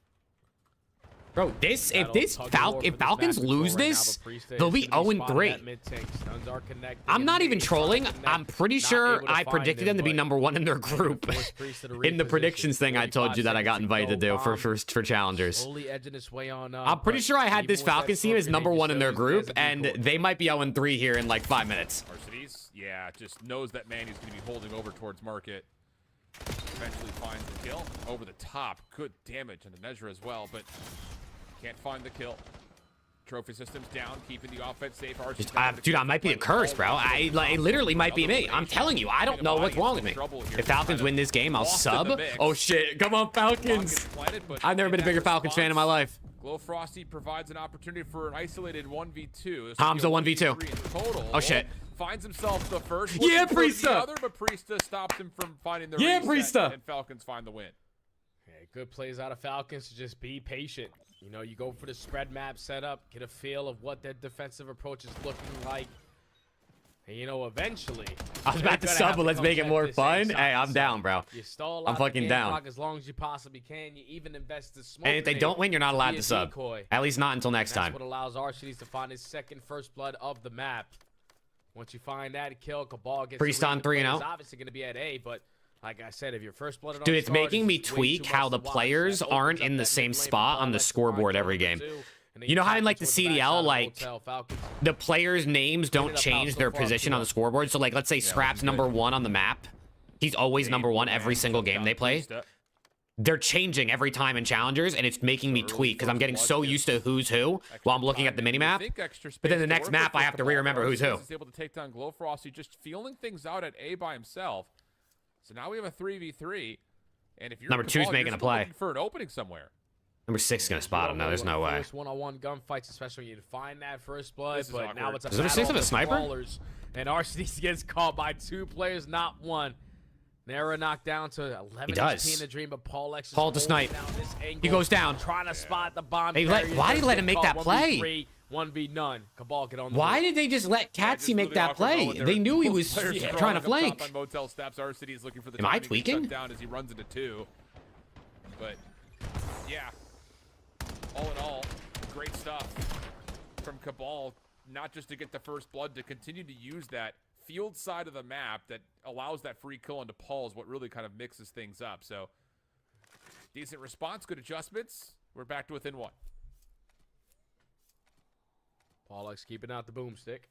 Bro, if Falcons lose this, they'll be 0-3. I'm not even trolling. I'm pretty sure I predicted them to be #1 in their group. In the predictions thing I told you that I got invited to do for challengers. I'm pretty sure I had this Falcons team as #1 in their group, and they might be 0-3 here in like 5 minutes. Arcides, yeah, just knows that man he's going to be holding over towards Market. Eventually finds the kill over the top. Good damage on the Nezra as well, but can't find the kill. Trophy systems down, keeping the offense safe. Dude, I might be a curse, bro. It literally might be me. I'm telling you, I don't know what's wrong with me. If Falcons win this game, I'll sub. Oh shit, come on Falcons. I've never been a bigger Falcons fan in my life. Glow Frosty provides an opportunity for an isolated 1v2. Hamza 1v2. Oh shit. Finds himself the first. Yeah, Priesta. But Priesta stops him from finding the Priesta. And Falcons find the win. Yeah, good plays out of Falcons to just be patient. You know, you go for the spread map setup, get a feel of what their defensive approach is looking like. And, you know, eventually... I was about to sub, but let's make it more fun. Hey, I'm down, bro. You stall I'm fucking down. As long as you possibly can. You even invest the smoke. And if they don't win, you're not allowed to sub. At least not until next time. That's what allows Arcides to find his second first blood of the map. Once you find that kill, Cabal gets... Priest on 3-0. He's obviously going to be at A, but Like I said, if you're first blooded on Dude, it's Stars, making me it's way tweak too how much the to watch. players That aren't opens in up the that same mid lane spot for on the Paul Lex, scoreboard Ryan every Jones game. too, and then You know how in, tap like, the towards backside CDL, of like, Motel Falcons. The players' names don't up change house so their far, position on the 2-0. scoreboard. So, like, let's say Scrap's number 1 on the map. He's always number 1 every single game they play. They're changing every time in challengers, and it's making me tweak because I'm getting so used to who's who while I'm looking at the minimap. But then the next map, I have to re-remember who's who. He's able to take down Glowfrosty, just feeling things out at A by himself. So now we have a 3v3, and if you're Number 2's Cabal, making you're a play. looking for an opening somewhere. Number 6 is gonna spot him. No, there's no way. First one-on-one gunfights, especially when you find that first blood. This is But now awkward. it's a Does number 6 battle have a of the sniper? brawlers, and RCD gets caught by 2 players, not 1. Nara knocked down to 11 He does. HP in the dream, but Paul Lex is Paul to holding snipe. down this angle, He goes down. trying to spot the bomb. Hey, carrier. why did he Does let get him make caught. that play? 1v3, 1v none. Cabal get on the Why board. did they just let Yeah, Catsy just make really that awkward play? moment They there. knew he Both was players trying to crawling up top flank. on Motel Steps. RCD is looking for the Am I timing to get shut tweaking? down as he runs into 2. But yeah, all in all, great stuff from Cabal. Not just to get the first blood, to continue to use that field side of the map that allows that free kill into Paul is what really kind of mixes things up. So decent response, good adjustments. We're back to within 1. Paul Lex keeping out the boomstick.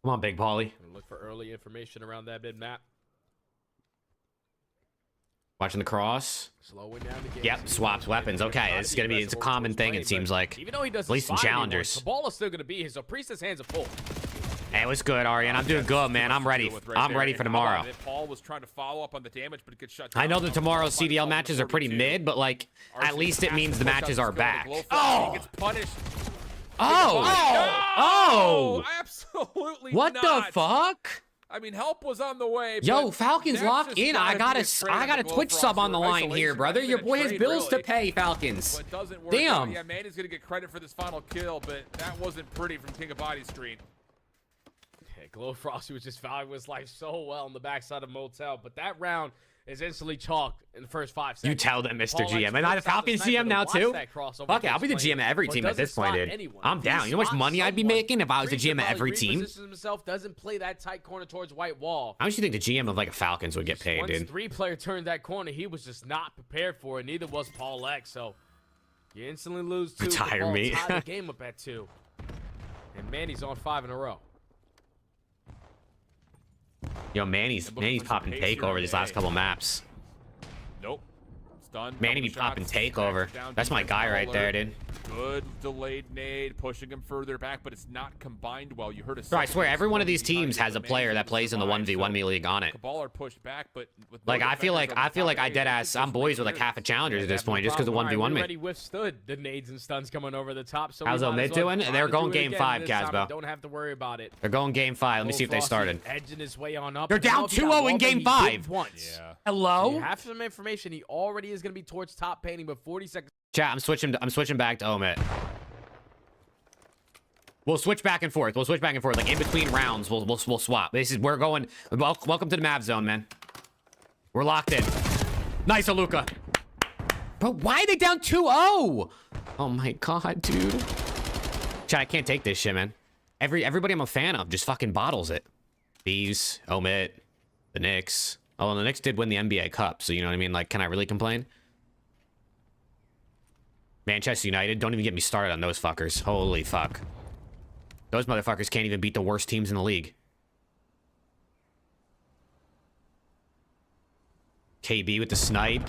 Come on, Big Paulie. Gonna look for early information around that mid map. Watching the cross. Slowing down the game. Yep, swaps weapons. Okay, it's gonna be it's a common thing. It seems like. Even though he doesn't At least in spot anyone, challengers. Cabal is still gonna be here, so Priestess hands are full. Hey, what's good, Arian? I'm doing good, man. I'm ready. I'm ready for tomorrow. Paul was trying to follow up on the damage, but it gets shut down. I know that tomorrow's CDL matches are pretty mid, but like, at least it means the matches are back. Oh! He gets punished. Oh! Absolutely What not. the fuck? I mean, help was on the way. Yo, but Falcons that's lock just in. I gotta got be a trade on the Twitch Glowfrosty sub on the or line here, isolation. brother. That's Your been a boy has trade, bills really. to pay, Falcons. But doesn't work Damn. out. Yeah, Manny's gonna get credit for this final kill, but that wasn't pretty from King of Body Screen. Yeah, Glowfrosty was just valuing his life so well on the backside of Motel, but that round is instantly chalked in the first 5 seconds. You tell them, Mr. Paul Lex GM. Am I the flips out Falcons sniper GM to now watch too? that crossover Fuck it, I'll be the against GM at every but team at doesn't this point, spot dude. anyone. I'm If down. he You know how much spots money I'd be someone, making if I was the Priestess GM at probably every team? repositions himself, doesn't play that tight corner towards white wall. How much do you think the GM of like a Falcons would get paid, Once dude? 3-player turned that corner, he was just not prepared for it. Neither was Paul Lex. So you instantly lose 2. Retire Cabal me. tied the game up at 2. And Manny's on 5 in a row. Yo, Manny's looking for some popping pace here takeover in these the last A. couple maps. Nope. It's done. Manny be Couple of popping shots. takeover. Down That's my defense guy right brawler. there, dude. Good delayed nade, pushing him further back, but it's not combined well. You heard a Bro, I swear, every one of these behind teams it, has a but player Manny that plays in the survived, 1v1 so me league on it. Cabal are pushed back, but with no Like I feel like defenders on the top I A, dead they ass. could I'm just boys make with like sure. half a challengers at Yeah, this no point, just because the problem. 1v1 We me. already withstood the nades and stuns coming over the top. So How's we the might mid as well doing? try They're to going do it game again 5, this time. Casbo. Don't have to worry about it. They're going game 5. Let me see if they Glowfrosty started. edging his way on up. They're I don't know down if he got 2-0 in wallbang. game He 5. did once. Yeah. You Hello? have some information. He already is going to be towards top painting, but 40 seconds. Chat, I'm switching back to Omit. We'll switch back and forth. Like in between rounds, we'll swap. We're going. Welcome to the map zone, man. We're locked in. Nice, Aluka. Bro, why are they down 2-0? Oh my god, dude. Chat, I can't take this shit, man. Everybody I'm a fan of just fucking bottles it. Thieves, Omit, the Knicks. Oh, and the Knicks did win the NBA Cup, so you know what I mean? Like, can I really complain? Manchester United, don't even get me started on those fuckers. Holy fuck. Those motherfuckers can't even beat the worst teams in the league. KB with the snipe.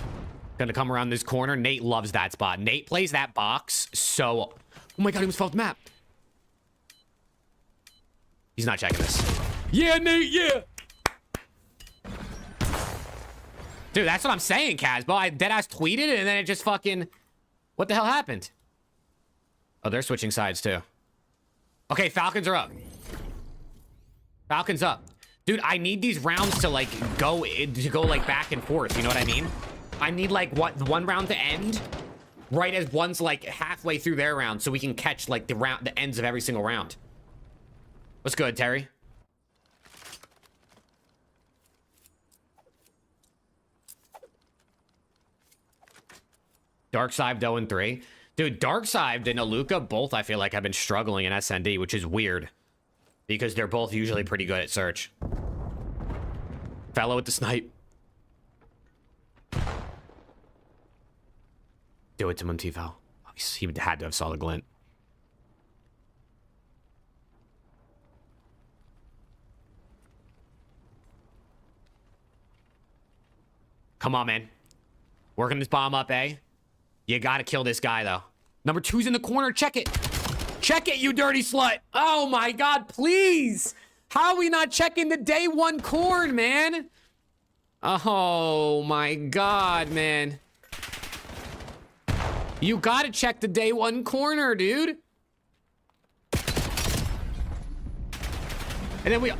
Gonna come around this corner. Nate loves that spot. Nate plays that box so... Oh my god, he was felt map. He's not checking this. Yeah, Nate, yeah! Dude, that's what I'm saying, Casbo. I deadass tweeted it and then it just fucking... What the hell happened? Oh, they're switching sides too. Okay, Falcons are up. Falcons up. Dude, I need these rounds to like go like back and forth, you know what I mean? I need like one round to end right as one's like halfway through their round so we can catch like the ends of every single round. What's good, Terry? Darkside 0-3. Dude, Darkside and Aluka both I feel like have been struggling in SND, which is weird. Because they're both usually pretty good at search. Bello with the snipe. Do it to him, T-Val. Oh, he had to have saw the glint. Come on, man. Working this bomb up, eh? You gotta kill this guy, though. Number 2's in the corner. Check it. Check it, you dirty slut. Oh, my God, please. How are we not checking the day 1 corn, man? Oh, my God, man. You gotta check the day 1 corner, dude. And then we...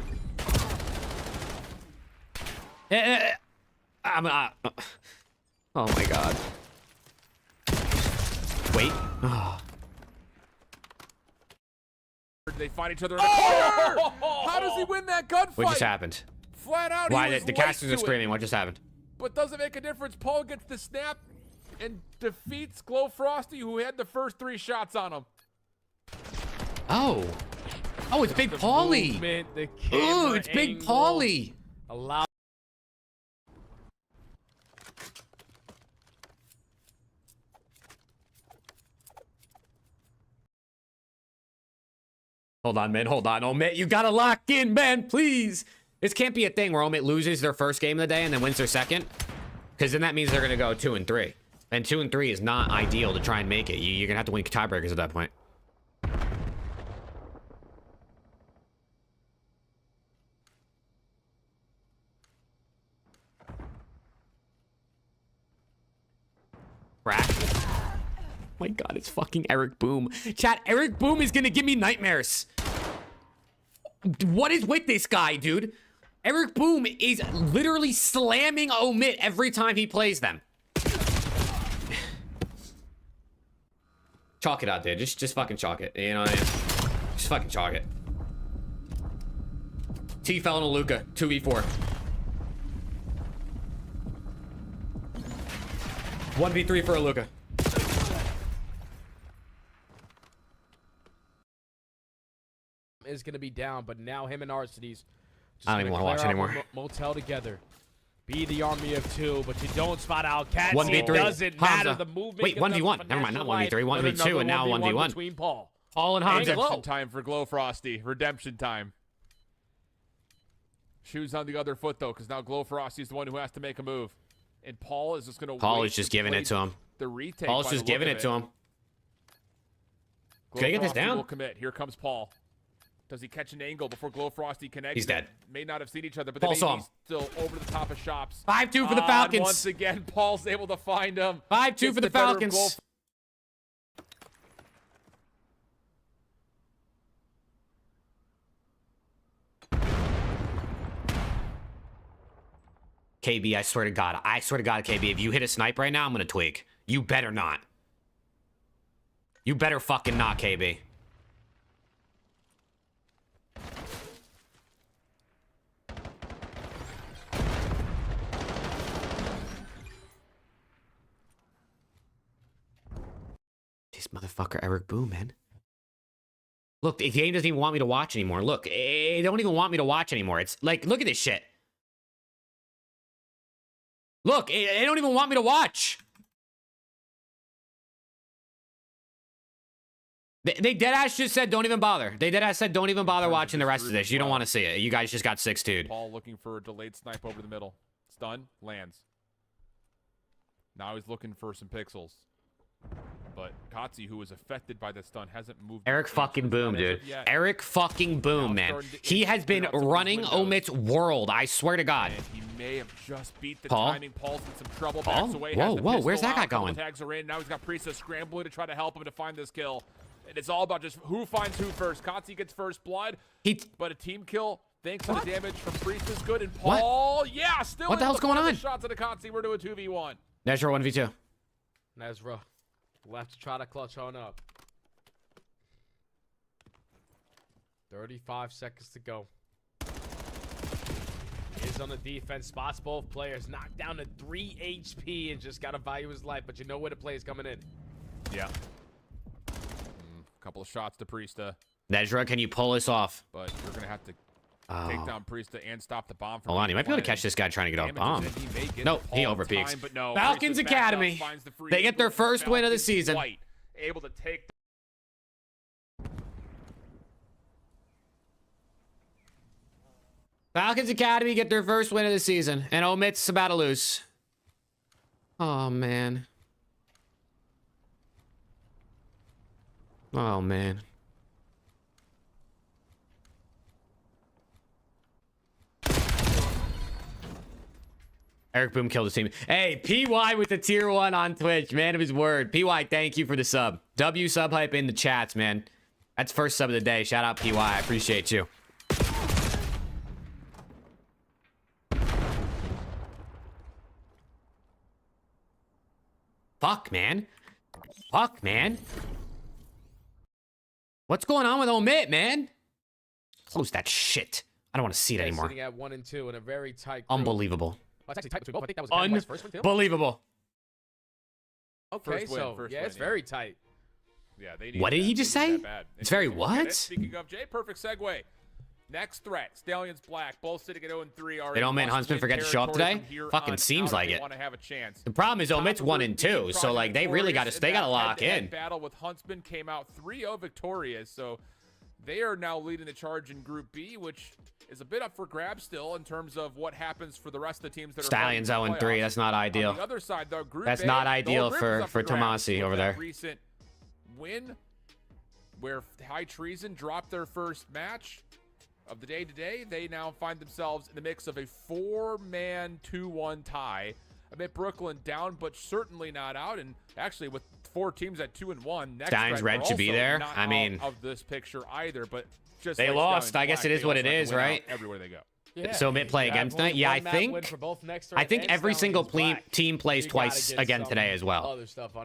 Oh my God. Wait. Oh. They find each other in the corner. How does he win that gunfight? What just happened? Flat out. Why the casters are screaming? What just happened? But doesn't make a difference. Paul gets the snap and defeats Glowfrosty, who had the first 3 shots on him. Oh. Oh, it's Big Paulie. Ooh, it's Big Paulie. Allow. Hold on, man. Hold on. Omit, you gotta lock in, man. Please. This can't be a thing where Omit loses their first game of the day and then wins their second. Because then that means they're gonna go 2 and 3. And 2 and 3 is not ideal to try and make it. You're gonna have to win tiebreakers at that point. Crack. Oh my God, it's fucking Eric Boom. Chat, Eric Boom is gonna give me nightmares. What is with this guy, dude? Eric Boom is literally slamming Omit every time he plays them. Chalk it out, dude. Just fucking chalk it. You know what I mean? Just fucking chalk it. T fell on a Luca. 2v4. 1v3 for a Luca. Is going to be down, but now him and Arcades I don't even want to watch anymore. Motel together. Be the army of 2, but you don't spot out Cat. 1v3. Doesn't matter. Hamza. The movement. Wait, 1v1. Never mind, not 1v3. 1v2 and now 1v1. Between Paul. Paul and Hamza. Redemption time for Glowfrosty. Redemption time. Shoes on the other foot, though, because now Glowfrosty is the one who has to make a move. And Paul is just going to Paul is just giving it to him. The retake. Paul's just giving it to him. Can I get this down? Will commit. Here comes Paul. Does he catch an angle before Glowfrosty connects? He's dead. May not have seen each other, but Paul he's saw him. Still over the top of shops. 5-2 for the Falcons. Once again, Paul's able to find him. 5-2 for the Falcons. KB, I swear to God, KB, if you hit a snipe right now, I'm gonna twig. You better not. You better fucking not, KB. This motherfucker Eric Boom, man. Look, the game doesn't even want me to watch anymore. Look, they don't even want me to watch anymore. It's like, look at this shit. Look, they don't even want me to watch. They deadass just said don't even bother. They deadass said don't even bother watching the rest of this. You don't want to see it. You guys just got 6-2'd. Paul looking for a delayed snipe over the middle. Stun, lands. Now he's looking for some pixels. But Kotze, who was affected by the stun, hasn't moved. Eric fucking Boom, dude. Eric fucking Boom, man. He has been running Omit's world. I swear to God. And he may have just beat the Paul? timing. Paul's in some trouble. Paul? Backs away, Whoa, where's that guy going? Tags are in. Now he's got Priestess scrambling to try to help him to find this kill. And it's all about just who finds who first. Kotze gets first blood, but a team kill thanks to the damage from Priestess. Good, and Paul, yeah, still. What the hell's going on? Shots at the Kotze. We're doing 2v1. Nezra 1v2. Nezra left to try to clutch on up. 35 seconds to go. Is on the defense, spots both players, knocked down to 3 HP and just got to value his life, but you know where the play is coming in. Yeah. Couple of shots to Priesta. Nezra, can you pull this off? But you're going to have to take down Priesta and stop the bomb from Hold on, he might be able to catch this guy trying to get a bomb. Nope, he overpeaks. No, Falcons Academy. They get their first win of the season. White, able to take. Falcons Academy get their first win of the season, and Omit's about to lose. Oh, man. Oh, man. Eric Boom killed his team. Hey, PY with the tier 1 on Twitch. Man of his word. PY, thank you for the sub. W sub hype in the chats, man. That's first sub of the day. Shout out PY. I appreciate you. Fuck, man. Fuck, man. What's going on with Omit, man? Close that shit. I don't want to see it anymore. Sitting at 1 and 2 in a very tight group. Unbelievable. Well, it's actually tight between both. I think that was Kenway's first one, too. Unbelievable. Okay, so yeah, it's very tight. Yeah, they need What did he just say? bad. It's very what? Speaking of Jay, perfect segue. Next threat, Stallions Black, both sitting at 0-3. Did Omit and Huntsman forget to show up today? Fucking seems like it. Have a chance. The problem is Omit's 1 and 2, so like they really got to lock in. Battle with Huntsman came out 3-0 victorious, so they are now leading the charge in Group B, which is a bit up for grabs still in terms of what happens for the rest of the teams that are Stallions 0-3. That's not ideal. On the other side, though, Group That's A, not ideal for grabs Tomasi over there. Recent win where High Treason dropped their first match of the day today. They now find themselves in the mix of a 4-man 2-1 tie. Amid Brooklyn down, but certainly not out. And actually, with 4 teams at 2-1, next Stallions Red should be there. I mean, of this picture either, but just they like lost. Stallions I guess Black, it is they what also it have is, to win out right? everywhere they go. Yeah. So Omit play against tonight. Yeah, I think every single team plays twice again today as well.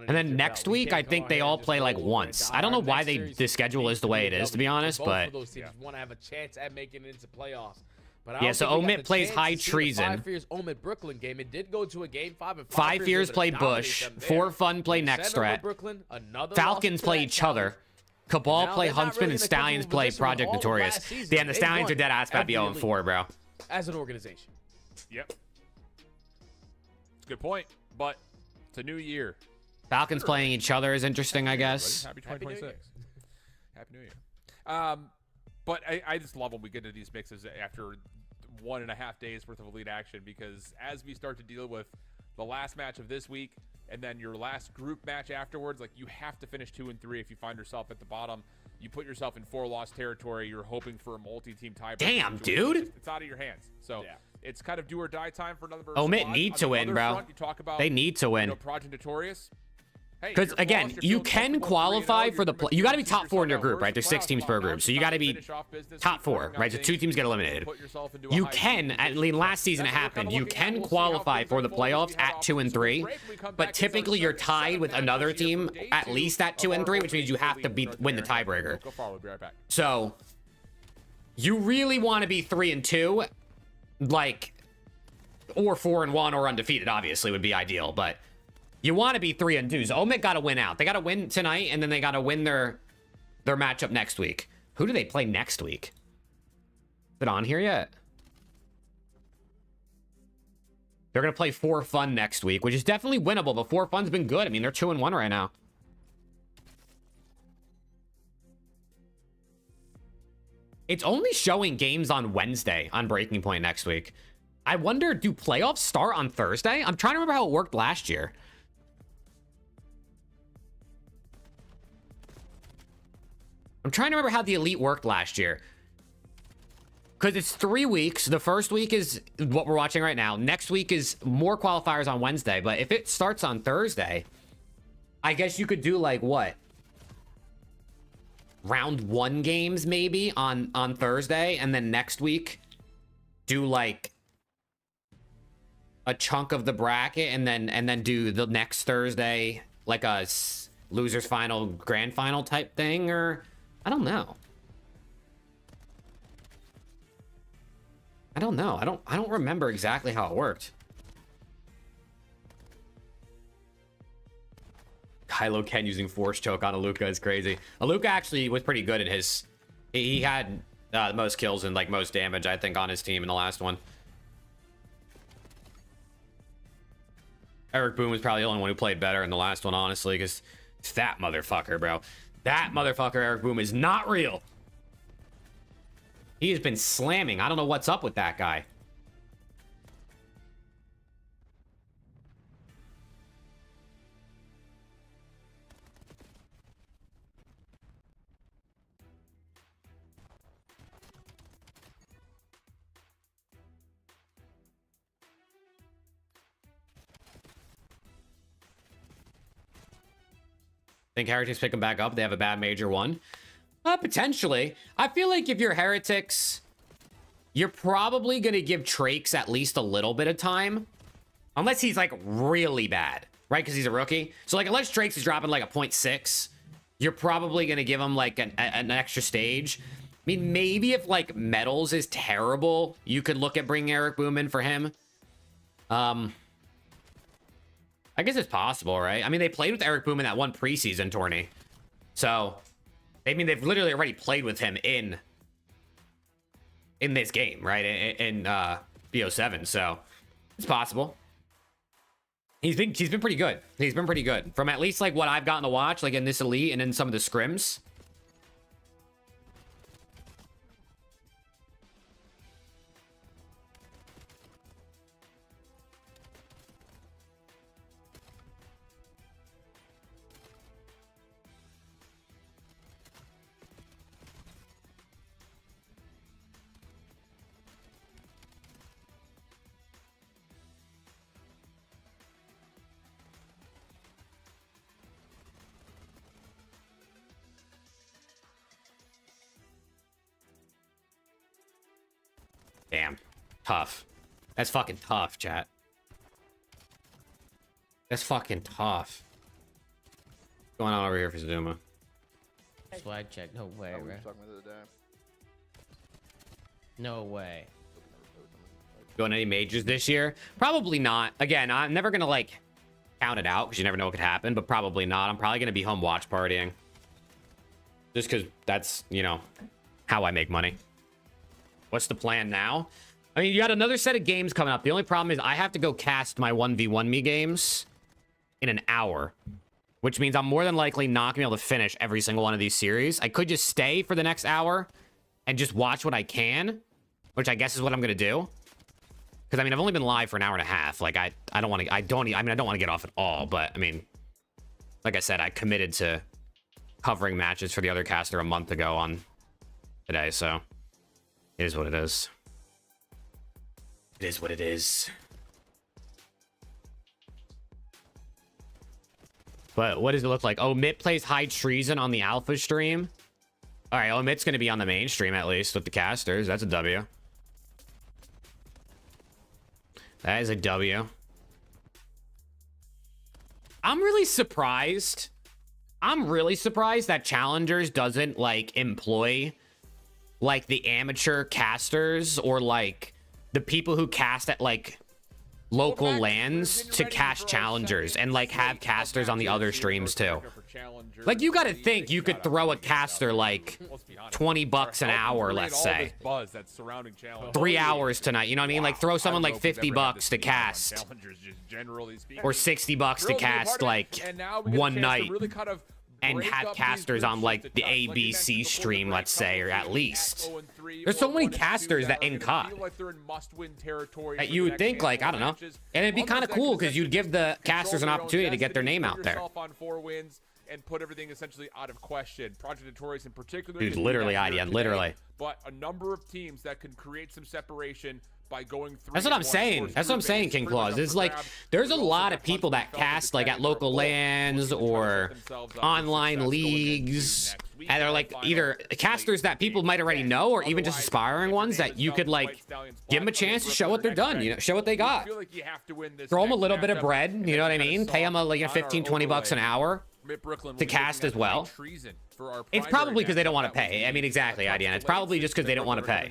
And then next week, I think they all play like once. I don't know why the schedule is the way it is, to be honest, but those teams want to have a chance at making it into playoffs. But yeah, so Omit plays High Treason. 5 Fears Omit Brooklyn game. It did go to a game 5. And 5 Fears play Bush. 4 Fun play Next Threat. Falcons play each other. Cabal play Huntsman, and Stallions play Project Notorious. Damn, the Stallions are dead ass about to be 0-4, bro. As an organization. Yep. It's a good point, but it's a new year. Falcons playing each other is interesting, I guess. Happy 2026. Happy New Year. But I just love when we get into these mixes after 1.5 days worth of elite action, because as we start to deal with the last match of this week and then your last group match afterwards, like, you have to finish 2 and 3 if you find yourself at the bottom. You put yourself in 4-loss territory. You're hoping for a multi-team tie. Damn, dude. It's out of your hands. So it's kind of do or die time for another. Omit need to win, bro. They need to win. Project Notorious. Because again, you can qualify for the you got to be top 4 in your group, right? There's 6 teams per group, so you got to be top 4, right? So 2 teams get eliminated. You can, at least last season it happened, you can qualify for the playoffs at 2 and 3, but typically you're tied with another team at least at 2 and 3, which means you have to win the tiebreaker. So you really want to be 3 and 2, like, or 4 and 1 or undefeated. Obviously would be ideal, but you want to be 3 and 2. So Omit got to win out. They got to win tonight, and then they got to win their matchup next week. Who do they play next week? Is it on here yet? They're going to play 4 Fun next week, which is definitely winnable, but 4 Fun's been good. I mean, they're 2 and 1 right now. It's only showing games on Wednesday on Breaking Point next week. I wonder, do playoffs start on Thursday? I'm trying to remember how it worked last year. I'm trying to remember how the Elite worked last year. Because it's 3 weeks. The first week is what we're watching right now. Next week is more qualifiers on Wednesday. But if it starts on Thursday, I guess you could do like what? Round 1 games maybe on Thursday. And then next week do like a chunk of the bracket. And then do the next Thursday like a losers final, grand final type thing. Or I don't know. I don't know. I don't remember exactly how it worked. Kylo Ken using Force Choke on Aluka is crazy. Aluka actually was pretty good in his... He had The most kills and like most damage, I think, on his team in the last one. Eric Boom was probably the only one who played better in the last one, honestly, because it's that motherfucker, bro. That motherfucker, Eric Boom, is not real. He has been slamming. I don't know what's up with that guy. Think Heretics pick them back up? They have a bad major one? Potentially. I feel like if you're Heretics, you're probably going to give Trakes at least a little bit of time. Unless he's, like, really bad, right? Because he's a rookie. So, like, unless Trakes is dropping, like, a 0.6, you're probably going to give him, like, an extra stage. I mean, maybe if, like, Metals is terrible, you could look at bringing Eric Boom in for him. I guess it's possible, right? I mean, they played with Eric Boom in that one preseason tourney. So, I mean, they've literally already played with him in this game, right? In BO7, so it's possible. He's been pretty good. He's been pretty good. From at least, like, what I've gotten to watch, like, in this Elite and in some of the scrims. Damn. Tough. That's fucking tough, chat. That's fucking tough. What's going on over here for Zuma? Swag check. No way, bro. No way. Going any majors this year? Probably not. Again, I'm never gonna like count it out because you never know what could happen, but probably not. I'm probably gonna be home watch partying. Just because that's, you know, how I make money. What's the plan now? I mean, you got another set of games coming up. The only problem is I have to go cast my 1v1 me games in an hour, which means I'm more than likely not gonna be able to finish every single one of these series. I could just stay for the next hour and just watch what I can, which I guess is what I'm gonna do. Because I mean, I've only been live for an hour and a half. Like I don't want to. I don't want to get off at all. But I mean, like I said, I committed to covering matches for the other caster a month ago on today, so. It is what it is. It is what it is. But what does it look like? Oh, Mitt plays High Treason on the Alpha stream. All right, Mitt's going to be on the main stream at least with the casters. That's a W. That is a W. I'm really surprised. That Challengers doesn't, like, employ like the amateur casters or like the people who cast at like local lands to cast challengers and like have casters on the other streams too. Like you got to think you could throw a caster like $20 an hour, let's say 3 hours tonight, you know what I mean? Like throw someone like $50 to cast or $60 to cast like one night and have casters on like the ABC stream, let's say, or at least. There's so many casters that in COD that you would think, like, I don't know. And it'd be kind of cool because you'd give the casters an opportunity to get their name out there. And put everything essentially out of question. Project Notorious in particular. Dude, literally, IDN, literally. But a number of teams that can create some separation by going through. That's what I'm saying. That's what I'm saying, King Claus. It's like there's a lot of people that cast like at local lands or online leagues, and they're like either casters that people might already know or even just aspiring ones that you could like give them a chance to show what they're done, you know, show what they got. Throw them a little bit of bread, you know what I mean? Pay them like $15-20 an hour to cast as well. It's probably because they don't want to pay. I mean, exactly, IDN. It's probably just because they don't want to pay.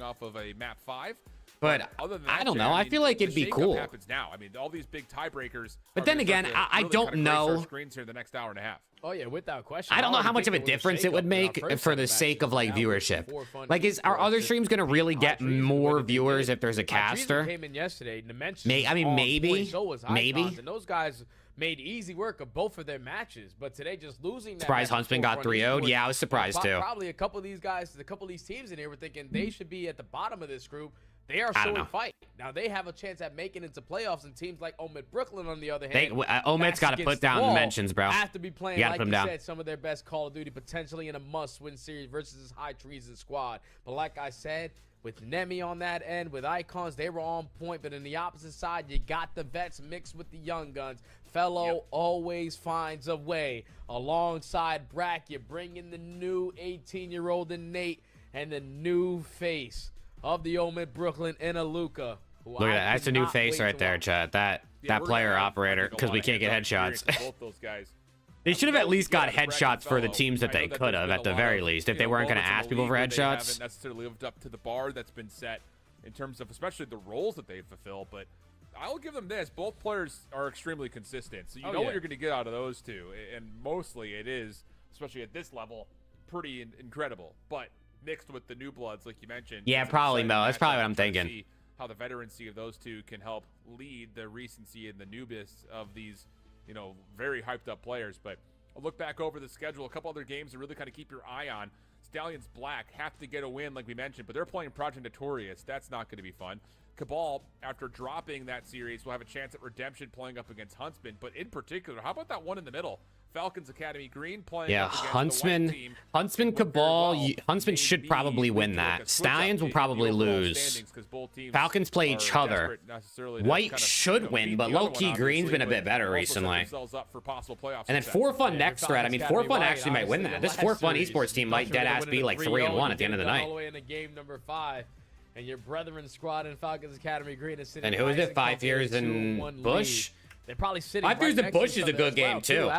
But I don't know. I feel like it'd be cool. I mean, all these big tiebreakers. But then again, I don't know. Screens here the next hour and a half. Oh yeah, without question. I don't know how much of a difference it would make for the sake of like viewership. Like, are other streams gonna really get more viewers if there's a caster? Came in yesterday. I mean, maybe. And those guys made easy work of both of their matches, but today just losing. Surprised Huntsman got 3-0'd. Yeah, I was surprised too. Probably a couple of these guys, a couple of these teams in here were thinking they should be at the bottom of this group. They are showing fight. Now they have a chance at making it into playoffs, and teams like Omid Brooklyn, on the other hand, Omid's got to put down the mentions, bro. Have to be playing, like you said, some of their best Call of Duty, potentially in a must-win series versus this High Treason squad. But like I said, with Nemi on that end, with Icons, they were on point. But in the opposite side, you got the vets mixed with the young guns. Fellow always finds a way. Alongside Brack, you bring in the new 18-year-old in Nate and the new face of the Omid Brooklyn in Aluka. Look at that. That's a new face right there, chat. That player operator, because we can't get headshots. Both those guys. They should have at least got headshots for the teams that they could have, at the very least, if they weren't going to ask people for headshots. They haven't necessarily lived up to the bar that's been set in terms of especially the roles that they fulfill, but I'll give them this. Both players are extremely consistent, so you know what you're going to get out of those two, and mostly it is, especially at this level, pretty incredible. But mixed with the new bloods, like you mentioned. Yeah, probably, Mo. That's probably what I'm thinking. See how the veterancy of those two can help lead the recency and the newbie of these, you know, very hyped up players. But I'll look back over the schedule. A couple other games to really kind of keep your eye on. Stallions Black have to get a win, like we mentioned, but they're playing Project Notorious. That's not going to be fun. Cabal, after dropping that series, will have a chance at redemption playing up against Huntsman. But in particular, how about that one in the middle? Falcons Academy Green playing up against Huntsman, the white team. Huntsman Cabal, Huntsman should probably win that. Stallions will probably lose. Falcons play each other. White should win, but low-key Green's been a bit better recently. And then 4Fun next threat. I mean, 4Fun actually might win that. This 4Fun esports team might dead-ass be like 3-1 at the end of the night. All the way into game number 5. And your brethren squad in Falcons Academy Green is sitting. And who is it? 5 years in Bush? They're probably sitting. 5 years in Bush is a good game too.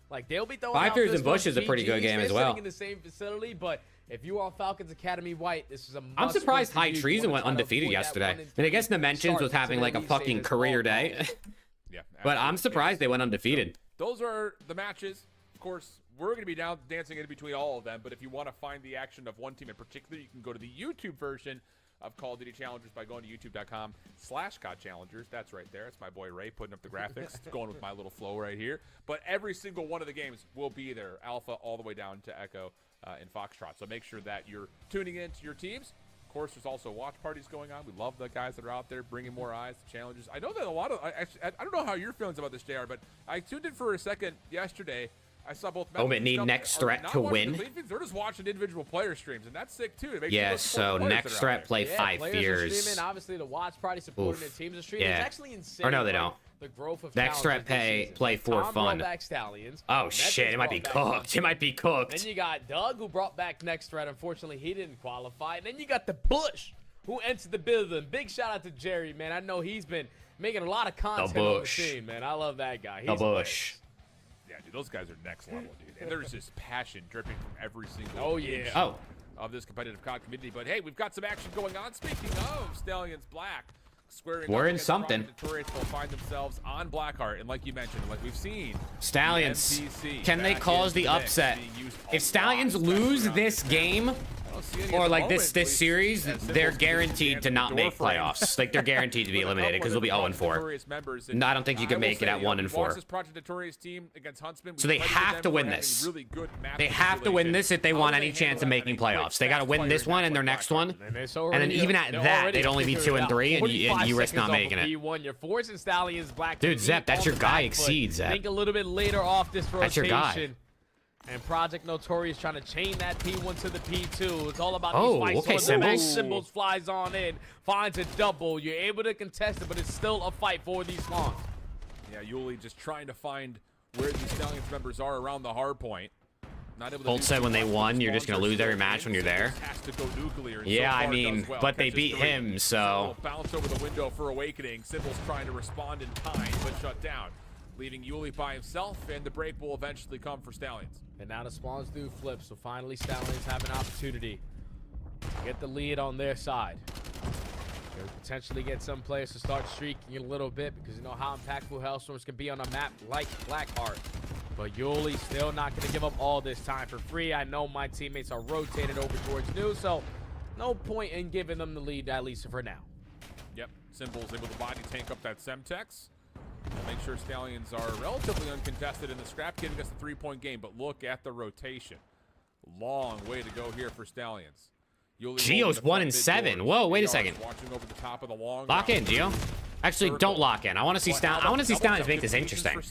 Like they'll be throwing 5 years in Bush is a pretty good game as well. In the same facility, but if you are Falcons Academy White, this is a. I'm surprised High Treason went undefeated yesterday. And I guess Dimensions was having like a fucking career day. Yeah, but I'm surprised they went undefeated. Those are the matches. Of course, we're going to be now dancing in between all of them. But if you want to find the action of one team in particular, you can go to the YouTube version of Call of Duty Challengers by going to youtube.com/COD-Challengers. That's right there. It's my boy Ray putting up the graphics, going with my little flow right here. But every single one of the games will be there, Alpha all the way down to Echo and Foxtrot. So make sure that you're tuning into your teams. Of course, there's also watch parties going on. We love the guys that are out there bringing more eyes to challenges. I know that a lot of I don't know how your feelings about this, JR, but I tuned in for a second yesterday. I saw both. Omid need next threat to win. They're just watching individual player streams, and that's sick too. Yeah, so next threat play 5 years. Obviously, the watch party supporting their teams are streaming. Yeah. It's actually insane. Or no, they don't. The growth of next threat play 4Fun. Stallions. Oh shit, it might be cooked. It might be cooked. Then you got Doug, who brought back next threat. Unfortunately, he didn't qualify. And then you got the Bush, who entered the building. Big shout out to Jerry, man. I know he's been making a lot of content on the scene, man. I love that guy. The Bush. Yeah, dude, those guys are next level, dude. And there's just passion dripping from every single inch of this competitive COD community. But hey, we've got some action going on. Speaking of Stallions Black, squaring we're up in something. Notorious will find themselves on Blackheart, and like you mentioned, like we've seen, Stallions, can they cause the upset? If Stallions lose this game, or like this series, they're guguaranteed to not make playoffs. Like they're guaranteed to be eliminated because they'll be 0-4. No, I don't think you can make it at 1-4. So they have to win this. They have to win this if they want any chance of making playoffs. They got to win this one and their next one, and then even at that, they'd only be 2-3, and you risk not making it. You're forcing Stallions Black. Dude, Zep, that's your guy. Exceeds Zep. Think a little bit later off this rotation. That's your guy. And Project Notorious trying to chain that P1 to the P2. It's all about these fights. Symbols. Symbols flies on in, finds a double. You're able to contest it, but it's still a fight for these spawns. Yeah, Yuli just trying to find where these Stallions members are around the hard point. Bolt said when they won, you're just going to lose every match when you're there. Yeah, I mean, but they beat him, so. Bounce over the window for Awakening. Symbols trying to respond in time, but shut down, leaving Yuli by himself, and the break will eventually come for Stallions. And now the spawns do flip, so finally Stallions have an opportunity to get the lead on their side. They'll potentially get some players to start streaking a little bit because you know how impactful Hellstorms can be on a map like Blackheart. But Yuli still not going to give up all this time for free. I know my teammates are rotated over towards New, so no point in giving them the lead, at least for now. Yep, Symbols able to body tank up that Semtex. Make sure Stallions are relatively uncontested in the scrap, giving us a 3-point game. But look at the rotation. Long way to go here for Stallions. Geo's 1 and 7. Whoa, wait a second. Watching over the top of the long lock in, Geo. Actually, don't lock in. I want to see Stallions. I want to see Stallions make this interesting.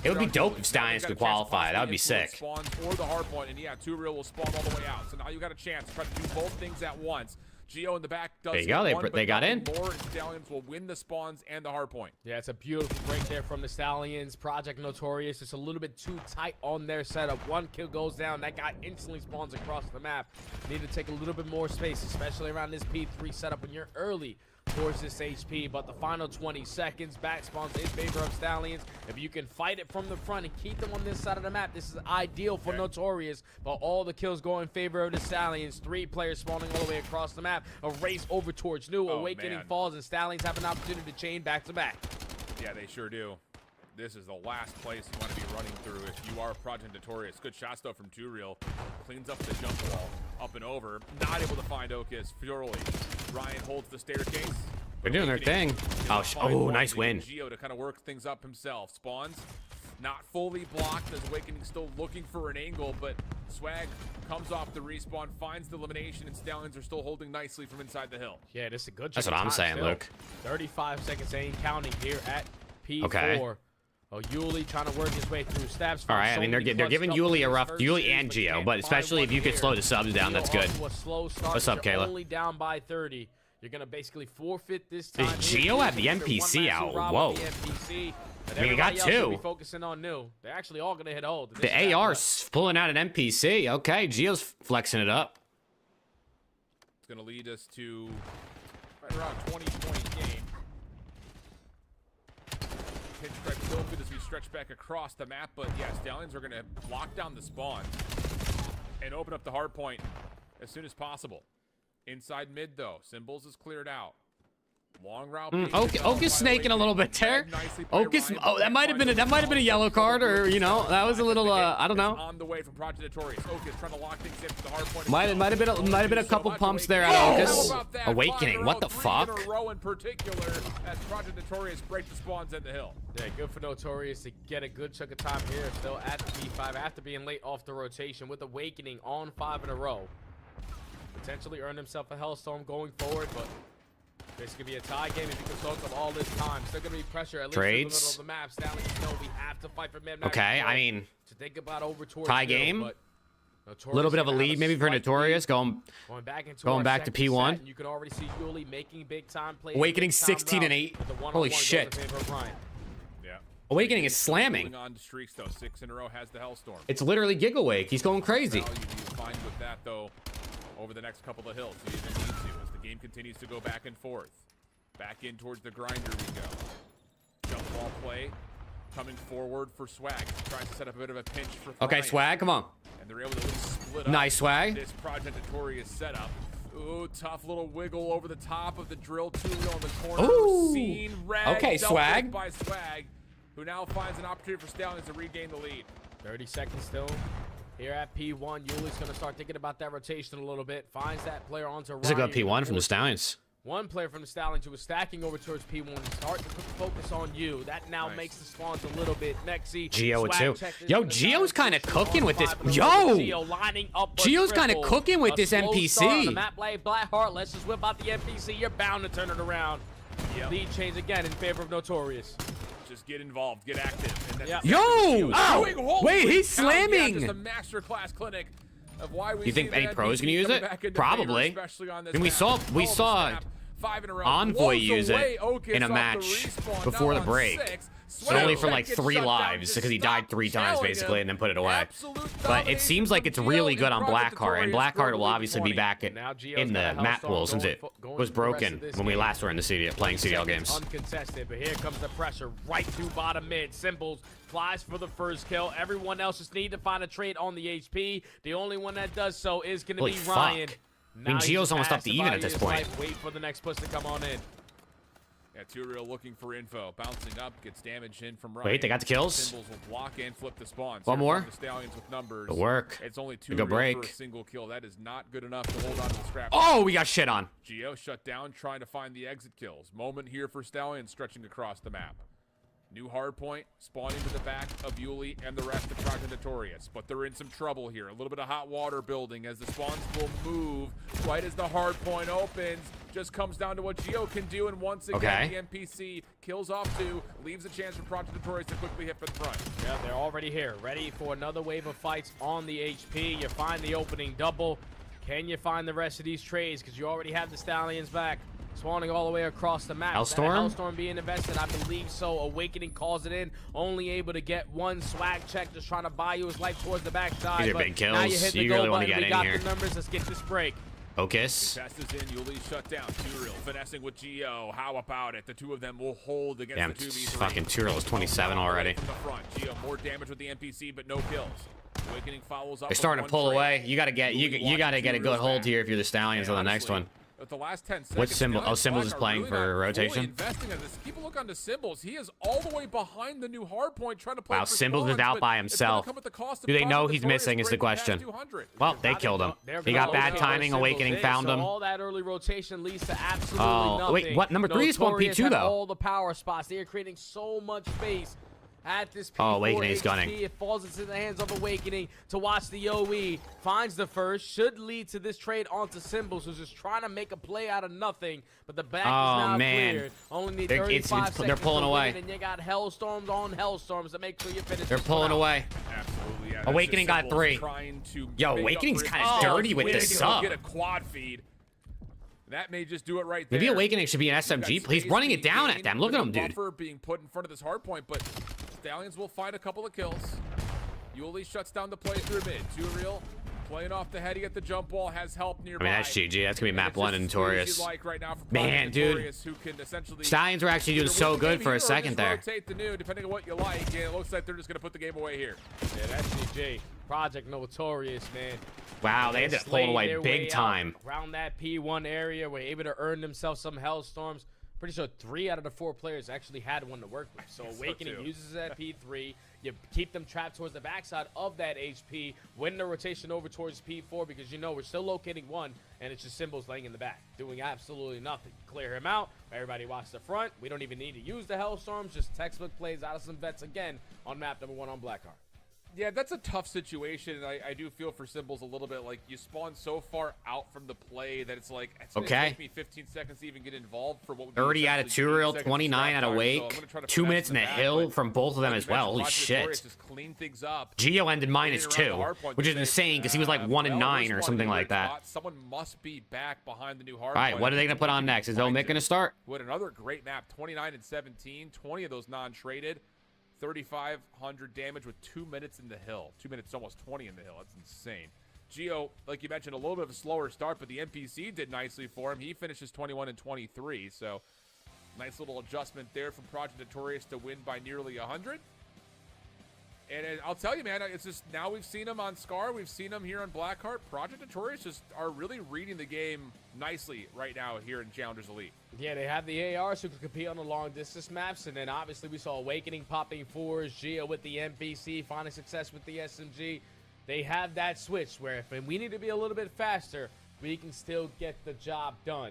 It would be dope if Stallions could qualify. That would be sick. Spawns for the hard point, and yeah, 2Real will spawn all the way out. So now you got a chance to try to do both things at once. Geo in the back does. There you go. They got in. More, and Stallions will win the spawns and the hard point. Yeah, it's a beautiful break there from the Stallions. Project Notorious just a little bit too tight on their setup. One kill goes down. That guy instantly spawns across the map. Need to take a little bit more space, especially around this P3 setup when you're early towards this HP. But the final 20 seconds, back spawns in favor of Stallions. If you can fight it from the front and keep them on this side of the map, this is ideal for Notorious. But all the kills go in favor of the Stallions. 3 players spawning all the way across the map. A race over towards New. Awakening falls, and Stallions have an opportunity to chain back to back. Yeah, they sure do. This is the last place you want to be running through if you are Project Notorious. Good shots, though, from 2Real. Cleans up the jump wall. Up and over. Not able to find Okus. Purely. Ryan holds the staircase. They're doing their thing. Oh, nice win. Geo to kind of work things up himself. Spawns. Not fully blocked as Awakening still looking for an angle, but Swag comes off the respawn, finds the elimination, and Stallions are still holding nicely from inside the hill. Yeah, this is a good. That's what I'm saying, still. Luke. 35 seconds ain't counting here at P4. Okay. Oh, Yuli trying to work his way through stabs. All right, I mean, they're giving Yuli a rough, Yuli and Geo, but especially if you could slow the subs down, that's good. What's up, Kayla? Only down by 30. You're going to basically forfeit this time. Does Geo have the NPC out? Whoa. I mean, he got 2. Focusing on New. They're actually all going to hit hold. The AR's pulling out an NPC. Okay, Geo's flexing it up. It's going to lead us to right around 20-point game. Pinch strike still good as we stretch back across the map, but yeah, Stallions are going to lock down the spawn and open up the hard point as soon as possible. Inside mid, though, Symbols is cleared out. Long route. Okus snaking a little bit there. Okus, that might have been a yellow card, or that was a little I don't know. On the way from Project Notorious. Okus trying to lock things in for the hard point. Might have been a couple pumps there at Okus. Awakening, what the fuck? In a row in particular as Project Notorious break the spawns in the hill. Yeah, good for Notorious to get a good chunk of time here. Still at the P5 after being late off the rotation with Awakening on 5 in a row. Potentially earned himself a Hellstorm going forward, but this could be a tie game if you can soak up all this time. Still gonna be pressure at least in the middle of the map. Stallions know we have to fight for mid-map. Okay, I mean, to think about over towards tie game. A little bit of a lead maybe for Notorious going back to P1. Set, you can already see Yuli making big time plays. Awakening 16 and 8. Holy shit. Yeah. Awakening is slamming. On to streaks though. 6 in a row has the Hellstorm. It's literally Gigawake. He's going crazy. Well, you find with that though over the next couple of hills. You even need to as the game continues to go back and forth. Back in towards the grinder we go. Jump ball play. Coming forward for Swag. Tries to set up a bit of a pinch for Thrive. Okay, Swag, come on. And they're able to split up nice Swag. This Project Notorious setup. Ooh, tough little wiggle over the top of the drill. 2Real in the corner. Ooh. Seen red. Okay, Swag. By Swag, who now finds an opportunity for Stallions to regain the lead. 30 seconds still. Here at P1, Yuli's going to start thinking about that rotation a little bit. Finds that player onto Ryan. It's a good P1 from the Stallions. One player from the Stallions who was stacking over towards P1. Start to focus on you. That now makes the spawns a little bit mexy. Geo too. Yo, Geo's kind of cooking with this. Yo! Geo's kind of cooking with this NPC. The map play, Blackheart. Let's just whip out the NPC. You're bound to turn it around. Yep. Lead change again in favor of Notorious. Just get involved, get active. And Yo! Oh! Wait, he's slamming! Just a masterclass clinic of why we you think any pro's gonna use it? Probably. And we saw Envoy use it in a match before the break. But only for like 3 lives because he died 3 times basically and then put it away. But it seems like it's really good on Blackheart, and Blackheart will obviously be back in the map pool since it was broken when we last were in the playing CDL games. Uncontested, but here comes the pressure right to bottom mid. Symbols flies for the first kill. Everyone else just need to find a trade on the HP. The only one that does so is going to be Ryan. I mean, Geo's almost up to even at this point. Wait for the next push to come on in. Yeah, Too Real looking for info. Bouncing up, gets damage in from right. Wait, they got the kills. Symbols will block and flip the spawns. One more. The Stallions with numbers. Good work. It's only Too Go Real break. for a single kill. That is not good enough to hold on to the scrap. Oh, we got shit on. Geo shut down, trying to find the exit kills. Moment here for Stallions stretching across the map. New hardpoint spawning to the back of Yuli and the rest of Project Notorious, but they're in some trouble here. A little bit of hot water building as the spawns will move right as the hardpoint opens. Just comes down to what Geo can do, and once again the NPC kills off 2, leaves a chance for Project Notorious to quickly hit for the front. Yeah, they're already here, ready for another wave of fights on the HP. You find the opening double. Can you find the rest of these trades? Because you already have the Stallions back. Spawning all the way across the map. Hellstorm? Hellstorm being invested, I believe so. Awakening calls it in. Only able to get one swag check, just trying to buy you his life towards the backside. These are big kills. Now you hit the You goal really want to button. get We got in here. the numbers. Let's get this break. Focus. Passes in, Yuli shut down. Too Real finessing with Geo. How about it? The two of them will hold against Damn, the 2v3. fucking Too Real is 27 already. From the front. Geo more damage with the NPC, but no kills. Awakening follows up. They're starting to pull away. You gotta get you gotta get a good hold back. here if you're the Stallions on the next one. At the last 10 seconds, What symbol? Stallions Oh, Symbols is Black are playing really for not fully rotation. Investing in this. Keep a look on the Symbols. He is all the way behind the new hardpoint trying to play. Wow, for Symbols is spawns, out but by it's gonna himself. come at the cost of Do they know Project he's Notorious missing is the breaking past question. 200. Well, they killed him. He got bad timing. Awakening found him. All that early rotation leads to absolutely Oh, nothing. wait, what? Number 3 is spawned Notorious P2 had though. All the power spots. They are creating so much space at this P4 Oh, Awakening is HP. gunning. It falls into the hands of Awakening to watch the OE. Finds the first. Should lead to this trade onto Symbols, who's just trying to make a play out of nothing. But the back is now man. cleared. Only need They're- 35 seconds they're pulling to away. win, and you got Hellstorms on Hellstorms to make sure you finish. They're this pulling one out. away. Absolutely. Yeah, Awakening got 3. Yo, Awakening's kind of dirty with the sub. Get a quad feed. That may just do it right there. Maybe Awakening should be an SMG. He's running it down at them. Look at him, dude. Buffer being put in front of this hardpoint, but Stallions will find a couple of kills. Yuli shuts down the play through mid. Too Real playing off the head. He at the jump wall has help nearby. I mean, that's GG. That's gonna be map 1 and Notorious. Like right now for Man, dude. Notorious, who can essentially Stallions were actually doing so good for a second there. Rotate the new, depending on what you like. And it looks like they're just gonna put the game away here. Yeah, that's GG. Project Notorious, man. Wow, they ended up pulling away Their big way time. out around that P1 area, were able to earn themselves some Hellstorms. Pretty sure 3 out of the 4 players actually had one to work with. So Awakening too. uses that P3. You keep them trapped towards the backside of that HP. Win the rotation over towards P4 because you know we're still locating 1, and it's just Symbols laying in the back, doing absolutely nothing. Clear him out. Everybody watch the front. We don't even need to use the Hellstorms. Just textbook plays out of some vets again on map number 1 on Blackheart. Yeah, that's a tough situation, and I do feel for Symbols a little bit. Like, you spawn so far out from the play that it's like, it's going to take me 15 seconds to even get involved for what would be 30 out of essentially 2 Real, 30 seconds 29 out of scrap time. So Wake. I'm gonna try to 2 finesse minutes in the back, hill but from both of them like as you well. mentioned, Holy Project shit. Notorious just clean things up. Geo ended minus Getting 2, around the hardpoint which to is say, insane because he was like 1 and well, 9 or we're something spawning like that. here. Someone must be back behind the new hardpoint. All right, what are they going to put on next? Is Omic going to start? What another great map, 29 and 17, 20 of those non-traded. 3,500 damage with 2 minutes in the hill. 2 minutes, almost 20 in the hill. That's insane. Geo, like you mentioned, a little bit of a slower start, but the NPC did nicely for him. He finishes 21 and 23, so nice little adjustment there from Project Notorious to win by nearly 100. And I'll tell you, man, it's just now we've seen him on Scar. We've seen him here on Blackheart. Project Notorious just are really reading the game nicely right now here in Challengers Elite. Yeah, they have the ARs who can compete on the long distance maps, and then obviously we saw Awakening popping 4s, Geo with the NPC, finding success with the SMG. They have that switch where if we need to be a little bit faster, we can still get the job done.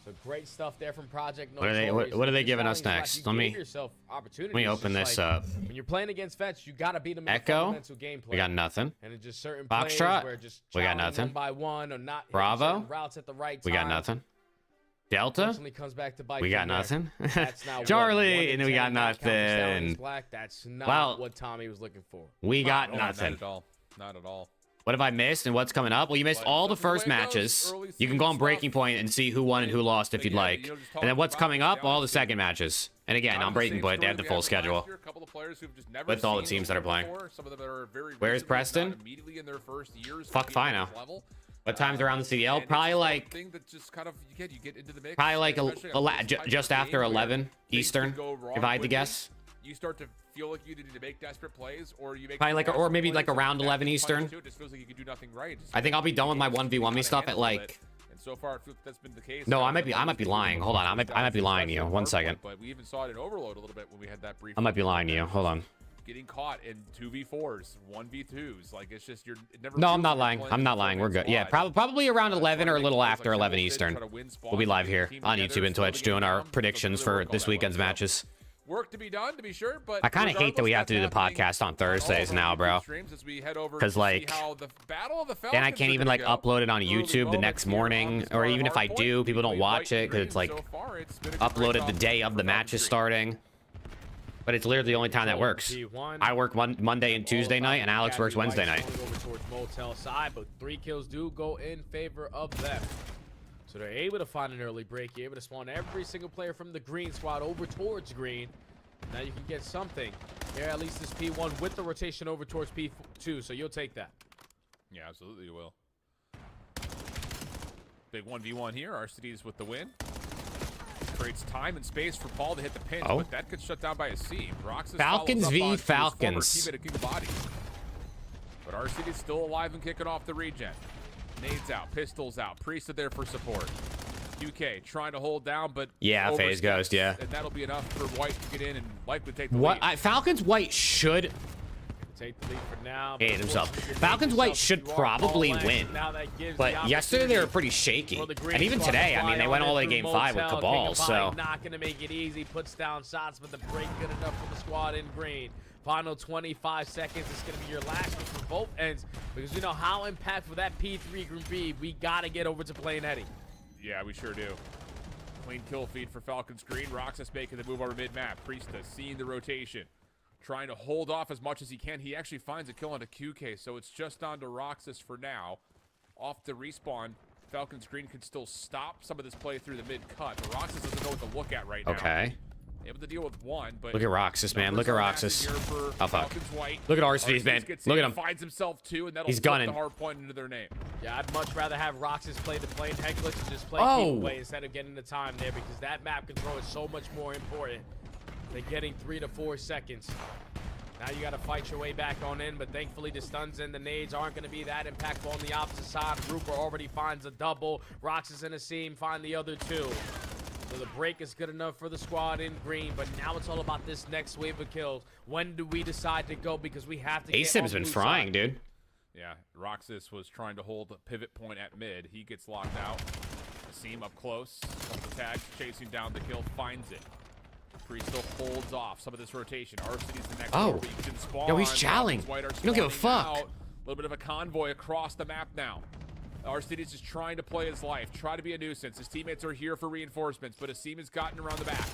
So great stuff there from Project Notorious. What are they giving us Stallions, next? you Let gave me yourself opportunities. Let me open Just this like, up. When you're playing against vets, you got to beat them in Echo? the fundamental gameplay. We got nothing. And it's just certain Foxtrot? plays where just We got challenging nothing. one by one or not hitting Bravo? certain routes at the right time. We got nothing. Delta? Unfortunately comes back to bite We got from there. nothing. That's now Charlie, and we got 1 in 10, not counting Stallions nothing. Black. That's not Well, what Tommy was looking for. We got No, nothing. Not at all. Not at all. What have I missed and what's coming up? Well, you missed But all the that's the way first it goes. matches. Early You can go on season Breaking stuff. Point and see who won and who lost if But you'd yeah, like. you know, just And then talking what's about coming up? the All the Stallions second matches. And again, Kind on of the Breaking same Point, they story have the we full had from last schedule. year. A couple of players who've just never With all the seen teams that are playing. before. Some of them are very Where's recently, Preston? not immediately in their first years. Fuck of Fino. being at this level. What time's around the CDL? And it's Probably just like something that just kind of you get into the mix. probably like especially on this type of just game after where 11 things Eastern, can go wrong if I had to quickly. guess. You start to feel like you need to make desperate plays, or you make Probably like, or desperate maybe plays like and around that 11 punch Eastern. too. It just feels like you can do nothing right. It just I think I'll be done with my 1v1 me stuff at like So far, that's been the case. No, I might be lying. Hold on, I might be lying to you. 1 second. But we even saw it in Overload a little bit when we had that brief. I might be lying to you. Hold on. Getting caught in 2v4s, 1v2s, like it's just it never. No, I'm not lying. I'm not lying. We're good. Yeah, probably around 11 or a little after 11 Eastern. We'll be live here on YouTube and Twitch doing our predictions for this weekend's matches. Work to be done, to be sure, but I kind of hate that we have to do the podcast on Thursdays now, bro. Because like, and I can't even like upload it on YouTube the next morning, or even if I do, people don't watch it because it's like uploaded the day of the matches starting. But it's literally the only time that works. I work Monday and Tuesday night, and Alex works Wednesday night. Over towards Motel side, but 3 kills do go in favor of them. So they're able to find an early break. You're able to spawn every single player from the green squad over towards green. Now you can get something. Here, at least this P1 with the rotation over towards P2, so you'll take that. Yeah, absolutely you will. Big 1v1 here. RCD's with the win. Creates time and space for Paul to hit the pinch, but that gets shut down by a seam. Roxas Falcons v Falcons. But RCD's still alive and kicking off the regen. Nades out, pistols out, Priest there for support. UK trying to hold down, but yeah, phase ghost, yeah. And that'll be enough for White to get in and likely take the lead. Falcons White should take the lead for now. Hate himself. Falcons White should probably win. But yesterday they were pretty shaky. And even today, I mean, they went all the way to game 5 with Cabal, so. Not going to make it easy. Puts down shots, but the break good enough for the squad in green. Final 25 seconds is going to be your last one for both ends, because you know how impactful that P3 group be. We got to get over to playing Eddie. Yeah, we sure do. Clean kill feed for Falcons green. Roxas making the move over mid-map. Priesta seeing the rotation. Trying to hold off as much as he can. He actually finds a kill on a QK, so it's just on to Roxas for now. Off the respawn, Falcons green could still stop some of this play through the mid-cut, but Roxas doesn't know what to look at right now. Okay. Able to deal with one, but look at Roxas, man. Look at Roxas. Oh, fuck. Look at RCD's, man. Look at him. Finds himself too, and that'll He's gunning. the hard point into their name. Yeah, I'd much rather have Roxas play the plane head glitch and just play keep away instead of getting the time there, because that map control is so much more important than getting 3 to 4 seconds. Now you got to fight your way back on in, but thankfully the stuns and the nades aren't going to be that impactful on the opposite side. Rupert already finds a double. Roxas in a seam, find the other 2. So the break is good enough for the squad in green, but now it's all about this next wave of kills. When do we decide to go? Because we have to get ASIM's been frying, dude. Yeah, Roxas was trying to hold a pivot point at mid. He gets locked out. Seam up close. The tag, chasing down the kill, finds it. Priest still holds off some of this rotation. RCD's the next door, but he can spawn. Yo, he's chowing. You don't give a fuck. A little bit of a convoy across the map now. RCD's just trying to play his life, try to be a nuisance. His teammates are here for reinforcements, but Asim has gotten around the back.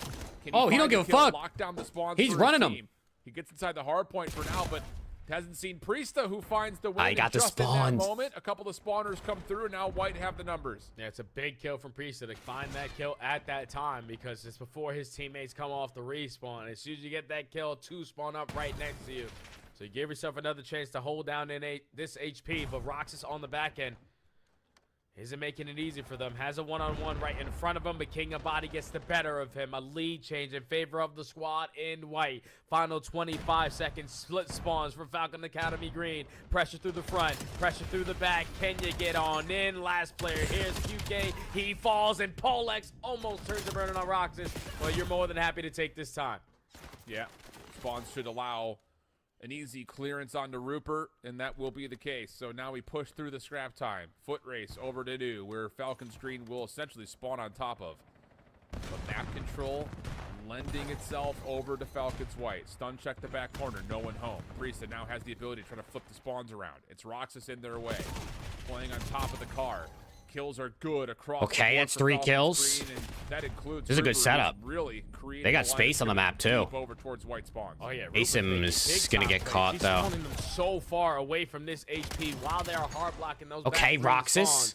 He don't give a fuck. Lock down the spawns. He's running them. He gets inside the hard point for now, but hasn't seen Priesta, who finds the win. I got the spawns. In that moment, a couple of spawners come through, and now White have the numbers. Yeah, it's a big kill from Priesta to find that kill at that time, because it's before his teammates come off the respawn. As soon as you get that kill, 2 spawn up right next to you. So you give yourself another chance to hold down in this HP, but Roxas on the back end isn't making it easy for them. Has a one-on-one right in front of him, but King of Body gets the better of him. A lead change in favor of the squad in white. Final 25 seconds. Split spawns for Falcon Academy green. Pressure through the front. Pressure through the back. Can you get on in? Last player. Here's QK. He falls, and Polex almost turns the burn on Roxas. Well, you're more than happy to take this time. Yeah. Spawns should allow an easy clearance onto Rupert, and that will be the case. So now we push through the scrap time. Foot race over to do, where Falcon's green will essentially spawn on top of. But map control lending itself over to Falcon's white. Stun check the back corner, no one home. Priesta now has the ability to try to flip the spawns around. It's Roxas in their way, playing on top of the car. Kills are good across. Okay, that's 3 kills. Green, that includes this is a good setup. Really, they got space on the map too. Over towards white spawns. Oh yeah, Asim is gonna get caught though. He's them so far away from this HP while they are hard blocking those. Okay, Roxas. Spawns.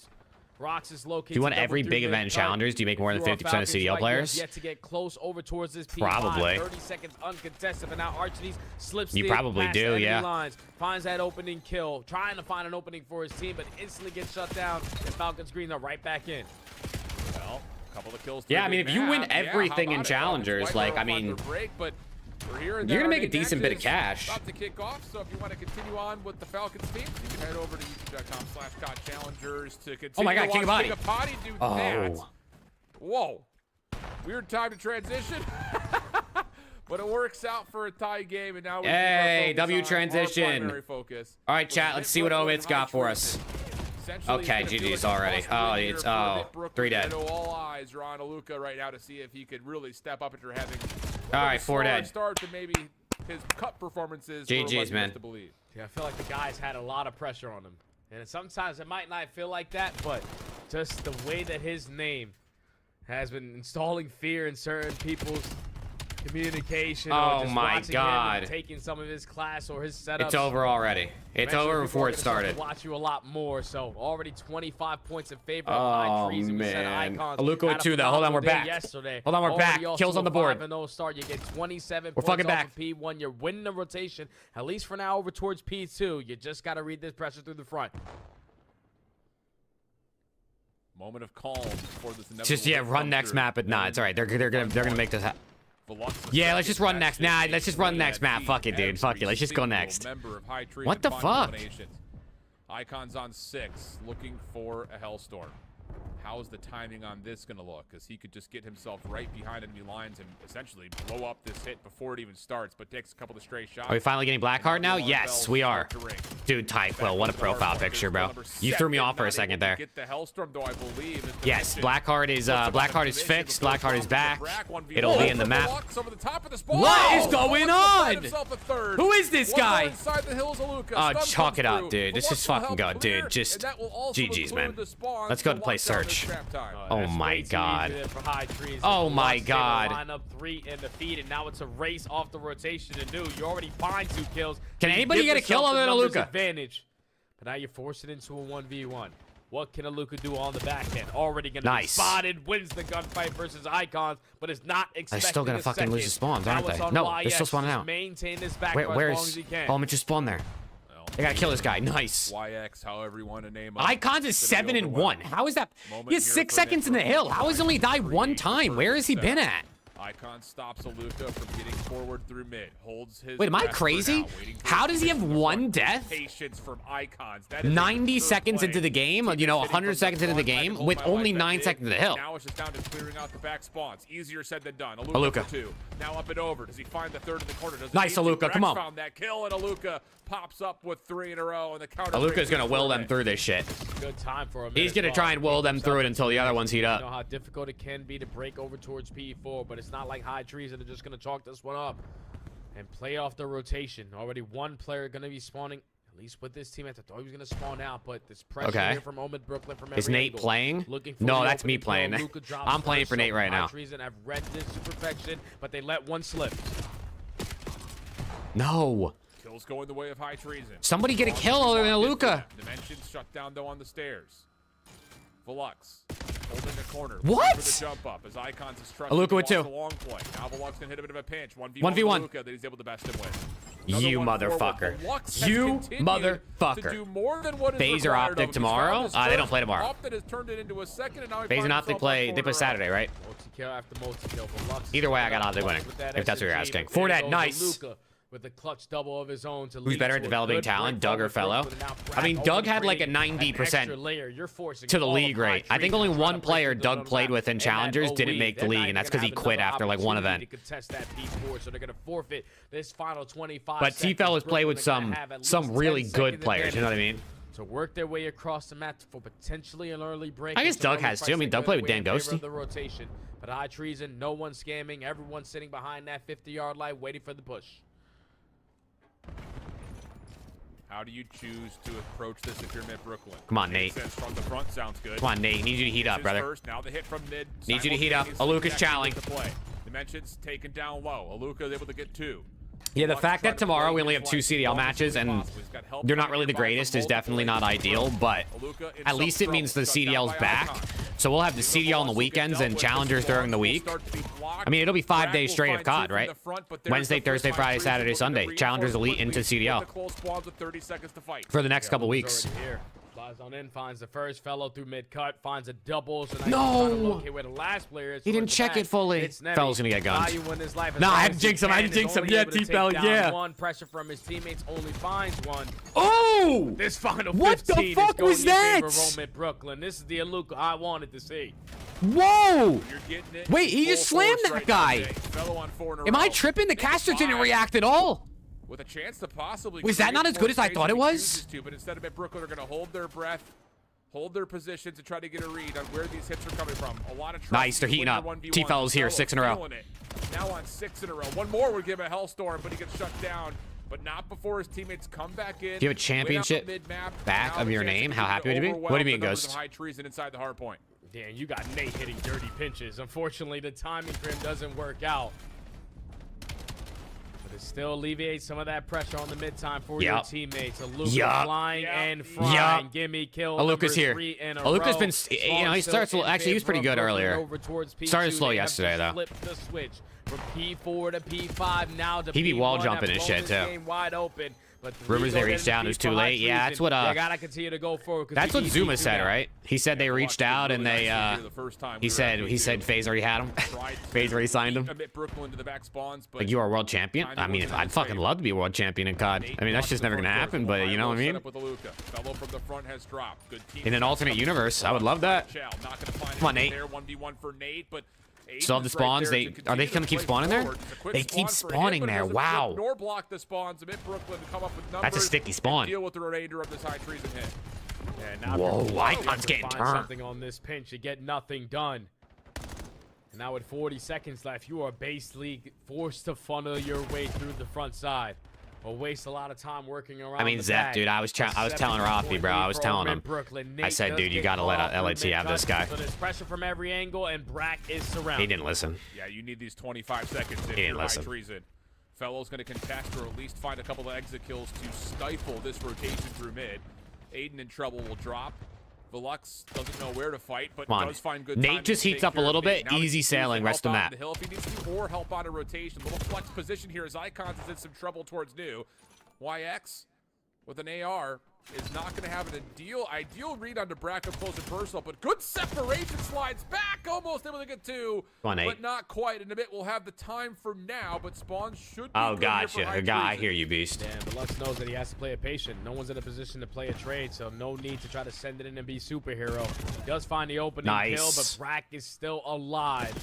Roxas locates. Do you want every big event challengers? Do you make more than 50% of CDL players? Yet to get close over towards this P5. Probably. 30 seconds uncontested, but now Archidis slips. You probably do, yeah. Lines, finds that opening kill, trying to find an opening for his team, but instantly gets shut down. And Falcons green are right back in. Well, a couple of kills. Yeah, I mean, if you win everything in challengers, like, I mean, break, but We're here and You're gonna there. make a decent bit of cash. About to kick off, so if you want to continue on with the Falcons team, you can head over to youtube.com/COD-Challengers to continue. Oh my God, to King of watch Body. King of Body do that. Whoa. Weird time to transition. But it works out for a tie game, and now we hey, W our transition. focus. All right, chat. Let's see what Omid's got for us. Okay, GG's already. Oh, it's 3 dead. All eyes are on Aluka right now to see if he could really step up after having. All right, 4 dead. Start to maybe his cut performances. GG's, man. To believe. Yeah, I feel like the guys had a lot of pressure on him, and sometimes it might not feel like that, but just the way that his name has been installing fear in certain people's communication. Oh or just my watching God. him taking some of his class or his setups. It's over already. It's Eventually, over before it people are gonna start started. to watch you a lot more. So already 25 points in favor of Oh, High Trees. man. Icons. Aluka with Had a 2 though. Hold on, we're phenomenal back. day yesterday. Hold on, we're back. Already off Kills to on the a board. 5-0 start. You get 27 We're points fucking off back. of P1. You're winning the rotation, at least for now, over towards P2. You just got to read this pressure through the front. Moment of calm before this inevitable. Just run next map, but nah, it's all right. They're gonna make this happen. Yeah, let's just run next. Nah, let's just run next map. Fuck it, dude. Fuck it. Let's just go next. What the fuck? Icons on 6, looking for a Hellstorm. How's the timing on this going to look? Because he could just get himself right behind enemy lines and essentially blow up this hit before it even starts, but takes a couple of stray shots. Are we finally getting Blackheart now? Yes, we are. Dude, Tyquill, what a profile picture, bro. You threw me off for a second there. Get the Hellstorm, though, I believe. Yes, Blackheart is fixed. Blackheart is back. It'll be in the map. What is going on? Who is this guy? Oh, chalk it up, dude. This is fucking good, dude. Just GG's, man. Let's go to play search. Oh my God. Oh my God. Lineup 3 in the feed, and now it's a race off the rotation to do. You already find 2 kills. Can anybody get a kill other than Aluka? Advantage, but now you're forced it into a 1v1. What can Aluka do on the back end? Already gonna be spotted, wins the gunfight versus Icons, but is not expecting. They're still gonna fucking lose the spawns, aren't they? No, they're still spawning out. Maintain this back Where as long is? as he can. Oh, it just spawned there. They gotta kill this guy. Nice. YX, however you want to name Icons is 7-1. How is that? He has 6 seconds in the hill. How has he only died 1 time? Where has he been at? Icon stops Aluka from getting forward through mid. Holds his. Wait, am I crazy? How does he have 1 death? Patience from Icons. 90 seconds into the game, you know, 100 seconds into the game, with only 9 seconds in the hill. Now it's just down to clearing out the back spawns. Easier said than done. Aluka. 2. Now up and over. Does he find the 3rd in the corner? Nice, Aluka. Come on. Found that kill, and Aluka pops up with 3 in a row, and the counter. Aluka's gonna will them through this shit. Good time for him. He's gonna try and will them through it until the other ones heat up. You know how difficult it can be to break over towards P4, but it's not like High Trees that are just gonna chalk this one up and play off the rotation. Already 1 player gonna be spawning, at least with this team. I thought he was gonna spawn out, but this pressure here from Omid Brooklyn from every Is Nate angle. playing? No, that's me playing. I'm playing for Nate right now. High Trees and have read this to perfection, but they let 1 slip. No. Kills going the way of High Treason. Somebody get a kill other than Aluka. Dimensions shut down though on the stairs. Velux holding the corner. What? For the jump up as Icons is Aluka with 2. Long play. Now Velux can hit a bit of a pinch. 1v1. Aluka that he's able to best him with. You motherfucker. You motherfucker. Phaser Optic tomorrow? They don't play tomorrow. Phaser and Optic play. They play Saturday, right? Multi-kill after multi-kill. Either way, I got Optic winning. If that's what you're asking. 4 dead. Nice. With a clutch double of his own to Who's better at developing talent, Doug or Fellow? I mean, Doug had like a 90% to the league rate. I think only 1 player Doug played with in Challengers didn't make the league, and that's because he quit after like 1 event. But T-Fel has played with some really good players, you know what I mean? To work their way across the map for potentially an early break. I guess Doug has too. I mean, Doug played with Dan Ghosty. The rotation, but High Treason, no one scamming, everyone sitting behind that 50-yard line waiting for the push. How do you choose to approach this if you're mid Brooklyn? Come on, Nate. From the front sounds good. Come on, Nate. Need you to heat up, brother. First, now the hit from mid. Need you to heat up. Aluka's challenge. Dimensions taken down low. Aluka is able to get 2. Yeah, the fact that tomorrow we only have 2 CDL matches and they're not really the greatest is definitely not ideal, but at least it means the CDL's back. So we'll have the CDL on the weekends and Challengers during the week. I mean, it'll be 5 days straight of COD, right? Wednesday, Thursday, Friday, Saturday, Sunday. Challengers Elite into CDL for the next couple weeks. Flies on in, finds the first fellow through mid-cut, finds a double. So No! Okay, where the last player is. He didn't check it fully. Fellow's gonna get gunned. Nah, I had to jinx him. I had to jinx him. Yeah, T-Fell, yeah. One pressure from his teammates, only finds one. Oh! This final What 15 the fuck is going was in favor that? of Omid Brooklyn. This is the Aluka I wanted to see. Whoa! You're getting it. Wait, he just slammed that guy. Fellow on 4 in a Am I row. tripping? The caster didn't 5. react at all. With a chance to possibly. Was that create not as more good as I space thought if it he was? chooses to, but instead of it, Brooklyn are going to hold their breath, hold their position to try to get a read on where these hits are coming from. A lot of trust. Nice, they're heating up. T-Fellow's here, 6 in a row. Feeling it. Now on 6 in a row. One more would give a Hellstorm, but he gets shut down. But not before his teammates come back in. Do you have a championship back of your name? How happy would you be? What do you mean, Ghost? High treason inside the hard point. Dan, you got Nate hitting dirty pinches. Unfortunately, the timing for him doesn't work out. But it still alleviates some of that pressure on the mid-time for your teammates. Aluka flying and frying. Gimme kill. Aluka's here. Aluka's been, you know, he starts, actually, he was pretty good earlier. Started slow yesterday, though. Flip the switch from P4 to P5, now to He be P1. wall jumping and shit, too. Game wide open. But Rumors they reached out, it was too late. Yeah, that's what gotta continue to go forward. That's what Zuma said, right? He said they reached out and they he said FaZe already had him. FaZe already signed him. Like, you are world champion? I mean, I'd fucking love to be world champion in COD. I mean, that's just never gonna happen, but you know what I mean? In an alternate universe, I would love that. Come on, Nate. Still have the spawns. Are they gonna keep spawning there? They keep spawning there. Wow. Nor block the spawns. Brooklyn to come up with numbers. That's a sticky spawn. Deal with the remainder of this high treason hit. Yeah, whoa, Icon's getting turned. Something on this pinch to get nothing done. And now with 40 seconds left, you are basically forced to funnel your way through the front side. Or waste a lot of time working around. I mean, Zep, dude, I was telling Rafi, bro. I was telling him. I said, dude, you gotta let LAT have this guy. So there's pressure from every angle, and Brack is surrounded. He didn't listen. Yeah, you need these 25 seconds if you're high treason. Fellow's going to contest or at least find a couple of exit kills to stifle this rotation through mid. Aiden in trouble will drop. Velux doesn't know where to fight, but does find good time. Nate just heats up a little bit. Easy sailing, rest of the map. If he needs to more help on a rotation, little flex position here as Icons is in some trouble towards new. YX with an AR is not going to have an ideal read onto Brack up close and personal, but good separation, slides back, almost able to get two, but not quite. In a bit, we'll have the time for now, but Spawn should be good gotcha. Here for I hear you, Beast. Yeah, but Lux knows that he has to play it patient. No one's in a position to play a trade, so no need to try to send it in and be superhero. He does find the opening kill, but Brack is still alive.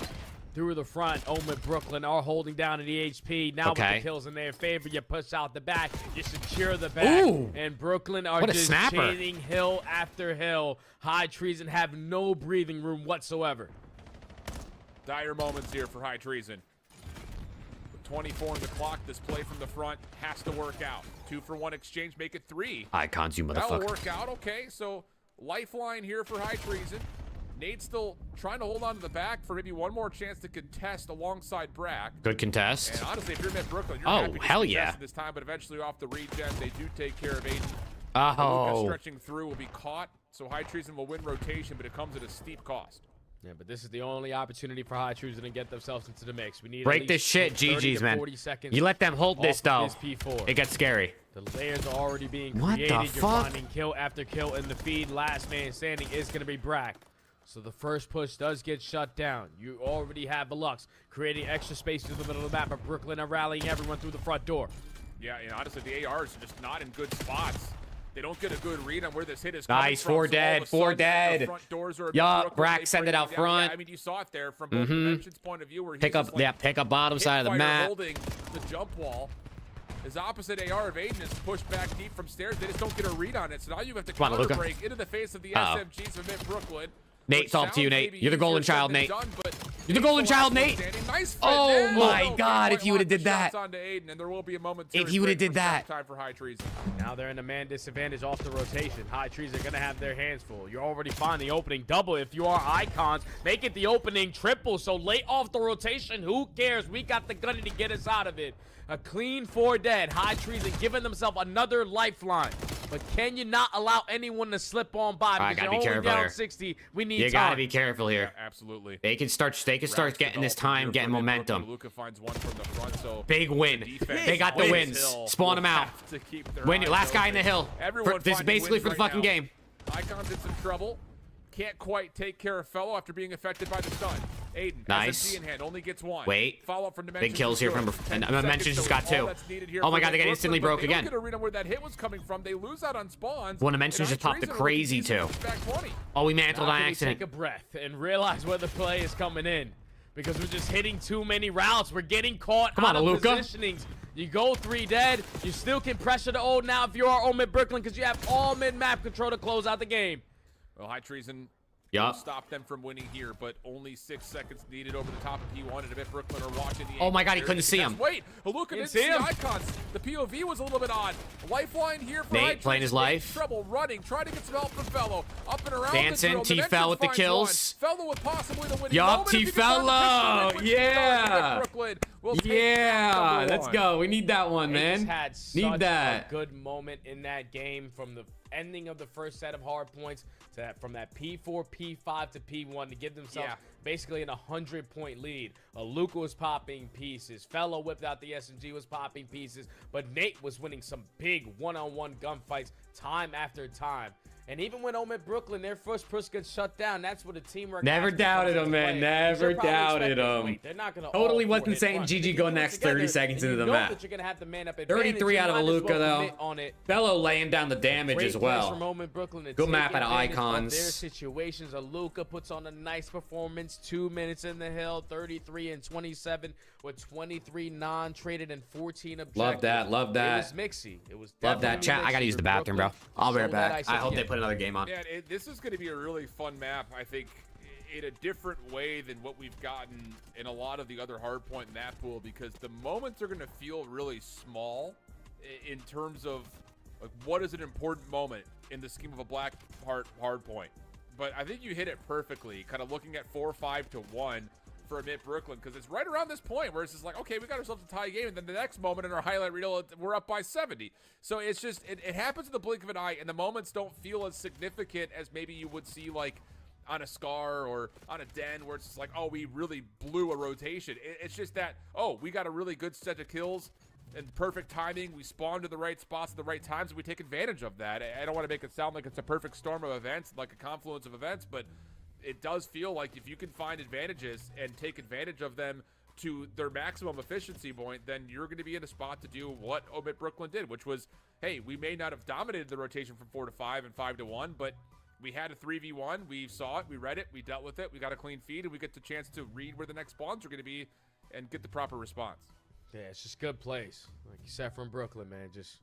Through the front, Omid Brooklyn are holding down in the HP. Now with the kills in their favor, you push out the back, you secure the back, and Brooklyn are just chaining hill after hill. High treason have no breathing room whatsoever. Dire moments here for High treason. With 24 on the clock, this play from the front has to work out. 2-for-1 exchange, make it 3. Icons, you motherfucker. That'll work out, okay. So lifeline here for High treason. Nate's still trying to hold on to the back for maybe one more chance to contest alongside Brack. Good contest. And honestly, if you're mid Brooklyn, you're happy to contest this time, but eventually off the regen, they do take care of Aiden. Luka stretching through will be caught, so High treason will win rotation, but it comes at a steep cost. Yeah, but this is the only opportunity for High treason to get themselves into the mix. We need break this shit, GG's, man. You let them hold this, though. It gets scary. The layers are already being created. What the fuck? You're finding kill after kill in the feed. Last man standing is going to be Brack. So the first push does get shut down. You already have Velux creating extra space through the middle of the map, but Brooklyn are rallying everyone through the front door. Yeah, and honestly, the ARs are just not in good spots. They don't get a good read on where this hit is coming nice, from. 4 dead, 4 dead. Yup, Brack send it out front. I mean, you saw it there from both dimensions point of view where pick up bottom side of the map. Holding the jump wall. His opposite AR of Aiden is pushed back deep from stairs. They just don't get a read on it. So now you have to counter break into the face of the SMGs of mid Brooklyn. Nate, it's off to you, Nate. You're the golden child, Nate. You're the golden child, Nate. Oh my God! If you would have did that. If you would have did that. Now they're in a man disadvantage off the rotation. High trees are gonna have their hands full. You already find the opening double. If you are Icons, make it the opening triple. So late off the rotation, who cares? We got the gunny to get us out of it. A clean 4 dead. High treason giving themselves another lifeline. But can you not allow anyone to slip on by? I gotta be careful down here. 60. We need you time. Gotta be careful here. Yeah, absolutely. They can start getting this time, getting momentum. Luka finds one from the front, so big win. They got the wins. Spawn them out. Win. Last guy in the hill. This is basically for the fucking game. Icon's in some trouble. Can't quite take care of Fellow after being affected by the stun. Aiden, nice. SMG in hand, only gets one. Wait. Follow up from Dimensions. Big kills here from and Dimensions just got 2. Oh my god, they get instantly broke again. Where that hit was coming from. They lose out on spawns. One Dimensions just popped the crazy 2. Oh, we mantled on accident. Take a breath and realize where the play is coming in, because we're just hitting too many routes. We're getting caught out of positionings. You go 3 dead. You still can pressure the old now if you are Omid Brooklyn, because you have all mid-map control to close out the game. Well, High Treason Yup. Stop them from winning here, but only 6 seconds needed over the top of P1, and a bit Brooklyn are watching the Oh my god, he couldn't see him. Wait, Haluka didn't see Icons. The POV was a little bit odd. Lifeline here for Nate playing his life. Trouble running, trying to get some help from Fellow. Up and around. Dancing, T-Fel with the kills. Fellow with possibly the winning Yup, T-Fellow. Yeah. Yeah, let's go. We need that one, man. Had such a good moment in that game, from the ending of the first set of hard points to that, from that P4, P5 to P1, to give themselves basically in 100-point lead. Luka was popping pieces. Fellow whipped out the SMG, was popping pieces. But Nate was winning some big one-on-one gunfights time after time. And even when Omid Brooklyn, their first push gets shut down, that's what the teamwork. Never doubted him, man. Never doubted him. They're not gonna totally wasn't saying GG go next 30 seconds into the map. You're gonna have the man up 33 out of Luka though. Fellow laying down the damage as well. Good map out of Icons. Their situations. Luka puts on a nice performance. 2 minutes in the hill, 33 and 27 with 23 non-traded and 14 objectives. Love that. Love that. It was mixy. It was love that. Chat. I gotta use the bathroom, bro. I'll be right back. I hope they put another game on. Yeah, this is going to be a really fun map, I think, in a different way than what we've gotten in a lot of the other hardpoint in that pool, because the moments are going to feel really small in terms of like, what is an important moment in the scheme of a black hardpoint. But I think you hit it perfectly, kind of looking at 4-5 to 1 for Omid Brooklyn, because it's right around this point where it's just like, okay, we got ourselves a tie game, and then the next moment in our highlight reel, we're up by 70. So it's just, it happens in the blink of an eye, and the moments don't feel as significant as maybe you would see like on a Scar or on a Den, where it's just like, oh, we really blew a rotation. It's just that, oh, we got a really good set of kills and perfect timing. We spawned to the right spots at the right times, and we take advantage of that. I don't want to make it sound like it's a perfect storm of events, like a confluence of events, but it does feel like if you can find advantages and take advantage of them to their maximum efficiency point, then you're going to be in a spot to do what Omid Brooklyn did, which was, hey, we may not have dominated the rotation from 4 to 5 and 5 to 1, but we had a 3v1. We saw it, we read it, we dealt with it, we got a clean feed, and we get the chance to read where the next spawns are going to be and get the proper response. Yeah, it's just good plays, like you said, from Brooklyn, man. Just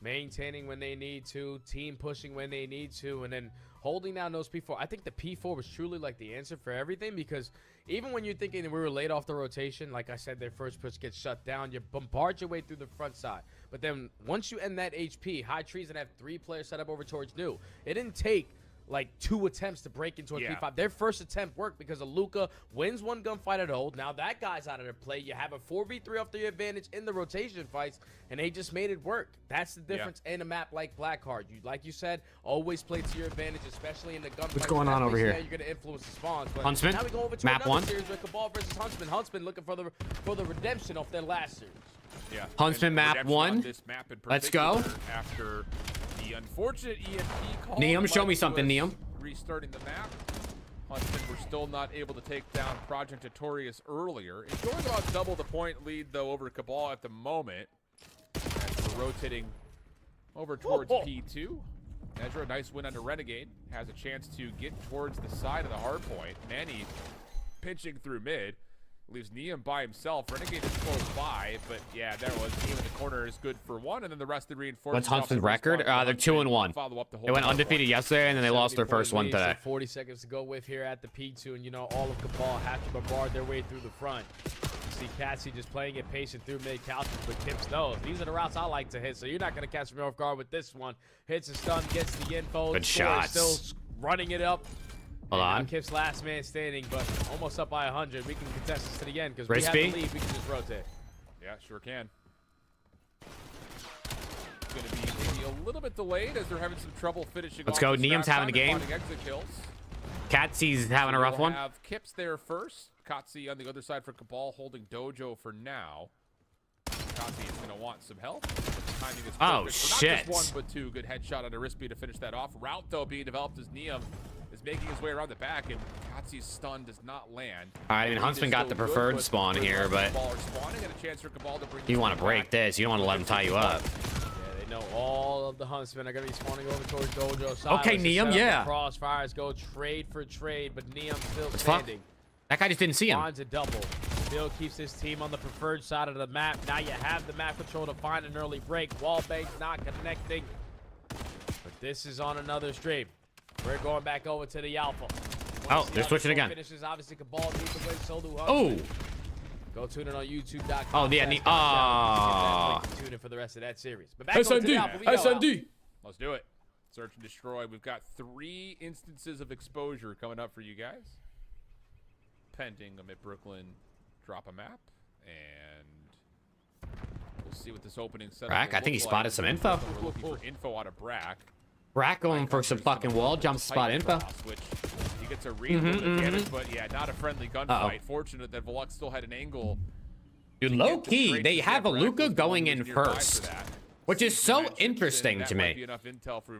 maintaining when they need to, team pushing when they need to, and then holding down those P4. I think the P4 was truly like the answer for everything, because even when you're thinking that we were late off the rotation, like I said, their first push gets shut down, you bombard your way through the front side. But then once you end that HP, High Treason have 3 players set up over towards New. It didn't take like 2 attempts to break into a P5. Their first attempt worked because Luka wins one gunfight at hold. Now that guy's out of their play. You have a 4v3 off the advantage in the rotation fights, and they just made it work. That's the difference in a map like Blackheart. Like you said, always play to your advantage, especially in the gunfight. What's going on over here? You're gonna influence the spawns. But Huntsman, now we go over to map 1. Series with Cabal versus Huntsman. Huntsman looking for the redemption of their last series. Yeah. Huntsman map 1. Let's go. After the unfortunate EMP call. Neum, show me something, Neum. Restarting the map. Huntsman were still not able to take down Project Notorious earlier. Enjoying about double the point lead, though, over Cabal at the moment. As we're rotating over towards P2. Ezra, nice win under Renegade. Has a chance to get towards the side of the hard point. Manny pinching through mid. Leaves Neum by himself. Renegade is close by, but yeah, there was Neum in the corner is good for 1, and then the rest of the reinforcements. What's Huntsman's record? They're 2-1. They went undefeated yesterday, and then they lost their first one today. 40 seconds to go with here at the P2, and you know all of Cabal have to bombard their way through the front. You see Catsy just playing it patient through mid couches, but Kips knows these are the routes I like to hit, so you're not going to catch me off guard with this one. Hits a stun, gets the info. Good shots. Still running it up. Hold on. Kip's last man standing, but almost up by 100. We can contest this to the end because we have the lead. We can just rotate. Yeah, sure can. It's going to be maybe a little bit delayed as they're having some trouble finishing. Let's go. Neum's having a game. Katsy's having a rough one. Have Kips there first. Katsi on the other side for Cabal, holding Dojo for now. Kazi is going to want some help. Timing is Oh, perfect for shit. not just one, but two. Good headshot on a Rispy to finish that off. Route, though, being developed as Neum is making his way around the back, and Kazi's stun does not land. All right, I mean, Huntsman got the preferred spawn here, but you want to break this. You don't want to let him tie you up. Yeah, they know all of the Huntsmen are going to be spawning over towards Dojo. Silas Okay, Neum, yeah. Crossfires go trade for trade, but Neum still What's fuck? standing. That guy just didn't see him. Finds a double. Still keeps his team on the preferred side of the map. Now you have the map control to find an early break. Wallbang's not connecting. But this is on another stream. We're going back over to the Alpha. Oh, they're switching again. Finishes, obviously, Cabal needs to win. So do Oh. Huntsman. Go tune in on YouTube.com. Oh, yeah. Tune in for the rest of that series. But back over to the Alpha. We go, Alpha. Let's do it. Search and destroy. We've got 3 instances of exposure coming up for you guys. Pending amid Brooklyn drop a map, and we'll see what this opening setup. Brack, I think he spotted some info. We're looking for info out of Brack. Brack going for some fucking wall jump spot info. Which he gets a read with the damage, but yeah, not a friendly gunfight. Fortunate that Volux still had an angle. Dude, low key, they have a Luca going in first, which is so interesting to me.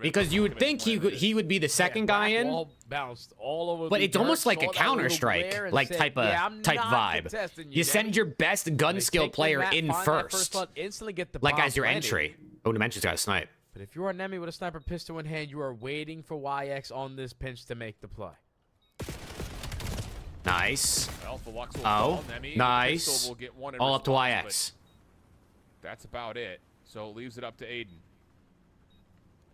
Because you would think he would be the second guy in, Bounced all over but the it's almost dirt, like a saw that little Counter-Strike glare and like said, type "Yeah, I'm not vibe. contesting You send Danny." your best gun They skill take the player map, in find that first, blood, instantly get the like bomb as your planted. entry. Oh, Dimension's got a snipe. But if you're an enemy with a sniper pistol in hand, you are waiting for YX on this pinch to make the play. Nice. Well, Volux will Oh, fall. Nemi, nice. Pistol will get one in All up to response, YX. but that's about it. So it leaves it up to Aiden.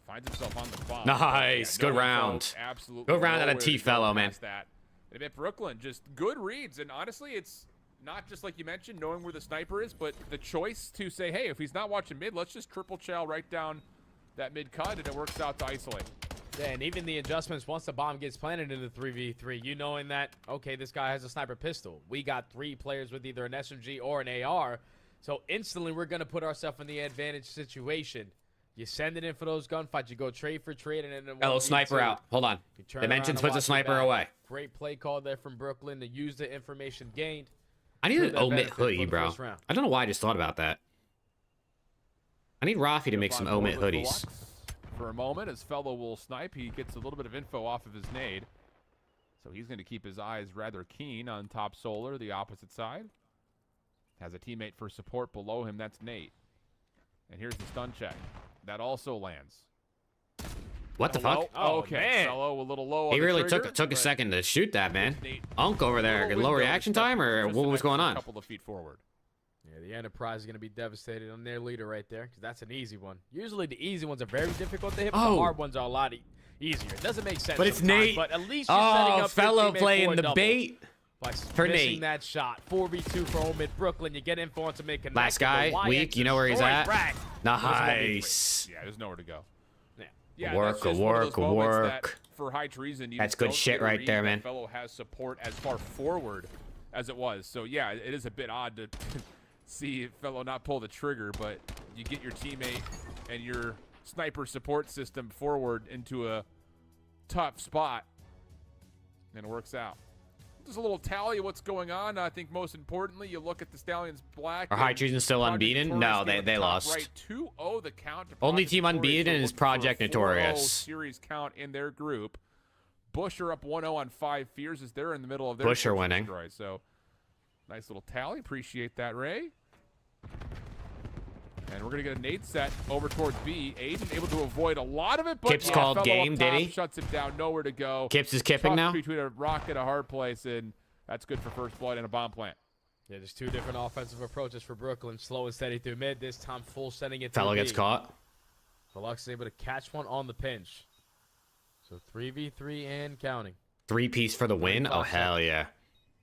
Finds himself on the bomb. Nice. Good info, round. Absolutely. Good round out of nowhere T to go fellow, man. past that. And at Brooklyn, just good reads. And honestly, it's not just like you mentioned, knowing where the sniper is, but the choice to say, hey, if he's not watching mid, let's just triple chow right down that mid cut, and it works out to isolate. Yeah, and even the adjustments once the bomb gets planted in the 3v3, you knowing that, okay, this guy has a sniper pistol. We got 3 players with either an SMG or an AR, so instantly we're going to put ourselves in the advantage situation. You send it in for those gunfights, you go trade for trade, and then Hello, sniper out. Hold on. Dimensions puts a sniper away. Great play call there from Brooklyn to use the information gained. I need for an their omit benefit hoodie, for the bro. first round. I don't know why I just thought about that. I need Rafi to make some omit hoodies. For a moment, as Fellow will snipe, he gets a little bit of info off of his nade. So he's going to keep his eyes rather keen on top Solar, the opposite side. Has a teammate for support below him, that's Nate. And here's the stun check. That also lands. What the fuck? Oh, Okay, man. Fellow a little low on He the really trigger, took a but second to shoot that, man. Nate, Unk over there, little low window to reaction step time, or just what an was extra going on? couple of feet forward. Yeah, the Enterprise is going to be devastated on their leader right there because that's an easy one. Usually the easy ones are very difficult to hit, but the Oh. hard ones are a lot easier. It doesn't make sense But it's sometimes, Nate. But at least you're setting Oh, up your Fellow teammate for playing a the double. bait. By for missing Nate. that shot. 4v2 for Omid Brooklyn. You get info on to make a Last guy, weak. You know where he's at? Nice. Yeah, there's nowhere to go. Yeah. Yeah, Work, that's just one of those moments that, work. for high treason, you That's just good don't shit get a right read there, that man. Fellow has support as far forward as it was. So yeah, it is a bit odd to see Fellow not pull the trigger, but you get your teammate and your sniper support system forward into a tough spot, and it works out. Just a little tally of what's going on. I think most importantly, you look at the Stallions black. Are High Treason still Project unbeaten? Notorious No, getting they the top lost. Right, 2-0 the count. To Only Project team Notorious. unbeaten They're is looking for a Project 4-0 Notorious. series count in their group. Busher up 1-0 on 5 Fears as they're in the middle of their Busher search and winning. destroy. So nice little tally. Appreciate that, Ray. And we're going to get a nade set over towards B. Aiden able to avoid a lot of it, but Kips called Fellow game, up did top he? Shuts him down, nowhere to go. Kips is kipping Tough now? between a rock and a hard place, and that's good for first blood and a bomb plant. Yeah, there's 2 different offensive approaches for Brooklyn. Slow and steady through mid. This time full sending it Fellow through gets B. caught. Volux is able to catch one on the pinch. So 3v3 and counting. 3-piece for the win? Oh, hell yeah.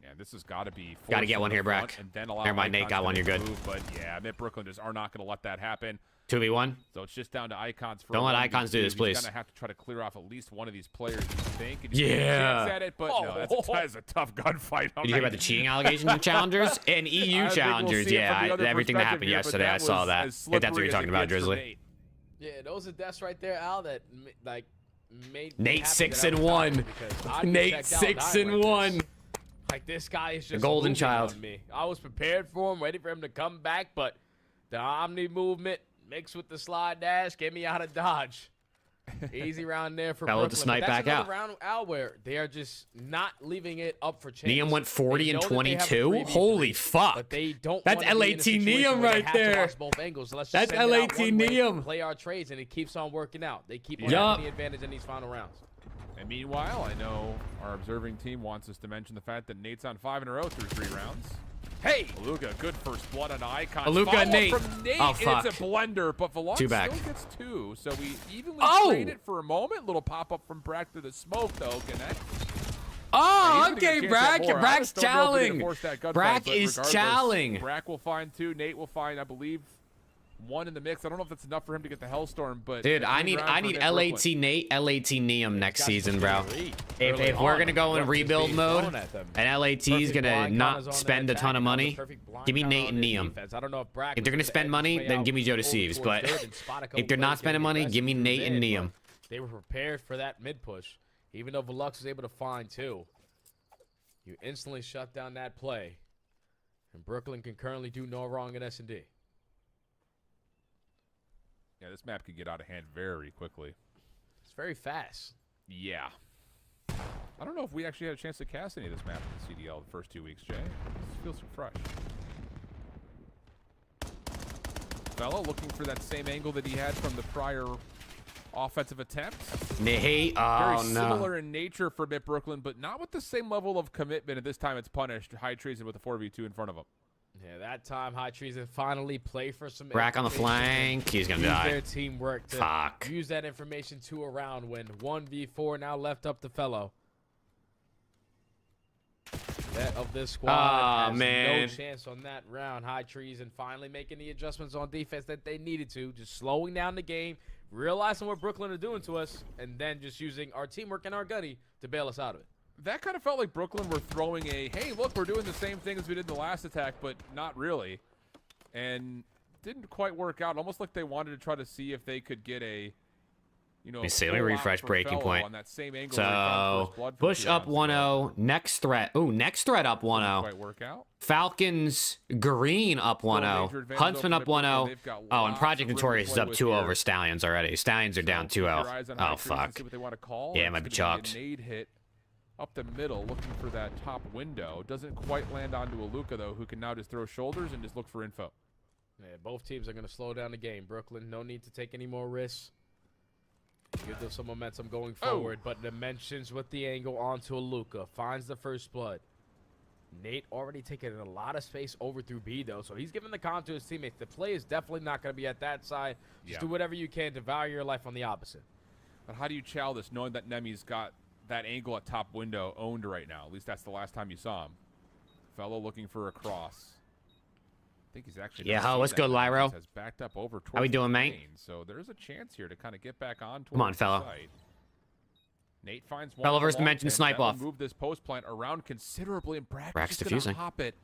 Yeah, this has got to be. Gotta get forced one from here, the front Brack. and then allow Never mind, Nate Icons got to one, make you're a good. move, but yeah, Mid Brooklyn just are not going to let that happen. 2v1. So it's just down to Icons. For Don't let 1v2. Icons do this, please. He's going to have to try to clear off at least one of these players, you think. And he's got a Yeah. chance at it, but no, that's a tough gunfight. Did you hear about the cheating allegations in Challengers? And EU I think we'll Challengers, see it yeah. from the other Everything that perspective happened here, but yesterday, I saw was that. as If that's what slippery you're as talking it about, gets for Drizzly. Nate. Yeah, those are deaths right there, Al, that like made me Nate happy 6 that I and was 1. dying because I'd be Nate checked out 6 dying and like 1. this. Like this guy is just golden moving child. on me. I was prepared for him, ready for him to come back, but The Omni movement mixed with the slide dash, get me out of dodge. Easy round there for Fellow Brooklyn. to snipe But that's back another out. round out where they are just not leaving it up for chance. Neum went 40 They and know that they have a 22. 3v3, Holy fuck. But they don't That's wanna be in a LAT situation Neum where they right have to there. watch both angles. So let's just That's send it out LAT one way, Neum. play our trades, and it keeps on working out. They keep on Yup. having the advantage in these final rounds. And meanwhile, I know our observing team wants us to mention the fact that Nate's on 5 in a row through 3 rounds. Hey! Aluka, good first blood on Icon. Aluka, Follow Nate. from Nate. Oh, It's fuck. a blender, but Velox 2 back. still gets 2. So we evenly Oh! trade it for a moment. Little pop-up from Brack through the smoke, though. Connect. Oh, He's gonna okay, get a chance Brack. at more. I Brack's just don't know if we're gonna chowing. force that gunfight, Brack but is regardless, chowing. Brack will find 2. Nate will find, I believe, 1 in the mix. I don't know if that's enough for him to get the Hellstorm, but Dude, a I good need round for LAT Brooklyn. Nate, LAT Neum next Guys season, just bro. getting read If early we're on. gonna go in Brooklyn's rebuild being mode, thrown at them. and LAT's Perfect gonna blind not counters on spend a that ton attack, of and money, perfect blind give me counter Nate on and their Neum. defense. I don't know if Brack If they're gonna was spend able to money, play then out give me Joe towards Deceives, but third and spot a couple if they're not plays, spending getting money, aggressive give me through Nate and mid, Neum. but They were prepared for that mid push. Even though Velux was able to find 2, you instantly shut down that play. And Brooklyn can currently do no wrong in S&D. Yeah, this map could get out of hand very quickly. It's very fast. Yeah. I don't know if we actually had a chance to cast any of this map in the CDL the first 2 weeks, Jay. This feels fresh. Fellow looking for that same angle that he had from the prior offensive attempts. Nate, Very oh no. similar in nature for Mid Brooklyn, but not with the same level of commitment. And this time it's punished. High Treason with a 4v2 in front of him. Yeah, that time High Treason finally play for some Brack on the information. flank. He's gonna Use die. their teamwork to Fuck. use that information to a round win. 1v4 now left up to Fellow. That of this squad Aw, has man. no chance on that round. High Treason finally making the adjustments on defense that they needed to, just slowing down the game, realizing what Brooklyn are doing to us, and then just using our teamwork and our gunny to bail us out of it. That kind of felt like Brooklyn were throwing a, hey, look, we're doing the same thing as we did in the last attack, but not really. And didn't quite work out. Almost like they wanted to try to see if they could get a, you know, Let me see. Let me full out refresh for breaking Fellow point. on that same angle where he found So, first blood from Bush 2 up rounds ago. 1-0. Next threat. Ooh, next threat up Didn't 1-0. quite work out. Falcons Green up Still a 1-0. major advantage Huntsman over up Mid Brooklyn. 1-0. They've got Oh, and lots Project of room to Notorious is play up with 2-0 here. over Stallions already. Stallions are down So keep your 2-0. eyes on Oh, High Treason, fuck. See what they want to call. Yeah, It's might be gonna chalked. A nade hit up the middle, looking for that top window. Doesn't quite land onto Aluka, though, who can now just throw shoulders and just look for info. Yeah, both teams are going to slow down the game. Brooklyn, no need to take any more risks. Give them some momentum going forward, but Dimensions with the angle onto Aluka. Finds the first blood. Nate already taking a lot of space over through B, though, so he's giving the calm to his teammates. The play is definitely not going to be at that side. Just do whatever you can to value your life on the opposite. But how do you chow this, knowing that Nemi's got that angle at top window owned right now? At least that's the last time you saw him. Fellow looking for a cross. I think he's actually. Yeah, never seen what's that good, now. Lyro? Has backed up over How we towards doing, the mate? lane, so there's a chance here to kind of get back on. Come on, towards fellow. the site. Nate finds one. Fellow on the versus long Dimension pin. snipe That will off. Move this post plant around considerably, and Brack's Brack's just gonna diffusing. hop it.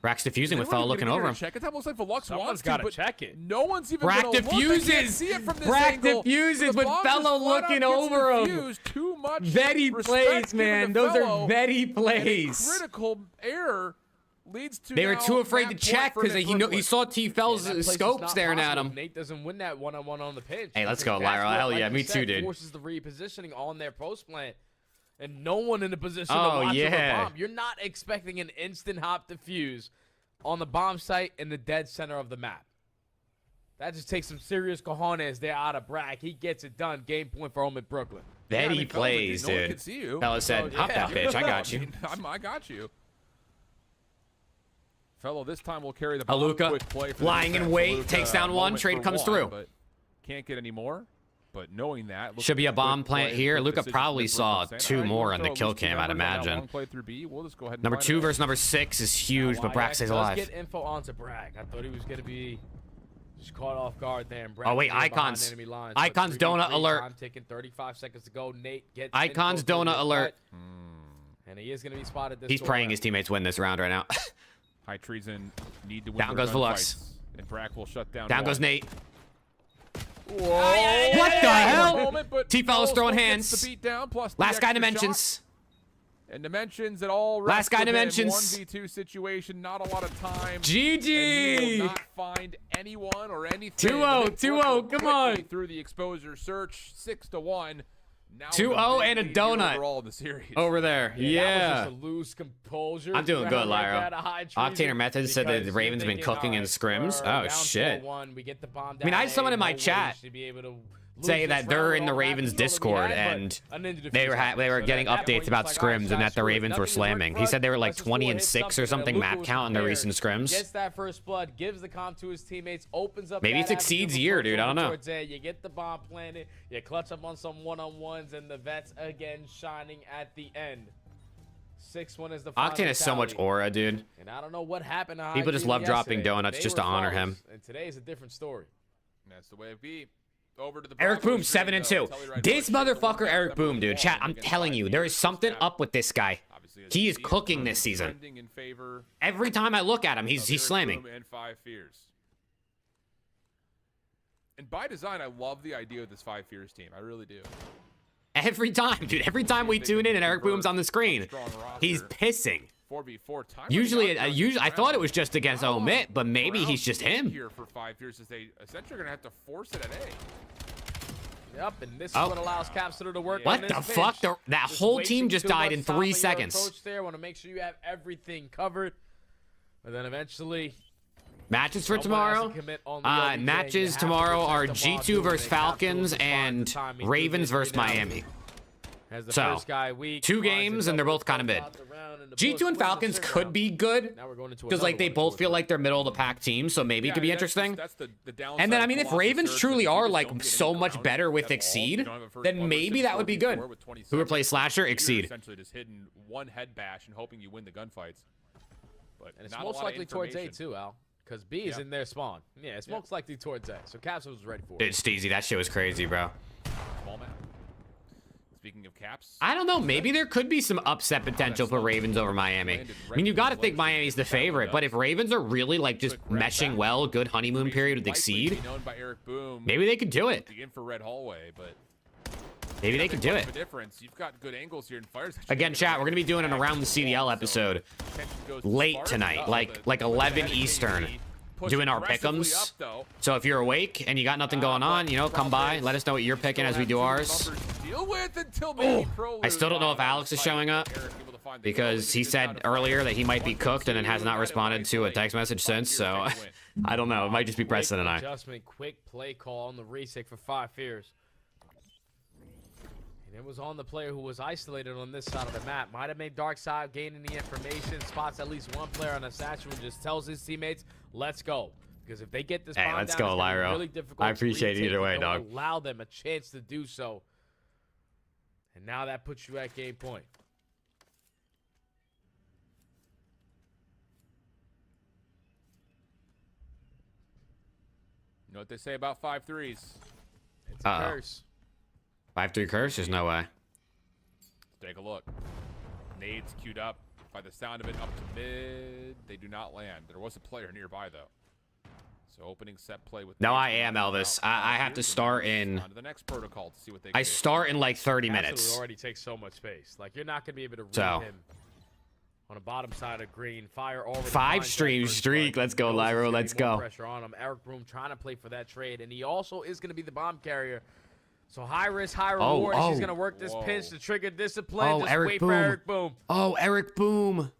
Brack's diffusing with Anyone Fellow gonna looking get over a him. Check it. That looks like Velux Someone's wants got to, to but check it. no one's even Brack gonna look. They can't diffuses. see it from this Brack angle. diffuses The with bomb Fellow just flat out looking gets over him. defused. Too much Vetty respect plays, given man. to Those Fellow, are Vetty and a plays. critical error leads to They were now too afraid to map point check for because Mid he Brooklyn. saw T-Fell's That place is scope not staring at possible. him. Nate doesn't win that one-on-one on the pinch. Hey, let's because go, that's Lyra. what, Hell like yeah, you me said, too, dude. Forces the repositioning on their post plant, and no one in the position Oh, to watch over yeah. bomb. You're not expecting an instant hop defuse on the bomb site in the dead center of the map. That just takes some serious cojones there out of Brack. He gets it done. Game point for home at Brooklyn. Yeah, I Vetty mean, Fellows, plays, no one dude. can see you. Fellow said, So, hop yeah. that bitch. I got you. I got you. Fellow this time will carry the ball. Aluka, Quick play for the lying in defense. wait, Aluka, takes down one, moment trade for comes one, through. But can't get any more. But knowing that, looks Should be like a bomb good plant play, here. good Luka decision probably from saw Brooklyn. 2 All right, more we'll on the throw kill at least cam, two I'd numbers on that imagine. long play through B. We'll just go ahead and Number find 2 out. versus number 6 is huge, but Brack stays does alive. get info onto Brack. I thought he was going to be just caught off guard there. And Brack Oh, wait, getting behind Icons. enemy lines. Icons But 3v3 donut alert. Time ticking, 35 seconds to go. Nate gets Icons info through donut the alert. cut, and he is going to be spotted this He's go praying around. his teammates win this round right now. High Treason need to win Down their goes Velux. gunfights, and Brack will shut down. Down one. goes Nate. Whoa. What the hell? Moment, but T-Fellow's Fellows throwing gets hands. the beat down, plus the Last guy extra dimensions. And Dimensions at all. Last guy, with him. Dimensions. 1v2 situation, not a lot of time. GG. And he will not find anyone or anything. 2-0, 2-0, come on. Through the exposure search, 6-1. Now 2-0 and a donut overall in the series. over there. Yeah. That was just a loose composure. I'm doing good, Lyra. Octane Octane or Method said that the Ravens been cooking in scrims. Oh, shit. I mean, I had someone in my chat say that they're in the Ravens Discord and they were getting updates about scrims and that the Ravens were slamming. He said they were like 20-6 or something map count in their recent scrims. Gets that first blood, gives the comp to his teammates, opens up. Maybe it's Exceed's year, dude. I don't know. You get the bomb planted, you clutch up on some one-on-ones, and the vets again shining at the end. 6-1 is the final Octane has so much aura, dude. And I don't know what happened to People just love dropping donuts just to honor him. And today is a different story. That's the way it be. Over to the Eric Bravo Boom, stream, 7-2. right This now, motherfucker, Eric number Boom, dude. one, Chat, I'm against telling you, 5 there is something step. up with this guy. Obviously, as He you is see, cooking this season. trending in favor Every time I look at him, of he's Eric slamming. Boom and 5 Fears. And by design, I love the idea of this 5 Fears team. I really do. Every time, dude. Every time we tune in and Eric Boom's on the screen, he's pissing. 4v4 time. Usually, I thought it was just against Omit, but maybe he's just him. Here for 5 Fears, as they essentially are gonna have to force it at A. Yep, and this is Oh. what allows Capsule to work. What on the this fuck? pitch. That Just whole wasting team just too died much in time 3 on your seconds. approach there. Want to make sure you have everything covered, and then eventually Matches for someone has to tomorrow. commit on the OBJ. You Matches have to tomorrow protect are them while G2 doing versus it. Falcons Capsule will find and the timing to Ravens do versus this now. Miami. As the So, first guy weak, 2 finds a games and they're double both kind of mid. throughout the round, and the G2 Bullets and win the Falcons third could round. be good Now we're going into because like another they one, both too. feel like they're middle of the pack teams, so maybe it could be interesting. That's the downside And then I of mean, if Colossus Ravens Surge, truly is you are just like don't get so into much rounds better with at all. You Exceed, don't have a first then blood maybe versus that would be good. 4v4 with 20 Who would seconds. play Slasher? You're Exceed. essentially just hitting one head bash and hoping you win the gunfights. But And it's not a most lot of likely towards A information. too, Al. Because B is Yeah. in their spawn. Yeah, it's most likely towards A. So Capsule was ready for Dude, it. Steezy, that shit was crazy, bro. Small map. Speaking of caps, I don't know. Maybe there could be some upset potential for Ravens over Miami. I mean, you got to think Miami's the favorite, but if Ravens are really like just meshing well, good honeymoon period with likely to Exceed, be known by Eric Boom, maybe they could do it. the infrared hallway, but Maybe they could do much it. of a difference. You've got good angles here, and Fire's actually Again, making chat, a we're gonna be doing an Around the CDL episode attention goes to late Spark. tonight, Uh-oh, like the 11 head of Eastern, KD pushed doing our aggressively pick'ems. up, though. So if you're awake and you got nothing going on, you know, come by, let us know what you're picking as we do ours. Deal with until maybe Pro I still don't know if lose. Alex is showing up Eric able to find the because goal, he but said did not earlier find that he might be 1-2, cooked and then has not got it responded right to a away. text message since. So Fires take the win. I don't know. It might just be Preston and I. Adjustment, quick play call on the retake for 5 Fears. And it was on the player who was isolated on this side of the map. Might have made Darkside gaining the information, spots at least one player on a satchel and just tells his teammates, let's go. Because if they get this Hey, bomb let's down, go, it's gonna be Lyro. really difficult I to appreciate it retake either way, and don't dog. allow them a chance to do so. And now that puts you at game point. You know what they say about 5-3s? It's a Uh-oh. curse. 5-3 curse? There's no way. Let's take a look. Nades queued up. By the sound of it, up to mid. They do not land. There was a player nearby, though. So opening set play with... No, nades I will am, not Elvis. allow I have to 5-3s, start and in... on to the next protocol to see what they I can do. start in like 30 Capsule minutes. already takes so much space. Like, you're not going to be able to read So. him on the bottom side of green. Fire already 5 finds stream that first streak. strike. Let's go, Knows there's Lyro. gonna be Let's more go. Pressure on him. Eric Broom trying to play for that trade, and he also is going to be the bomb carrier. So high risk, high reward. oh. He's going to work this Whoa. pinch to trigger discipline. Oh, Just Eric wait Boom. for Eric Boom. Oh, Eric Boom.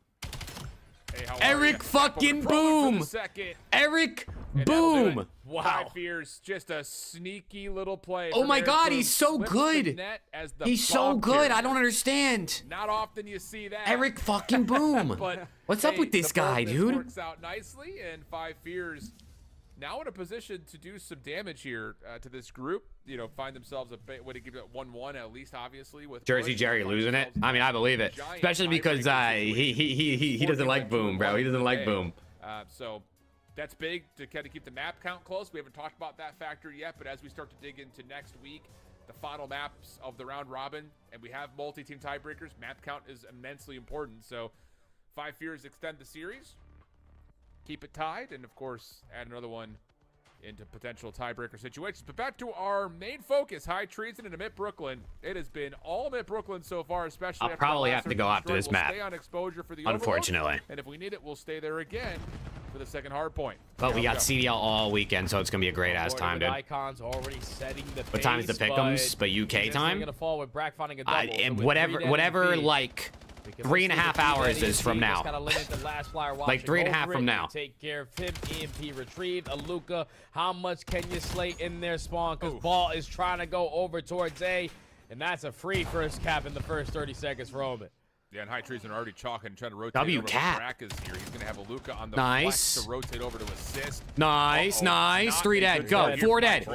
Hey, how are Eric ya? fucking Rolling for the Boom. second. Eric And that'll do Boom. it. Wow. 5 Fears, just a sneaky little play. Oh from my Eric God, Boom. he's so Slips good. the net as the He's so bomb good. carrier. I don't understand. Not often you see that. Eric fucking Boom. But What's up hey, with this the guy, boldness dude? Works out nicely, and 5 Fears now in a position to do some damage here to this group. You know, find themselves a bit. What to give it 1-1 at least, obviously with Jersey Bush. Jerry Find losing it. themselves I mean, I believe it, giant especially because tiebreaker he doesn't like Boom, bro. He doesn't like Boom. So that's big to kind of keep the map count close. We haven't talked about that factor yet, but as we start to dig into next week, the final maps of the round robin, and we have multi-team tiebreakers, map count is immensely important. So 5 Fears extend the series, keep it tied, and of course add another one into potential tiebreaker situations. But back to our main focus, High Treason and Amit Brooklyn. It has been all Amit Brooklyn so far, especially I'll probably have to go after this map. Stay on exposure for the unfortunately. Overload, and if we need it, we'll stay there again for the second hard point. But we got CDL all weekend, so it's gonna be a great ass time, dude. Icons already setting the What time is the pick'ems? But UK time? Gonna fall with Brack finding a double, And so whatever, like 3.5 hours is from now. Like 3.5 from now. Take care of him. EMP retrieved. Aluka, how much can you slay in their spawn? Because Ball is trying to go over towards A, and that's a free first cap in the first 30 seconds for Omen. Yeah, and High Treason already chalking, trying to rotate. W over. cap. Brack is here. He's gonna have Aluka on the nice flex to rotate over to assist. Nice, nice. 3 dead. Go. 4 dead.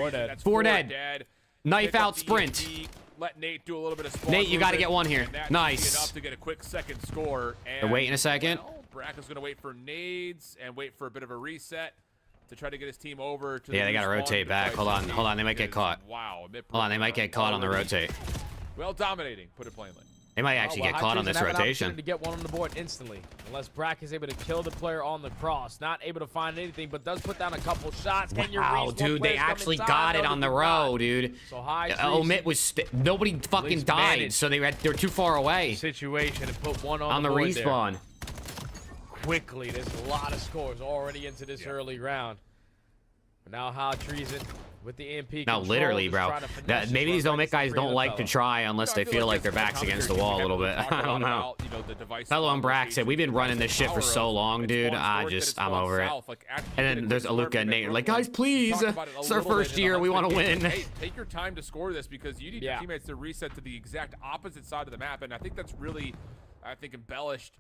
4 dead. Knife out sprint. Let Nate do a little bit of spawn. Nate, you got to get one here. Nice. Enough to get a quick second score. And wait in a second. Well, Brack is going to wait for nades and wait for a bit of a reset to try to get his team over to yeah, they got to rotate back. Hold on. They might get caught. Wow. Hold on. They might get caught on the rotate. Well, dominating. Put it plainly. They might actually get caught on this rotation. To get one on the board instantly, unless Brack is able to kill the player on the cross. Not able to find anything, but does put down a couple shots. Wow, dude, they actually got it on the row, dude. So High Omit was nobody fucking died, so they're too far away. Situation and put one on the respawn. Quickly, there's a lot of scores already into this early round. But now High Treason with the EMP. No, literally, bro. Maybe these Omit guys don't like to try unless they feel like their back's against the wall a little bit. I don't know. Fellow and Brack said, we've been running this shit for so long, dude. I'm over it. And then there's Aluka and Nate. Like, guys, please. It's our first year. We want to win. Hey, take your time to score this because you need your teammates to reset to the exact opposite side of the map. And I think that's really, embellished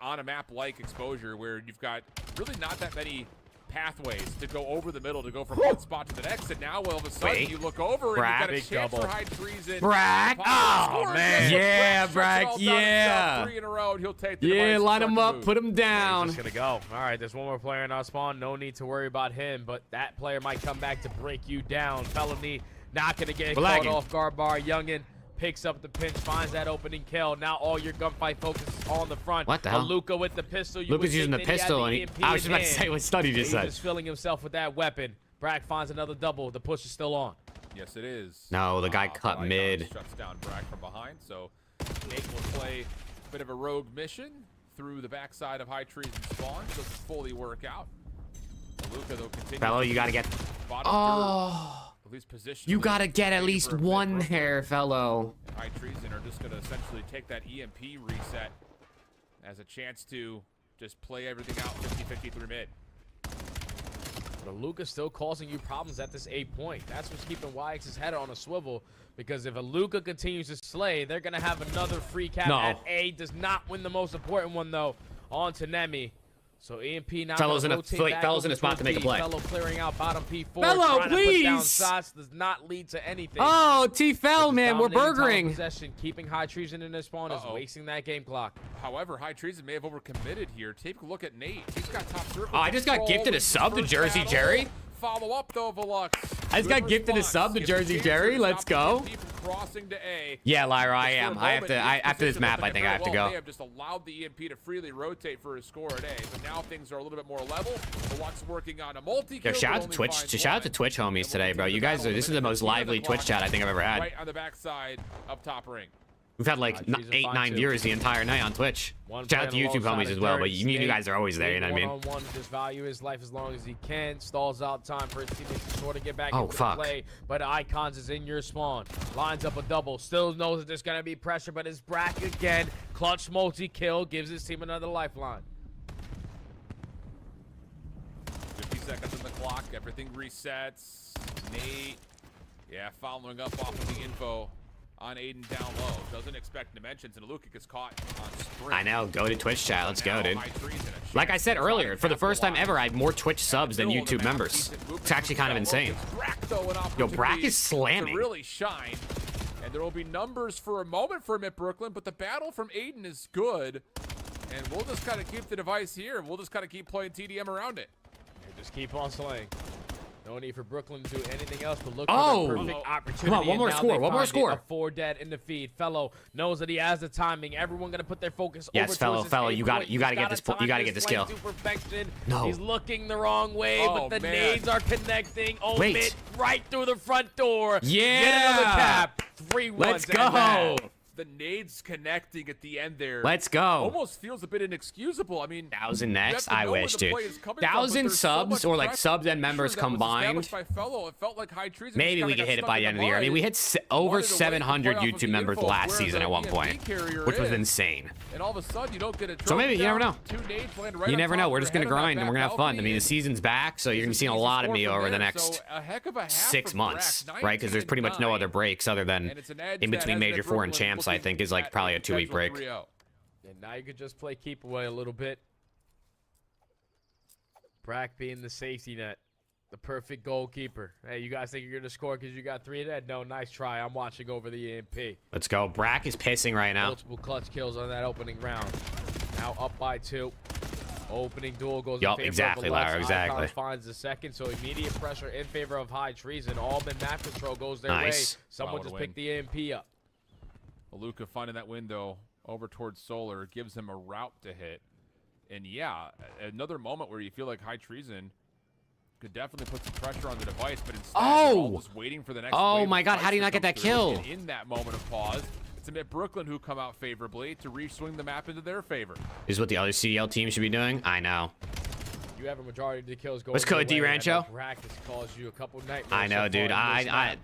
on a map like Exposure where you've got really not that many pathways to go over the middle to go from one spot to the next, and now all of a sudden you look over Brack. and you've got a chance for High Treason. Brack! Oh, man. Yeah, Brack, yeah. 3 in a row, and he'll take the yeah, line him up, put him down. He's just gonna go. All right, there's one more player in our spawn. No need to worry about him, but that player might come back to break you down. Felony not gonna get caught off guard bar. Youngin picks up the pinch, finds that opening kill. Now all your gunfight focus is on the front. What the hell? Luka with the pistol. Luka's using the pistol, and I was just about to say what Study just said. He's filling himself with that weapon. Brack finds another double. The push is still on. Yes, it is. No, the guy cut mid. Shuts down Brack from behind, so Nate will play a bit of a rogue mission through the backside of High Treason spawn. Doesn't fully work out. Luka, though, continues. Fellow, you gotta get. At least position. You gotta get at least one here, fellow. High Treason are just gonna essentially take that EMP reset as a chance to just play everything out 50-50 through mid. But Aluka's still causing you problems at this 8 point. That's what's keeping YX's head on a swivel. Because if Aluka continues to slay, they're gonna have another free cap at A. Does not win the most important one though. On to Nemi. So EMP now. Fellows in a spot to make a play. Fellow clearing out bottom P4. Fellow, please. To put down shots does not lead to anything. Oh, T-Fel, man, we're burgering. Possession, keeping High Treason in their spawn is wasting that game clock. However, High Treason may have overcommitted here. Take a look at Nate. He's got top circle. Oh, I just got gifted a sub to Jersey Jerry. Follow up though, Velux. I just got gifted a sub to Jersey Jerry. Let's go. Crossing to A. Yeah, Lyra, I am. I have to. After this map, I think I have to go. They have just allowed the EMP to freely rotate for his score at A, but now things are a little bit more level. Velux working on a multi-kill. Yo, shout out to Twitch. Shout out to Twitch homies today, bro. You guys are. This is the most lively Twitch chat I think I've ever had. Right on the backside up top ring. We've had like 8, 9 viewers the entire night on Twitch. Shout out to YouTube homies as well, but you guys are always there, you know what I mean? One-on-one, just value his life as long as he can. Stalls out time for his teammates to sort of get back into the play. But Icons is in your spawn. Lines up a double. Still knows that there's going to be pressure, but it's Brack again. Clutch multi-kill. Gives his team another lifeline. 50 seconds on the clock. Everything resets. Nate, following up off of the info on Aiden down low. Doesn't expect dimensions, and Aluka gets caught on sprint. I know. Go to Twitch chat. Let's go, dude. Like I said earlier, for the first time ever, I had more Twitch subs than YouTube members. It's actually kind of insane. Yo, Brack is slamming. Really shine. And there will be numbers for a moment for Amit Brooklyn, but the battle from Aiden is good. And we'll just kind of keep the device here. We'll just kind of keep playing TDM around it. Just keep on slaying. No need for Brooklyn to do anything else but look Oh! for the perfect opportunity. Come on, one more and now score, they one more find it. score. A 4 dead in the feed. Fellow knows that he has the timing. Everyone gonna put their focus Yes, over fellow, towards fellow, his you aim got point. you got to He's get this gotta you got to time get this his kill. flank to perfection. No. He's looking the wrong way, Oh, but the man. nades are connecting. Wait. Omid right through the front door. Yeah. Get another tap. 3-1. Let's to end that. go. The nades connecting at the end there. Let's go. Almost feels a bit inexcusable. I mean, 1,000 you have next. to I know where wish, the dude. play is coming from, but 1,000 there's so subs much or like pressure subs and members that was combined. established by Fellow. It felt like High Treason Maybe just we kinda could got hit it stuck by in the end of the year. I mean, mud. we hit over Wanted to wait to 700 play off of YouTube the members info last where season the at one EMP point, carrier which was is. insane. And all of a sudden, you don't get a So maybe, you never down, know. 2 nades land right You on never top know. of We're your just gonna head on that grind and we're gonna back have fun. I balcony, mean, the and season's back, so you're gonna be this is seeing a an easy lot of score me from over the there. next So a heck of a half 6 from months, Brack, right? Because there's pretty much no 19-9. other breaks other than And it's an edge in that between has Major been 4 and Brooklyn Champs. I looking think is like at probably a a 2-week break. potential 3-0. And now you could just play keep away a little bit. Brack being the safety net. The perfect goalkeeper. Hey, you guys think you're going to score because you got 3 dead? No, nice try. I'm watching over the EMP. Let's go. Brack is pissing right now. Multiple clutch kills on that opening round. Now up by 2. Opening duel goes Yup, in favor exactly, of Alex. Lara, exactly. Icon finds the second, so immediate pressure in favor of High Treason. Allman map control goes their Nice. way. Someone Wow, just what a picked the EMP up. Luka finding that window over towards Solar gives him a route to hit. And yeah, another moment where you feel like High Treason could definitely put some pressure on the device, but instead they're all just waiting for the next Oh wave my of God, how do you fights not to get come that through. kill? And in that moment of pause, it's Amit Brooklyn who come out favorably to re-swing the map into their favor. This is what the other CDL team should be doing. I know. You have a majority of the kills going. Let's go, your D way. I know Rancho. Brack has caused you a couple nightmares I know, so dude. far in this map.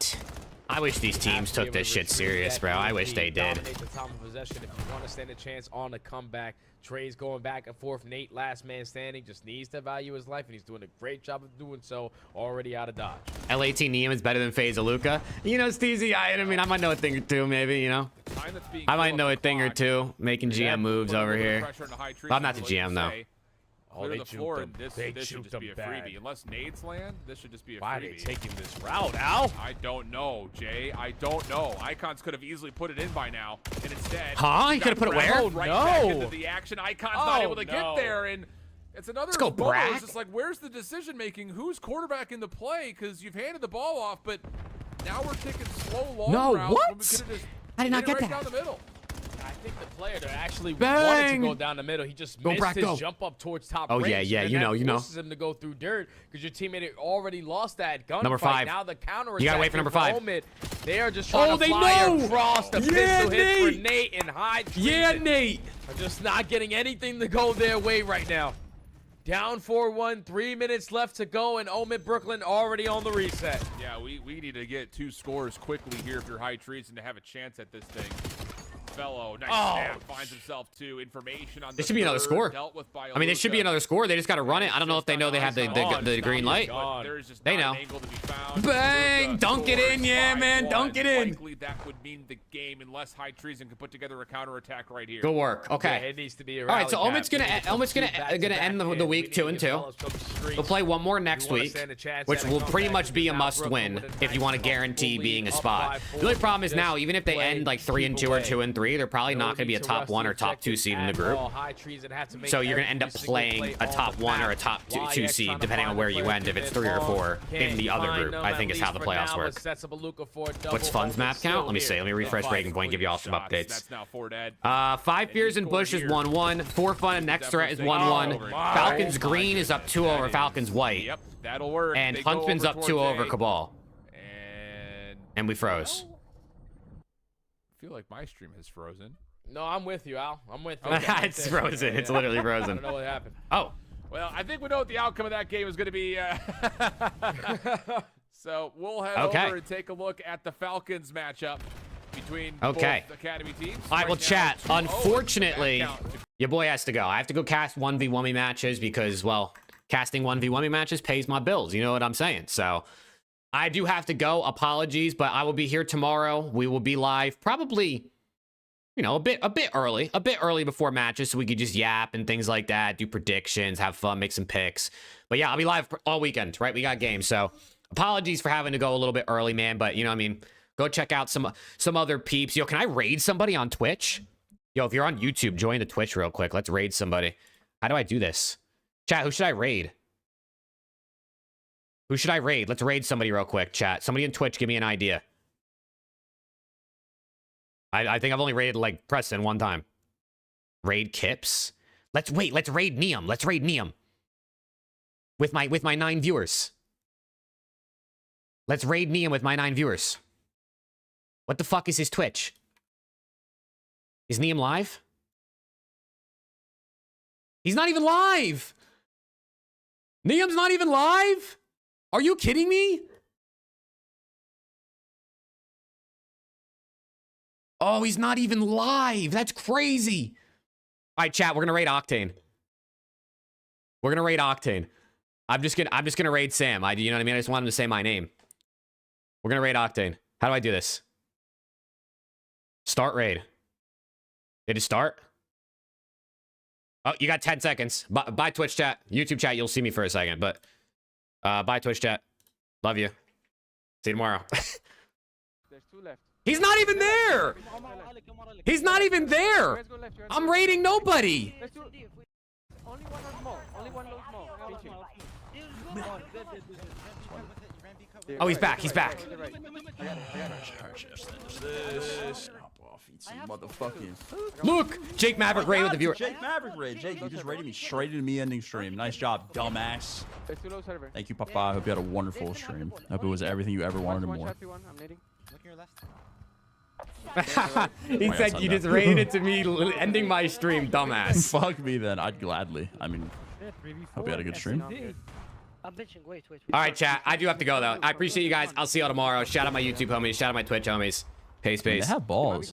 I wish these teams took this shit serious, bro. I wish they did. Dominate the time of possession if you want to stand a chance on a comeback. Trey's going back and forth. Nate, last man standing, just needs to value his life, and he's doing a great job of doing so. Already out of dodge. LAT Neum is better than FaZe Luka. You know, Steezy, I mean, I might know a thing or two, maybe, you know. I might know a thing or two making GM moves over here. Well, I'm not the GM, though. Oh, they the floor, juked and them. this They should juked just be a them bad. freebie. Unless nades land, this should just be a Why are they freebie. taking this route, Al? I don't know, Jay. I don't know. Icons could have easily put it in by now, and instead, Huh? He got could have put it where? dragged right Oh, back no. into the action. Icons not Oh, able to get no. there, and it's another. Let's go, moment where Brack. It's just like, where's the decision making? Who's quarterback in the play? Because you've handed the ball off, but now we're taking slow long No, routes what? when we could have just I did not hit it get right that. down the middle. I think the player that actually Bang! wanted to go down the middle, he just Go, missed Brack, his go. jump up towards top Oh, range. yeah, yeah, and you that know, you know. forces him to go through dirt because your teammate had already lost that gunfight. Number 5. Now the counter You gotta wait for number 5. Moment. They are just trying Oh, to they fly know! across the Yeah, pistol hit for Nate! Nate and High Yeah, Treason Nate. are just not getting anything to go their way right now. Down 4-1, 3 minutes left to go, and Omid Brooklyn already on the reset. Yeah, we need to get 2 scores quickly here if you're High Treason to have a chance at this thing. Fellow, nice snap, finds himself to information on This should be another score. I mean, this should be another score. They just got to run it. I don't know if they know they have the green light. They know. Bang! Dunk it in, yeah, man. Dunk it in. Likely that would mean the game unless High Treason could put together a counterattack right here. Good work. Yeah, Okay. it needs to be a All right, so rally Omid's cap. gonna end the week 2-2. We'll play one more next week, which will pretty much be a must-win if you want to guarantee being a spot. The only problem is now, even if they end like 3-2 or 2-3, they're probably not going to be a top 1 or top 2 seed in the group. So you're going to end up playing a top 1 or a top 2 seed, depending on where you end. If it's 3 or 4 in the other group, I think is how the playoffs work. What's Fun's map count? Let me see. Let me refresh Breaking Point and give you all some updates. That's now 4 dead. 5 Fears and Bush is 1-1. 4 Fun and Next Threat is 1-1. Falcons Green is up 2 over Falcons White. Yep, that'll work. And They go Huntsman's over up 2 towards over A. Cabal. And we froze. I feel like my stream has frozen. No, I'm with you, Al. I'm with you. It's frozen. It's literally I frozen. don't know what happened. Oh. Well, I think we know what the outcome of that game is going to be. So we'll head Okay. over and take a look at the Falcons matchup between Okay. both Academy teams. All right, well, now, chat. 2-0 is the Unfortunately, back count. your boy has to go. I have to go cast 1v1 matches because, well, casting 1v1 matches pays my bills. You know what I'm saying? So I do have to go. Apologies, but I will be here tomorrow. We will be live probably, you know, a bit early before matches so we could just yap and things like that, do predictions, have fun, make some picks. But yeah, I'll be live all weekend, right? We got games. So apologies for having to go a little bit early, man. But, you know what I mean? Go check out some other peeps. Yo, can I raid somebody on Twitch? Yo, if you're on YouTube, join the Twitch real quick. Let's raid somebody. How do I do this? Chat, who should I raid? Who should I raid? Let's raid somebody real quick, chat. Somebody in Twitch, give me an idea. I think I've only raided, like, Preston one time. Raid Kips? Let's raid Neum. Let's raid Neum. With my 9 viewers. Let's raid Neum with my 9 viewers. What the fuck is his Twitch? Is Neum live? He's not even live! Neum's not even live? Are you kidding me? Oh, he's not even live. That's crazy. All right, chat, we're gonna raid Octane. We're gonna raid Octane. I'm just gonna raid Sam. You know what I mean? I just want him to say my name. We're gonna raid Octane. How do I do this? Start raid. Did it start? Oh, you got 10 seconds. Bye, Twitch chat. YouTube chat, you'll see me for a second, but bye, Twitch chat. Love you. See you tomorrow. There's 2 left. He's not even there! He's not even there! I'm raiding nobody! Only one on small. Only one low small. Oh, he's back. He's back. Look! Jake Maverick raid with the viewer. Jake Maverick raid. Jake, you just raided me straight into me ending stream. Nice job, dumbass. There's 2 low server. Thank you, Papa. I hope you had a wonderful stream. I hope it was everything you ever wanted and more. I'm nading. Look your left. He said you just raided it to me ending my stream, dumbass. Fuck me then. I'd gladly. I mean, hope you had a good stream. I'm bitching. Wait. All right, chat. I do have to go, though. I appreciate you guys. I'll see y'all tomorrow. Shout out my YouTube homies. Shout out my Twitch homies. Peace. They have balls.